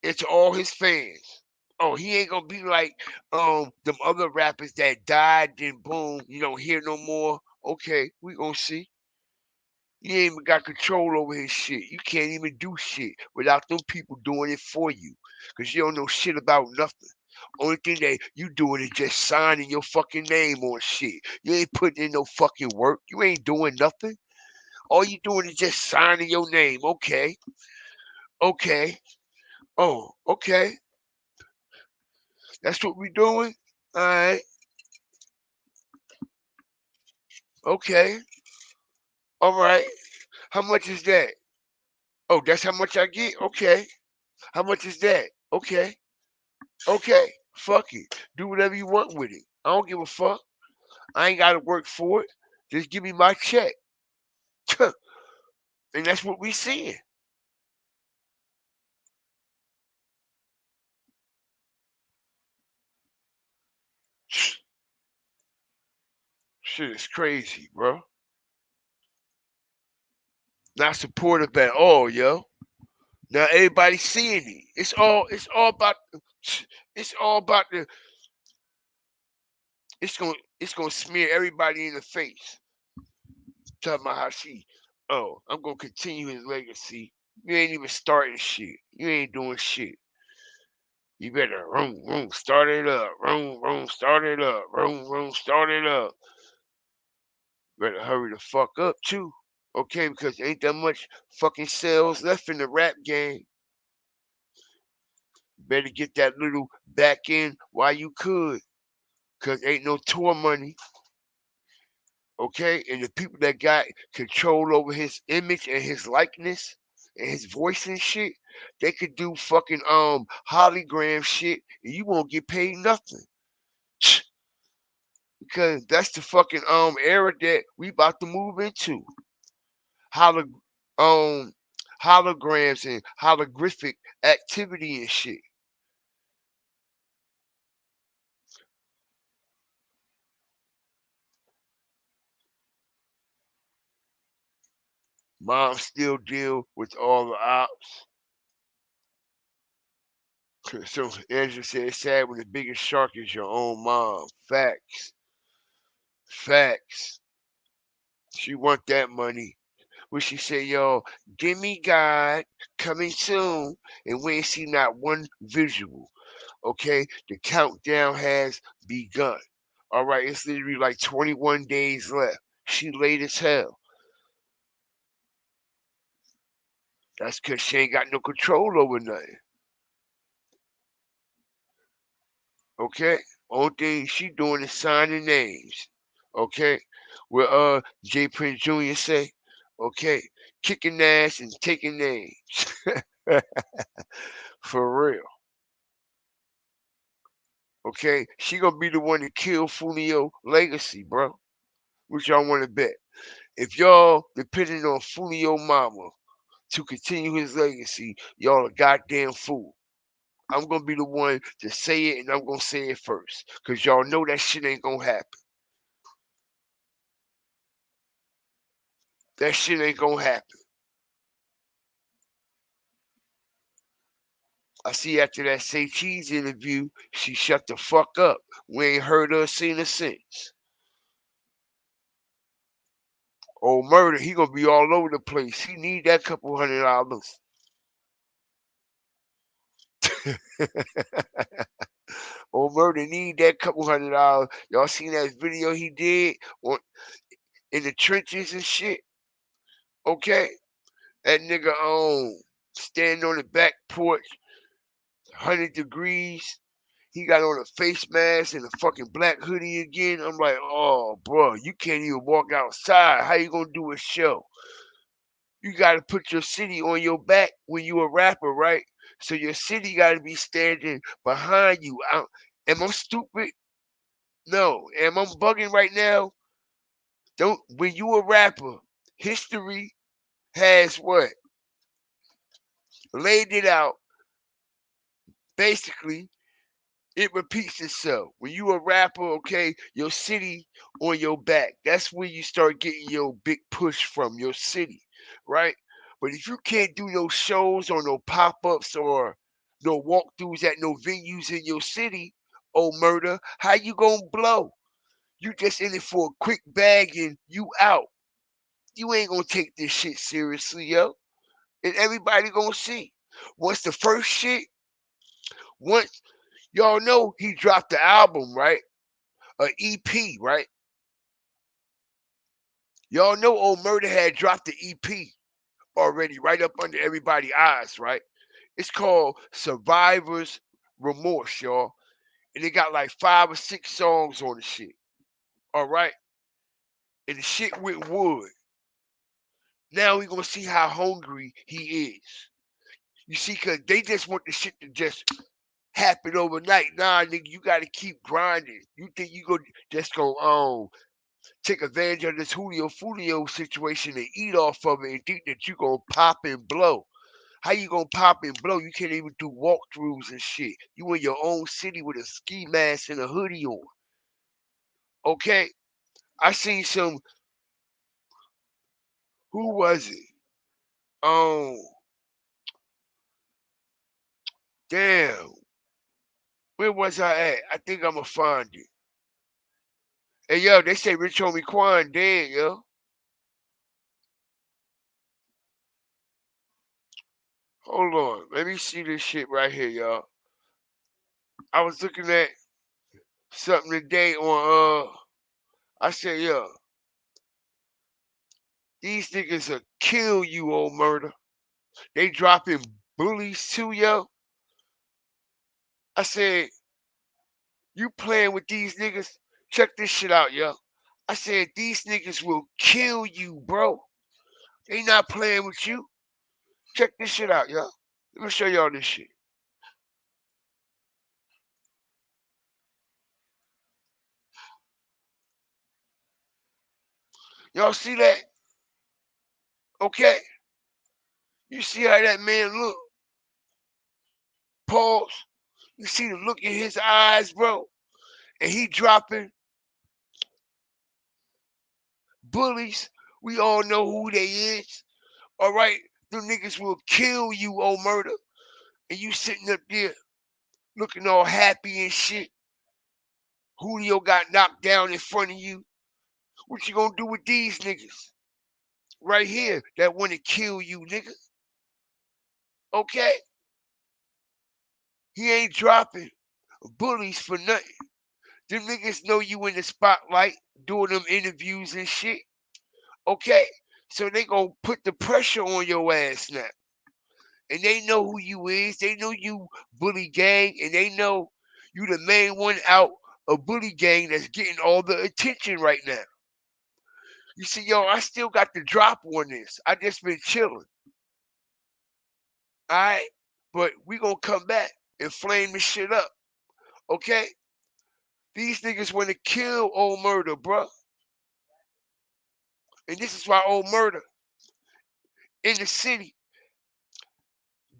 and to all his fans. Oh, he ain't gonna be like them other rappers that died, then boom, you don't hear no more. Okay, we gonna see. You ain't even got control over his shit. You can't even do shit without them people doing it for you. Cause you don't know shit about nothing. Only thing that you doing is just signing your fucking name on shit. You ain't putting in no fucking work. You ain't doing nothing. All you doing is just signing your name. Okay. Okay. Oh, okay. That's what we doing? Alright. Okay. Alright. How much is that? Oh, that's how much I get? Okay. How much is that? Okay. Okay. Fuck it. Do whatever you want with it. I don't give a fuck. I ain't gotta work for it. Just give me my check. And that's what we seeing. Shit is crazy, bro. Not supportive at all, yo. Now everybody's seeing it. It's all about the it's gonna smear everybody in the face. Talking about how I'm gonna continue his legacy. You ain't even starting shit. You ain't doing shit. You better start it up. Start it up. Start it up. Better hurry the fuck up too. Okay, because ain't that much fucking sales left in the rap game. Better get that little back in while you could. Cause ain't no tour money. Okay? And the people that got control over his image and his likeness and his voice and shit, they could do fucking hologram shit and you won't get paid nothing. Because that's the fucking era that we about to move into. Holograms and holographic activity and shit. Mom still deal with all the ops. So Angela said it's sad when the biggest shark is your own mom. Facts. Facts. She want that money. When she say, yo, give me God coming soon, and we ain't see not one visual. Okay? The countdown has begun. All right, it's literally like 21 days left. She late as hell. That's because she ain't got no control over nothing. Okay? Only thing she doing is signing names. Okay? Where J Prince Jr. say, okay, kicking ass and taking names. For real. Okay? She gonna be the one to kill Foolio legacy, bro. Which y'all wanna bet. If y'all depending on Foolio mama to continue his legacy, y'all a goddamn fool. I'm gonna be the one to say it, and I'm gonna say it first, cause y'all know that shit ain't gonna happen. That shit ain't gonna happen. I see after that Say Cheese interview, she shut the fuck up. We ain't heard her, seen her since. Old Murder, he gonna be all over the place. He need that couple $100. Old Murder need that couple $100. Y'all seen that video he did in the trenches and shit? Okay? That nigga standing on the back porch, 100 degrees. He got on a face mask and a fucking black hoodie again. I'm like, oh, bro, you can't even walk outside. How you gonna do a show? You gotta put your city on your back when you a rapper, right? So your city gotta be standing behind you. Am I stupid? No. Am I bugging right now? Don't. When you a rapper, history has what? Laid it out. Basically, it repeats itself. When you a rapper, okay, your city on your back. That's where you start getting your big push from, your city, right? But if you can't do no shows or no pop-ups or no walkthroughs at no venues in your city, oh Murder, how you gonna blow? You just in it for a quick bag and you out. You ain't gonna take this shit seriously, yo. And everybody gonna see. Once the first shit, once y'all know he dropped the album, right? A EP, right? Y'all know old Murder had dropped the EP already, right up under everybody's eyes, right? It's called Survivor's Remorse, y'all. And it got like 5 or 6 songs on the shit. All right? And the shit with Wood. Now we gonna see how hungry he is. You see, cause they just want the shit to just happen overnight. Nah, nigga, you gotta keep grinding. You think you just go take advantage of this Julio Foolio situation and eat off of it and think that you're going to pop and blow. How you going to pop and blow? You can't even do walkthroughs and shit. You in your own city with a ski mask and a hoodie on. Okay? I seen some, who was it? Damn. Where was I at? I think I'm going to find it. Hey, yo, they say Rich Homie Quan dead, yo. Hold on. Let me see this shit right here, y'all. I was looking at something today on, I said, yo, these niggas will kill you, old murder. They dropping bullies too, yo. I said, you playing with these niggas? Check this shit out, yo. I said, these niggas will kill you, bro. They not playing with you. Check this shit out, yo. Let me show y'all this shit. Y'all see that? Okay. You see how that man look? Pause. You see the look in his eyes, bro? And he dropping bullies. We all know who they is. All right? Them niggas will kill you, old murder. And you sitting up there looking all happy and shit. Julio got knocked down in front of you. What you gonna do with these niggas? Right here that want to kill you, nigga. Okay? He ain't dropping bullies for nothing. Them niggas know you in the spotlight doing them interviews and shit. Okay? So they gonna put the pressure on your ass now. And they know who you is. They know you bully gang. And they know you the main one out of bully gang that's getting all the attention right now. You see, yo, I still got the drop on this. I just been chilling. All right? But we gonna come back and flame this shit up. Okay? These niggas want to kill old murder, bruh. And this is why old murder in the city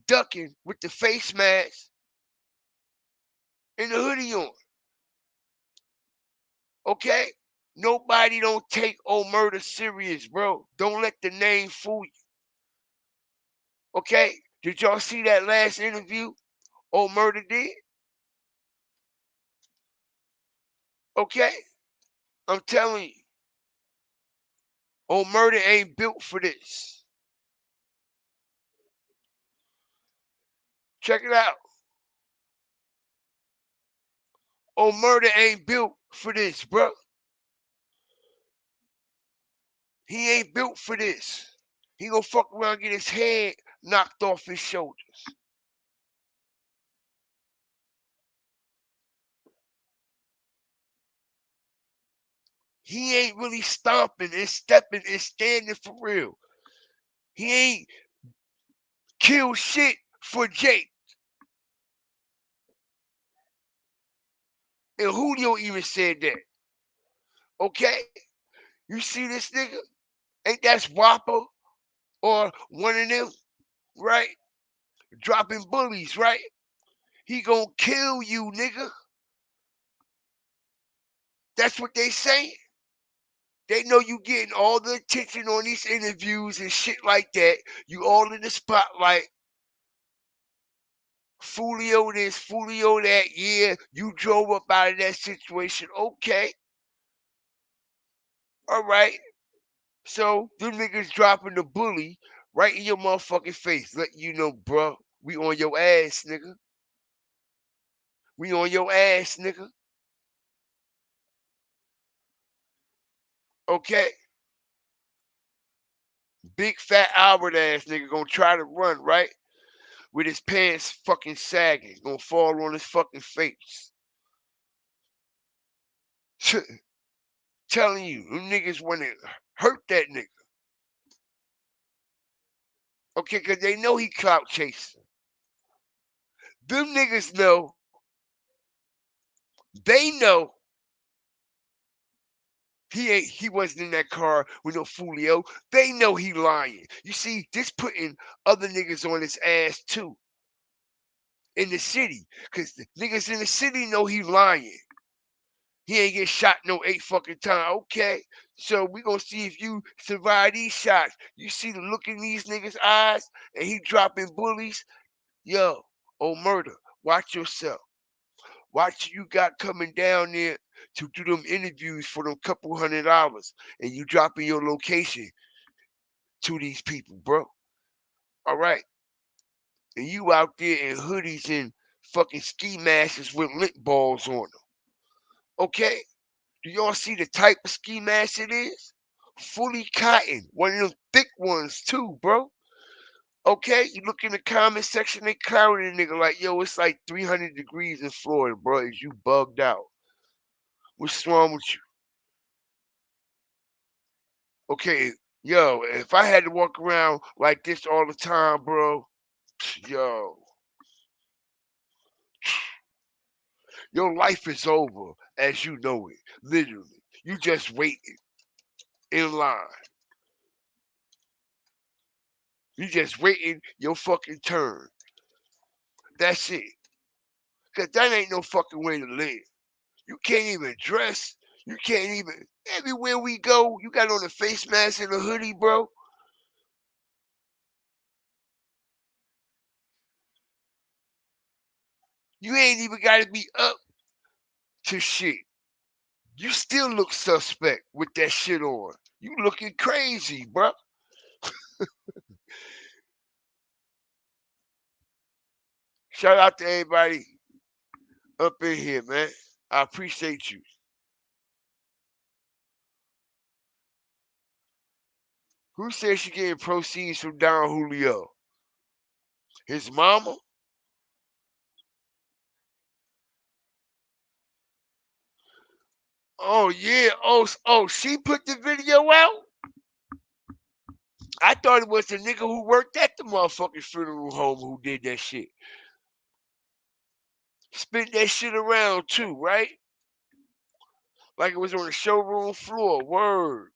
ducking with the face mask and the hoodie on. Okay? Nobody don't take old murder serious, bro. Don't let the name fool you. Okay? Did y'all see that last interview old murder did? Okay? I'm telling you. Old murder ain't built for this. Check it out. Old murder ain't built for this, bro. He ain't built for this. He gonna fuck around and get his head knocked off his shoulders. He ain't really stomping and stepping and standing for real. He ain't kill shit for Jake. And Julio even said that. Okay? You see this nigga? Ain't that Whopper or one of them, right? Dropping bullies, right? He gonna kill you, nigga. That's what they saying. They know you getting all the attention on these interviews and shit like that. You all in the spotlight. Foolio this, Foolio that. Yeah, you drove up out of that situation. Okay. All right. So, them niggas dropping the bully right in your motherfucking face. Letting you know, bro, we on your ass, nigga. We on your ass, nigga. Okay? Big fat Albert ass nigga gonna try to run, right? With his pants fucking sagging. Gonna fall on his fucking face. Telling you, them niggas wanna hurt that nigga. Okay, cause they know he clout chasing. Them niggas know. They know He wasn't in that car with no Foolio. They know he lying. You see, this putting other niggas on his ass too. In the city. Cause the niggas in the city know he lying. He ain't get shot no 8 fucking times. Okay. So we gonna see if you survive these shots. You see the look in these niggas' eyes and he dropping bullies. Yo, oh murder. Watch yourself. Watch you got coming down there to do them interviews for them couple $100 and you dropping your location to these people, bro. All right. And you out there in hoodies and fucking ski masks with lint balls on them. Okay? Do y'all see the type of ski mask it is? Fully cotton. One of them thick ones too, bro. Okay? You look in the comment section, they clowning a nigga like, yo, it's like 300 degrees in Florida, bro. Is you bugged out? What's wrong with you? Okay, yo, if I had to walk around like this all the time, bro, yo, your life is over as you know it. Literally. You just waiting in line. You just waiting your fucking turn. That's it. Cause that ain't no fucking way to live. You can't even dress. You can't even. Everywhere we go, you got on a face mask and a hoodie, bro. You ain't even got to be up to shit. You still look suspect with that shit on. You looking crazy, bro. Shout out to everybody up in here, man. I appreciate you. Who said she getting proceeds from Don Julio? His mama? Oh yeah. Oh, she put the video out? I thought it was the nigga who worked at the motherfucking funeral home who did that shit. Spit that shit around too, right? Like it was on the showroom floor. Word.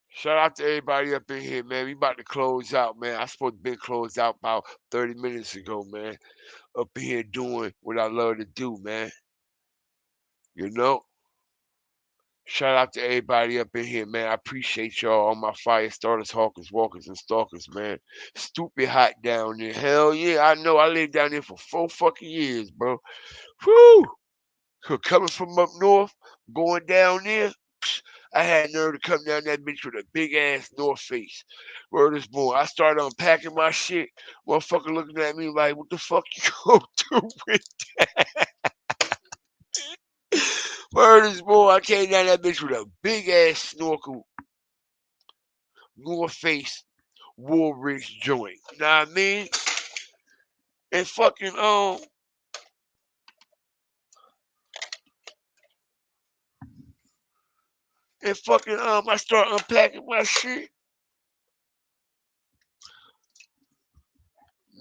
Shout out to everybody up in here, man. We about to close out, man. I supposed to been closed out about 30 minutes ago, man. Up in here doing what I love to do, man. You know? Shout out to everybody up in here, man. I appreciate y'all, all my fire starters, hawkers, walkers, and stalkers, man. Stupid hot down there. Hell yeah, I know. I lived down there for 4 fucking years, bro. Whew! Coming from up north, going down there, I had nerve to come down that bitch with a big ass North Face. Word is born. I started unpacking my shit. Motherfucker looking at me like, what the fuck you gonna do with that? Word is born. I came down that bitch with a big ass snorkel, North Face, Woolrich joint. Know what I mean? And fucking I start unpacking my shit.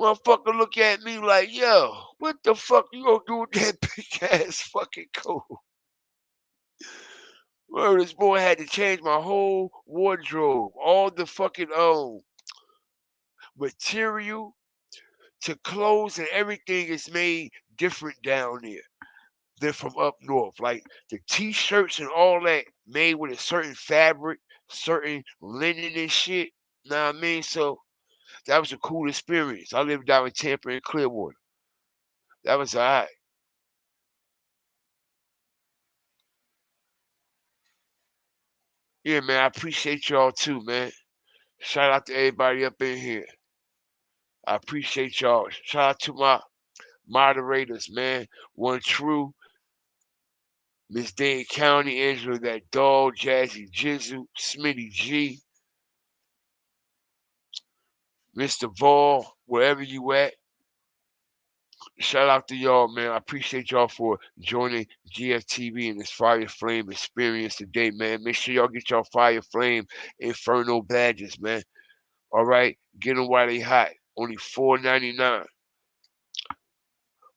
Motherfucker look at me like, yo, what the fuck you gonna do with that big ass fucking coat? Well, this boy had to change my whole wardrobe. All the fucking material to clothes and everything is made different down there than from up north. Like the t-shirts and all that made with a certain fabric, certain linen and shit. Know what I mean? So that was a cool experience. I lived down in Tampa and Clearwater. That was alright. Yeah, man, I appreciate y'all too, man. Shout out to everybody up in here. I appreciate y'all. Shout out to my moderators, man. One True, Miss Dane County, Angela, that dog, Jazzy Jizzle, Smitty G, Mr. Vol, wherever you at. Shout out to y'all, man. I appreciate y'all for joining GFTV and this Fire Flame experience today, man. Make sure y'all get y'all Fire Flame Inferno badges, man. All right, get them while they hot. Only $4.99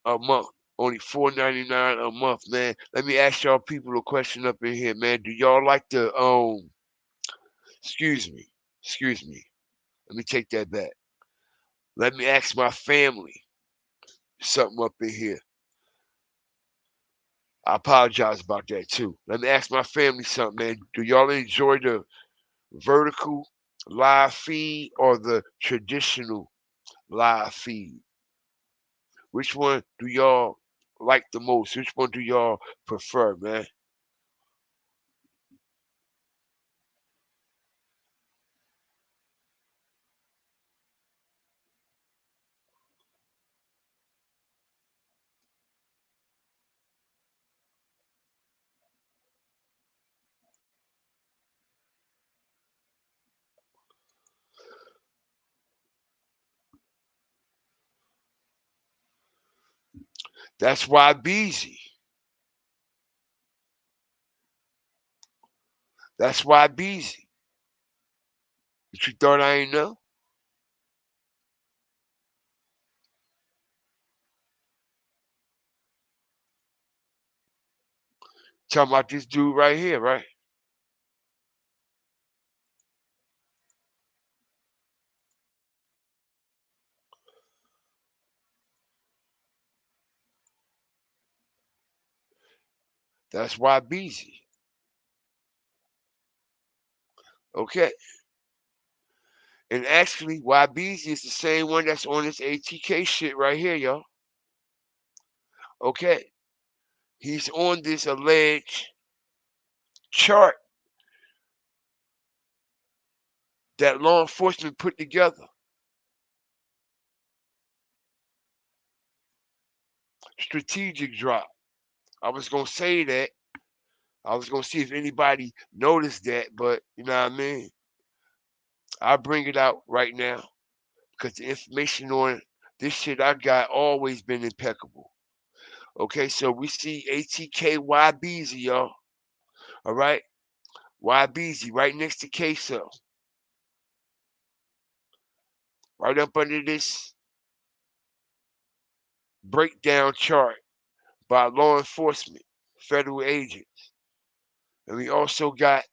a month. Only $4.99 a month, man. Let me ask y'all people a question up in here, man. Do y'all like the excuse me. Let me take that back. Let me ask my family something up in here. I apologize about that too. Let me ask my family something, man. Do y'all enjoy the vertical live feed or the traditional live feed? Which one do y'all like the most? Which one do y'all prefer, man? That's why Beezy. That's why Beezy. But you thought I ain't know? Talking about this dude right here, right? That's why Beezy. Okay. And actually, YBZ is the same one that's on this ATK shit right here, y'all. Okay. He's on this alleged chart that law enforcement put together. Strategic drop. I was going to say that. I was going to see if anybody noticed that, but you know what I mean? I'll bring it out right now because the information on this shit I got always been impeccable. Okay, so we see ATK YBZ, y'all. All right? YBZ right next to Queso. Right up under this breakdown chart by law enforcement, federal agents. And we also got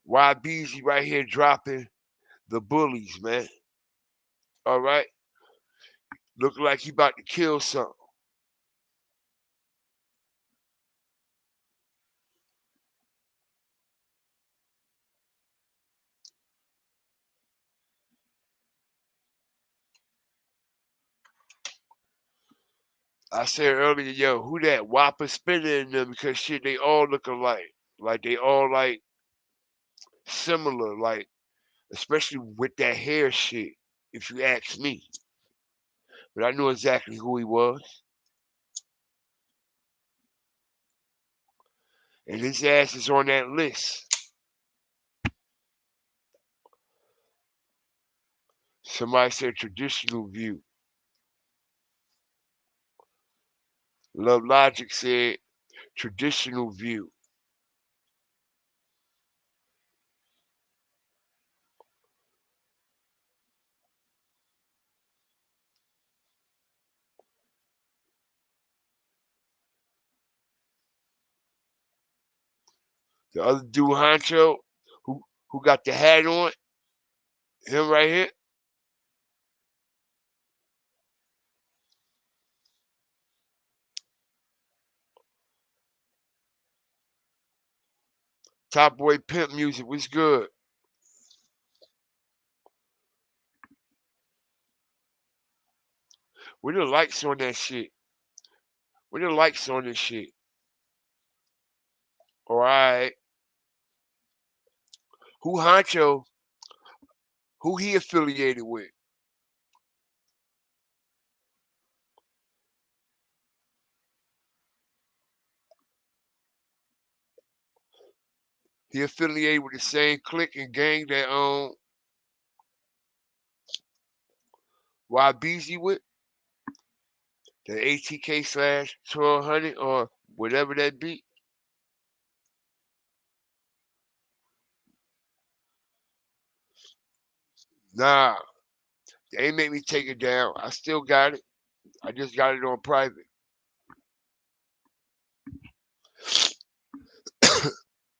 YBZ right here dropping the bullies, man. All right? Looking like he about to kill something. I said earlier, yo, who that Whopper spinner in them? Because shit, they all look alike. Like they all like similar, like especially with that hair shit, if you ask me. But I knew exactly who he was. And his ass is on that list. Somebody said traditional view. Love Logic said traditional view. The other dude, Honcho, who got the hat on, him right here. Top Boy Pimp Music was good. Where the lights on that shit? Where the lights on this shit? All right. Who Honcho? Who he affiliated with? He affiliated with the same clique and gang that YBZ with? The ATK / 1200 or whatever that be. Nah, they ain't make me take it down. I still got it. I just got it on private.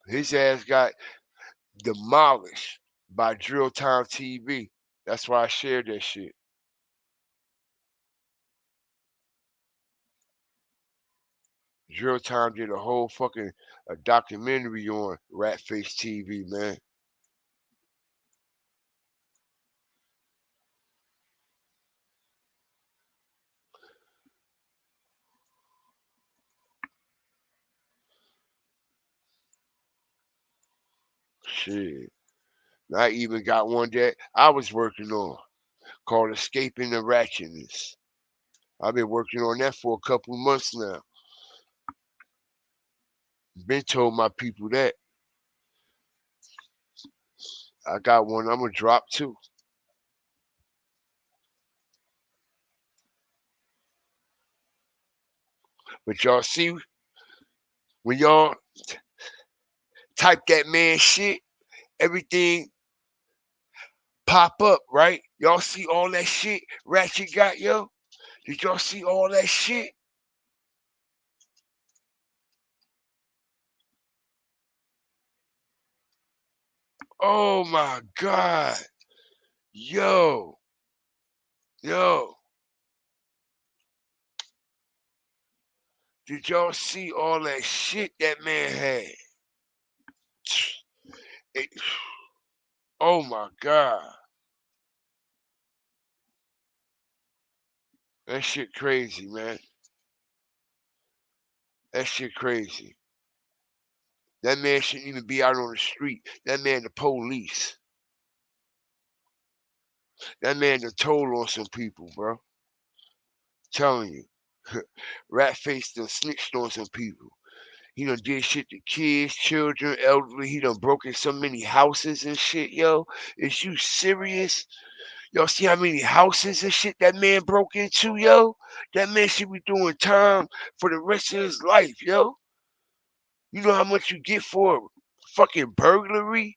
His ass got demolished by Drill Time TV. That's why I shared that shit. Drill Time did a whole fucking documentary on Ratface TV, man. Shit. I even got one that I was working on called Escaping the Ratchetness. I've been working on that for a couple months now. Been told my people that. I got one I'm going to drop too. But y'all see, when y'all type that man shit, everything pop up, right? Y'all see all that shit Ratchet got, yo? Did y'all see all that shit? Oh my God. Yo. Did y'all see all that shit that man had? Oh my God. That shit crazy, man. That shit crazy. That man shouldn't even be out on the street. That man the police. That man the toll on some people, bro. Telling you. Ratface done snitched on some people. He done did shit to kids, children, elderly. He done broken so many houses and shit, yo. Is you serious? Y'all see how many houses and shit that man broke into, yo? That man should be doing time for the rest of his life, yo. You know how much you get for fucking burglary?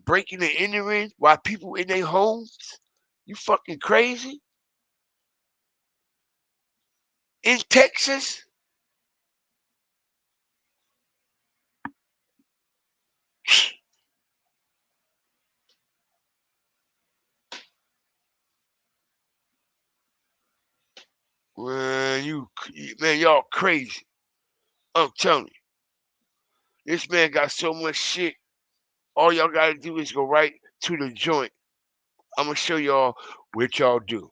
Breaking and entering while people in their homes? You fucking crazy? In Texas? Man, y'all crazy. I'm telling you. This man got so much shit. All y'all gotta do is go right to the joint. I'm gonna show y'all what y'all do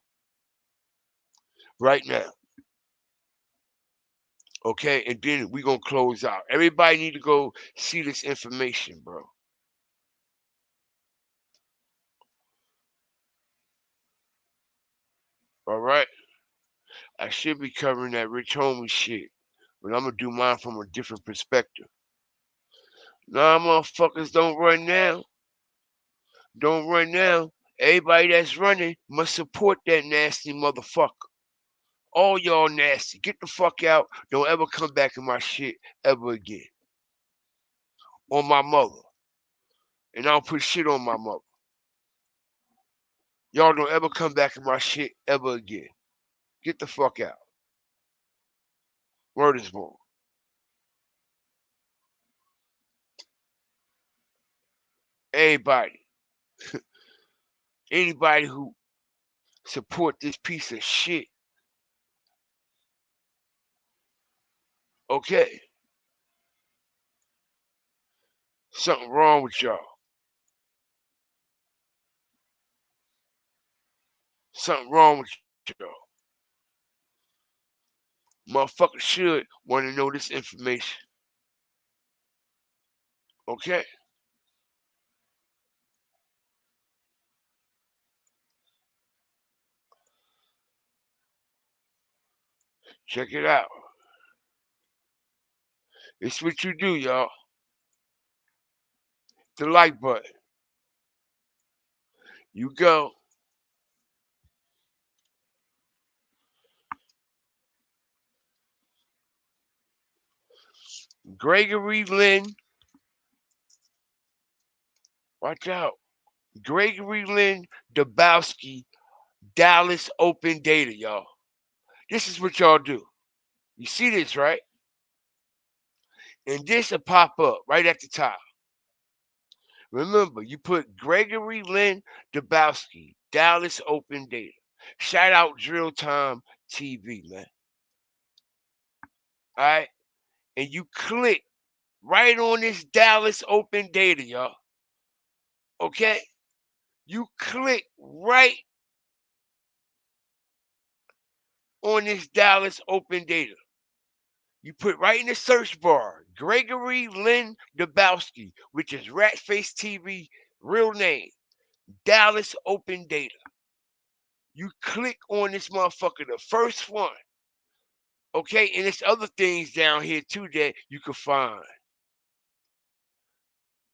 right now. Okay, and then we gonna close out. Everybody need to go see this information, bro. All right. I should be covering that Rich Homie shit, but I'm gonna do mine from a different perspective. Nah, motherfuckers, don't run now. Don't run now. Everybody that's running must support that nasty motherfucker. All y'all nasty. Get the fuck out. Don't ever come back in my shit ever again. On my mother. And I don't put shit on my mother. Y'all don't ever come back in my shit ever again. Get the fuck out. Word is born. Everybody. Anybody who support this piece of shit. Okay. Something wrong with y'all. Something wrong with y'all. Motherfuckers should want to know this information. Okay? Check it out. It's what you do, y'all. The like button. You go. Gregory Lynn. Watch out. Gregory Lynn Dabowski, Dallas Open Data, y'all. This is what y'all do. You see this, right? And this will pop up right at the top. Remember, you put Gregory Lynn Dabowski, Dallas Open Data. Shout out Drill Time TV, man. All right? And you click right on this Dallas Open Data, y'all. Okay? You click right on this Dallas Open Data. You put right in the search bar, Gregory Lynn Dabowski, which is Ratface TV, real name, Dallas Open Data. You click on this motherfucker, the first one. Okay, and there's other things down here too that you can find.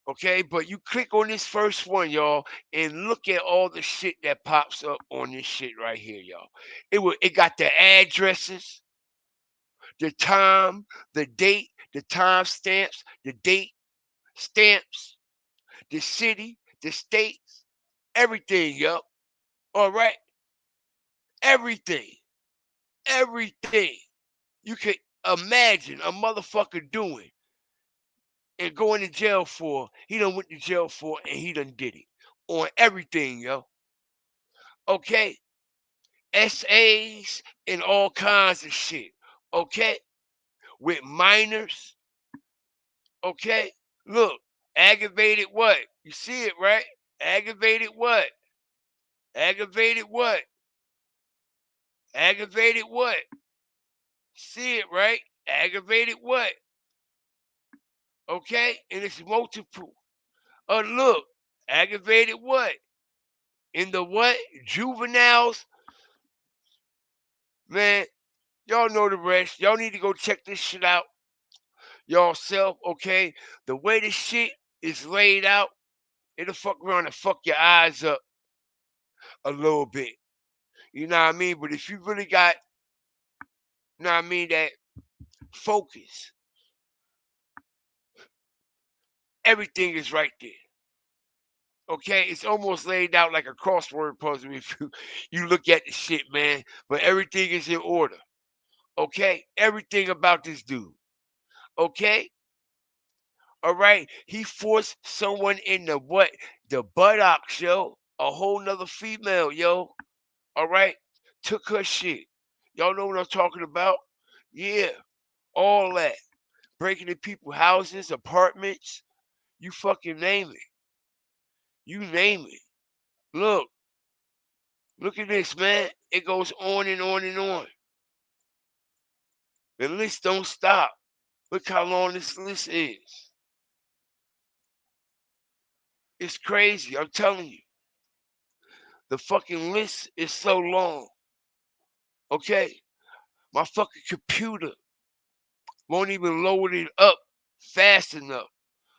Okay, but you click on this first one, y'all, and look at all the shit that pops up on this shit right here, y'all. It got the addresses, the time, the date, the time stamps, the date stamps, the city, the states, everything, yo. All right, everything, everything you could imagine a motherfucker doing and going to jail for, he done went to jail for, and he done did it on everything, yo. Okay, SAs and all kinds of shit. Okay, with minors. Okay, look, aggravated what? You see it, right? Aggravated what? Aggravated what? Aggravated what? See it, right? Aggravated what? Okay, and it's multiple. Oh, look, aggravated what? In the what? Juveniles. Man, y'all know the rest. Y'all need to go check this shit out y'all self, okay? The way this shit is laid out, it'll fuck around and fuck your eyes up a little bit. You know what I mean? But if you really got, you know what I mean, that focus, everything is right there. Okay, it's almost laid out like a crossword puzzle if you look at the shit, man. But everything is in order. Okay, everything about this dude. Okay, all right. He forced someone in the what? The buttocks, yo. A whole nother female, yo. All right, took her shit. Y'all know what I'm talking about? Yeah, all that. Breaking in people's houses, apartments. You fucking name it. You name it. Look at this, man. It goes on and on and on. The list don't stop. Look how long this list is. It's crazy. I'm telling you. The fucking list is so long. Okay? My fucking computer won't even load it up fast enough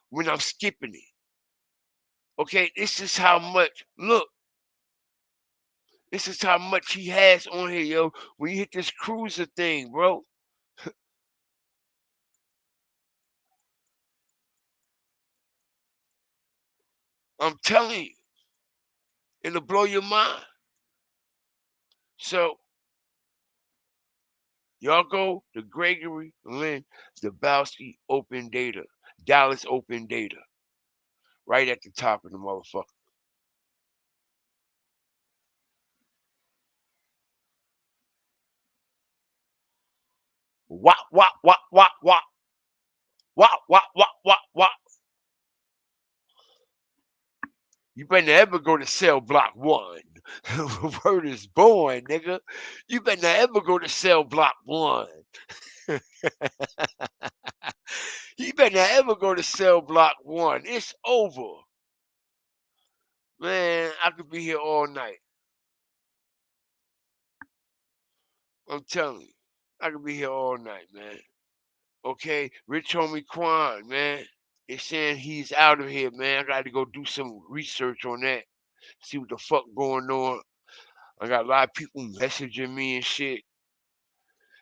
when I'm skipping it. Okay? This is how much. Look. This is how much he has on here, yo. When you hit this cruiser thing, bro. I'm telling you. It'll blow your mind. So, y'all go to Gregory Lynn Dabowski Open Data. Dallas Open Data. Right at the top of the motherfucker. Wop, wop, wop, wop, wop. Wop, wop, wop, wop, wop. You better ever go to cell block 1. Word is born, nigga. You better ever go to cell block 1. You better ever go to cell block 1. It's over. Man, I could be here all night. I'm telling you. I could be here all night, man. Okay? Rich Homie Quan, man. They're saying he's out of here, man. I got to go do some research on that. See what the fuck going on. I got a lot of people messaging me and shit.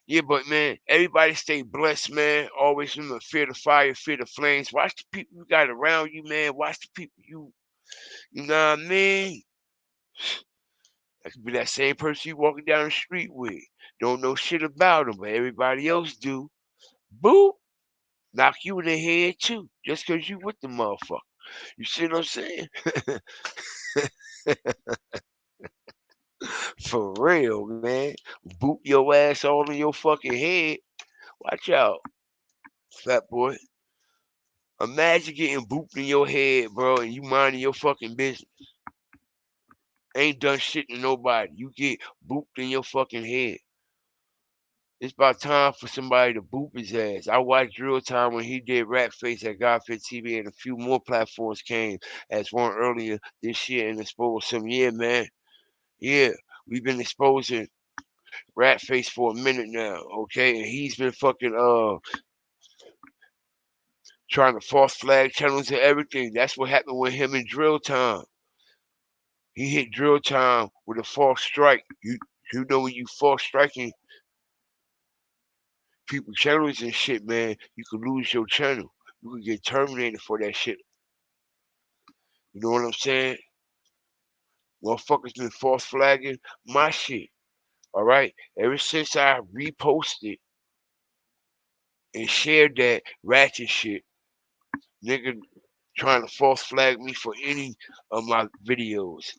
Yeah, but man, everybody stay blessed, man. Always remember, fear the fire, fear the flames. Watch the people you got around you, man. Watch the people you You know what I mean? That could be that same person you walking down the street with. Don't know shit about them, but everybody else do. Boop! Knock you in the head too, just because you with the motherfucker. You see what I'm saying? For real, man. Boop your ass all in your fucking head. Watch out, fat boy. Imagine getting booped in your head, bro, and you minding your fucking business. Ain't done shit to nobody. You get booped in your fucking head. It's about time for somebody to boop his ass. I watched Drill Time when he did Rat Face at Godfit TV, and a few more platforms came as one earlier this year and exposed some. Yeah, man. Yeah, we've been exposing Rat Face for a minute now, okay? And he's been fucking trying to false flag channels and everything. That's what happened with him in Drill Time. He hit Drill Time with a false strike. You know when you false striking people channels and shit, man, you could lose your channel. You could get terminated for that shit. You know what I'm saying? Motherfuckers been false flagging my shit. All right? Ever since I reposted and shared that ratchet shit, nigga trying to false flag me for any of my videos,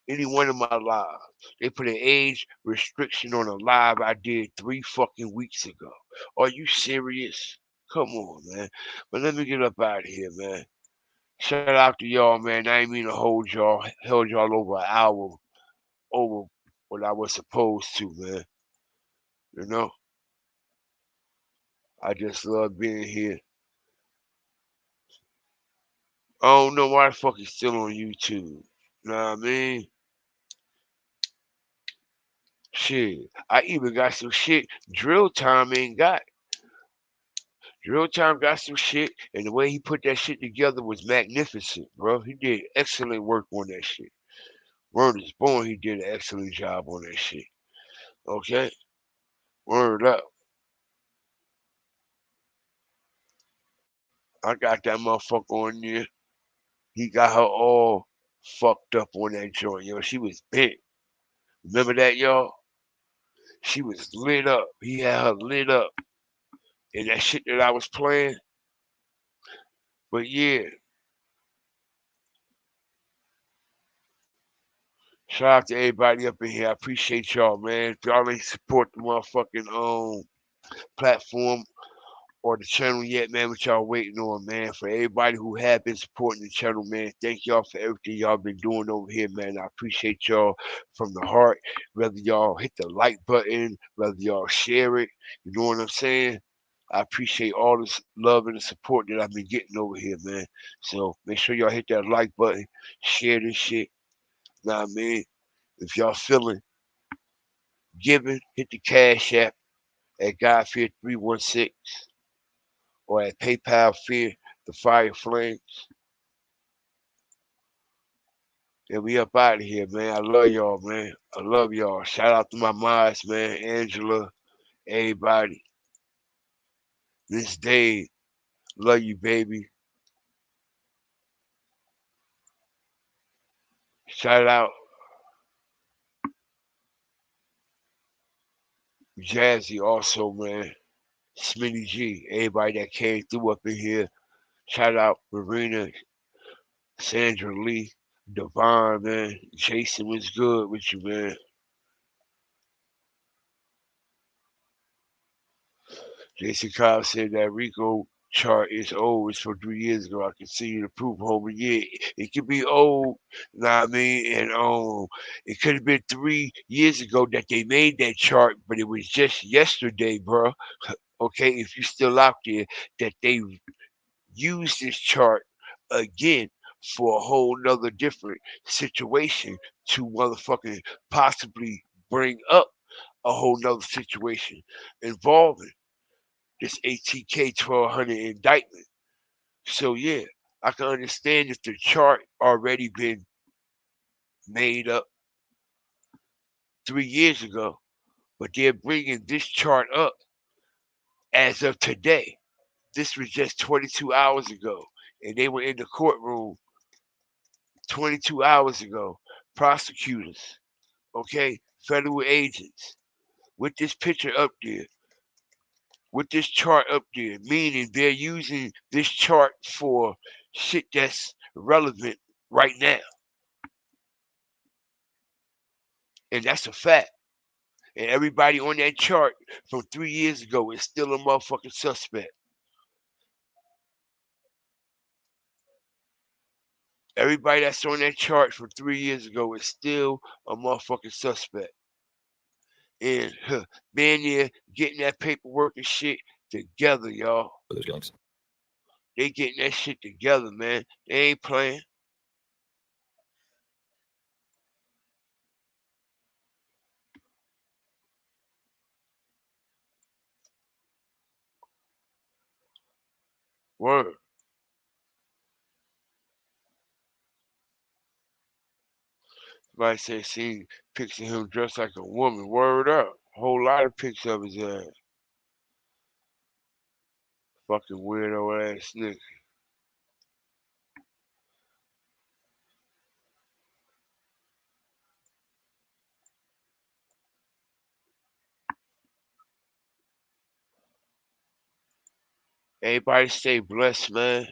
any one of my lives. They put an age restriction on a live I did 3 fucking weeks ago. Are you serious? Come on, man. But let me get up out of here, man. Shout out to y'all, man. I ain't mean to held y'all over an hour over what I was supposed to, man. You know? I just love being here. I don't know why the fuck it's still on YouTube. You know what I mean? Shit. I even got some shit Drill Time ain't got. Drill Time got some shit, and the way he put that shit together was magnificent, bro. He did excellent work on that shit. Word is born, he did an excellent job on that shit. Okay? Word up. I got that motherfucker on there. He got her all fucked up on that joint, yo. She was bent. Remember that, y'all? She was lit up. He had her lit up. And that shit that I was playing. But yeah. Shout out to everybody up in here. I appreciate y'all, man. If y'all ain't support the motherfucking platform or the channel yet, man, what y'all waiting on, man. For everybody who have been supporting the channel, man, thank y'all for everything y'all been doing over here, man. I appreciate y'all from the heart. Whether y'all hit the like button, whether y'all share it, you know what I'm saying? I appreciate all this love and the support that I've been getting over here, man. So make sure y'all hit that like button, share this shit. Know what I mean? If y'all feeling giving, hit the Cash App at Godfear316 or at PayPal Fear the Fire Flames. And we up out of here, man. I love y'all, man. I love y'all. Shout out to my mods, man. Angela, everybody. This day, love you, baby. Shout out Jazzy also, man. Smitty G, everybody that came through up in here. Shout out Marina, Sandra Lee, Devon, man. Jason was good with you, man. Jason Kyle said that Rico chart is old. It's from 3 years ago. I can see you to prove, homie. Yeah, it could be old. You know what I mean? And it could have been 3 years ago that they made that chart, but it was just yesterday, bro. Okay, if you still out there, that they used this chart again for a whole nother different situation to motherfucking possibly bring up a whole nother situation involving this ATK 1200 indictment. So yeah, I can understand if the chart already been made up 3 years ago, but they're bringing this chart up as of today. This was just 22 hours ago, and they were in the courtroom 22 hours ago, prosecutors, okay, federal agents, with this picture up there, with this chart up there, meaning they're using this chart for shit that's relevant right now. And that's a fact. And everybody on that chart from 3 years ago is still a motherfucking suspect. Everybody that's on that chart from 3 years ago is still a motherfucking suspect. And being there, getting that paperwork and shit together, y'all. They getting that shit together, man. They ain't playing. Word. Somebody say seen pics of him dressed like a woman. Word up. Whole lot of pics of his ass. Fucking weirdo ass nigga. Everybody stay blessed, man.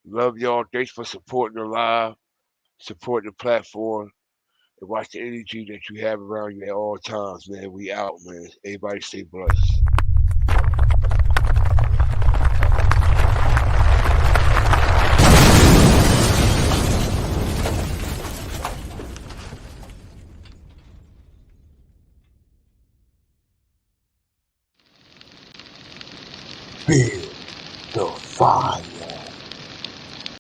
Love y'all. Thanks for supporting the live, supporting the platform, and watch the energy that you have around you at all times, man. We out, man. Everybody stay blessed. Feel the fire.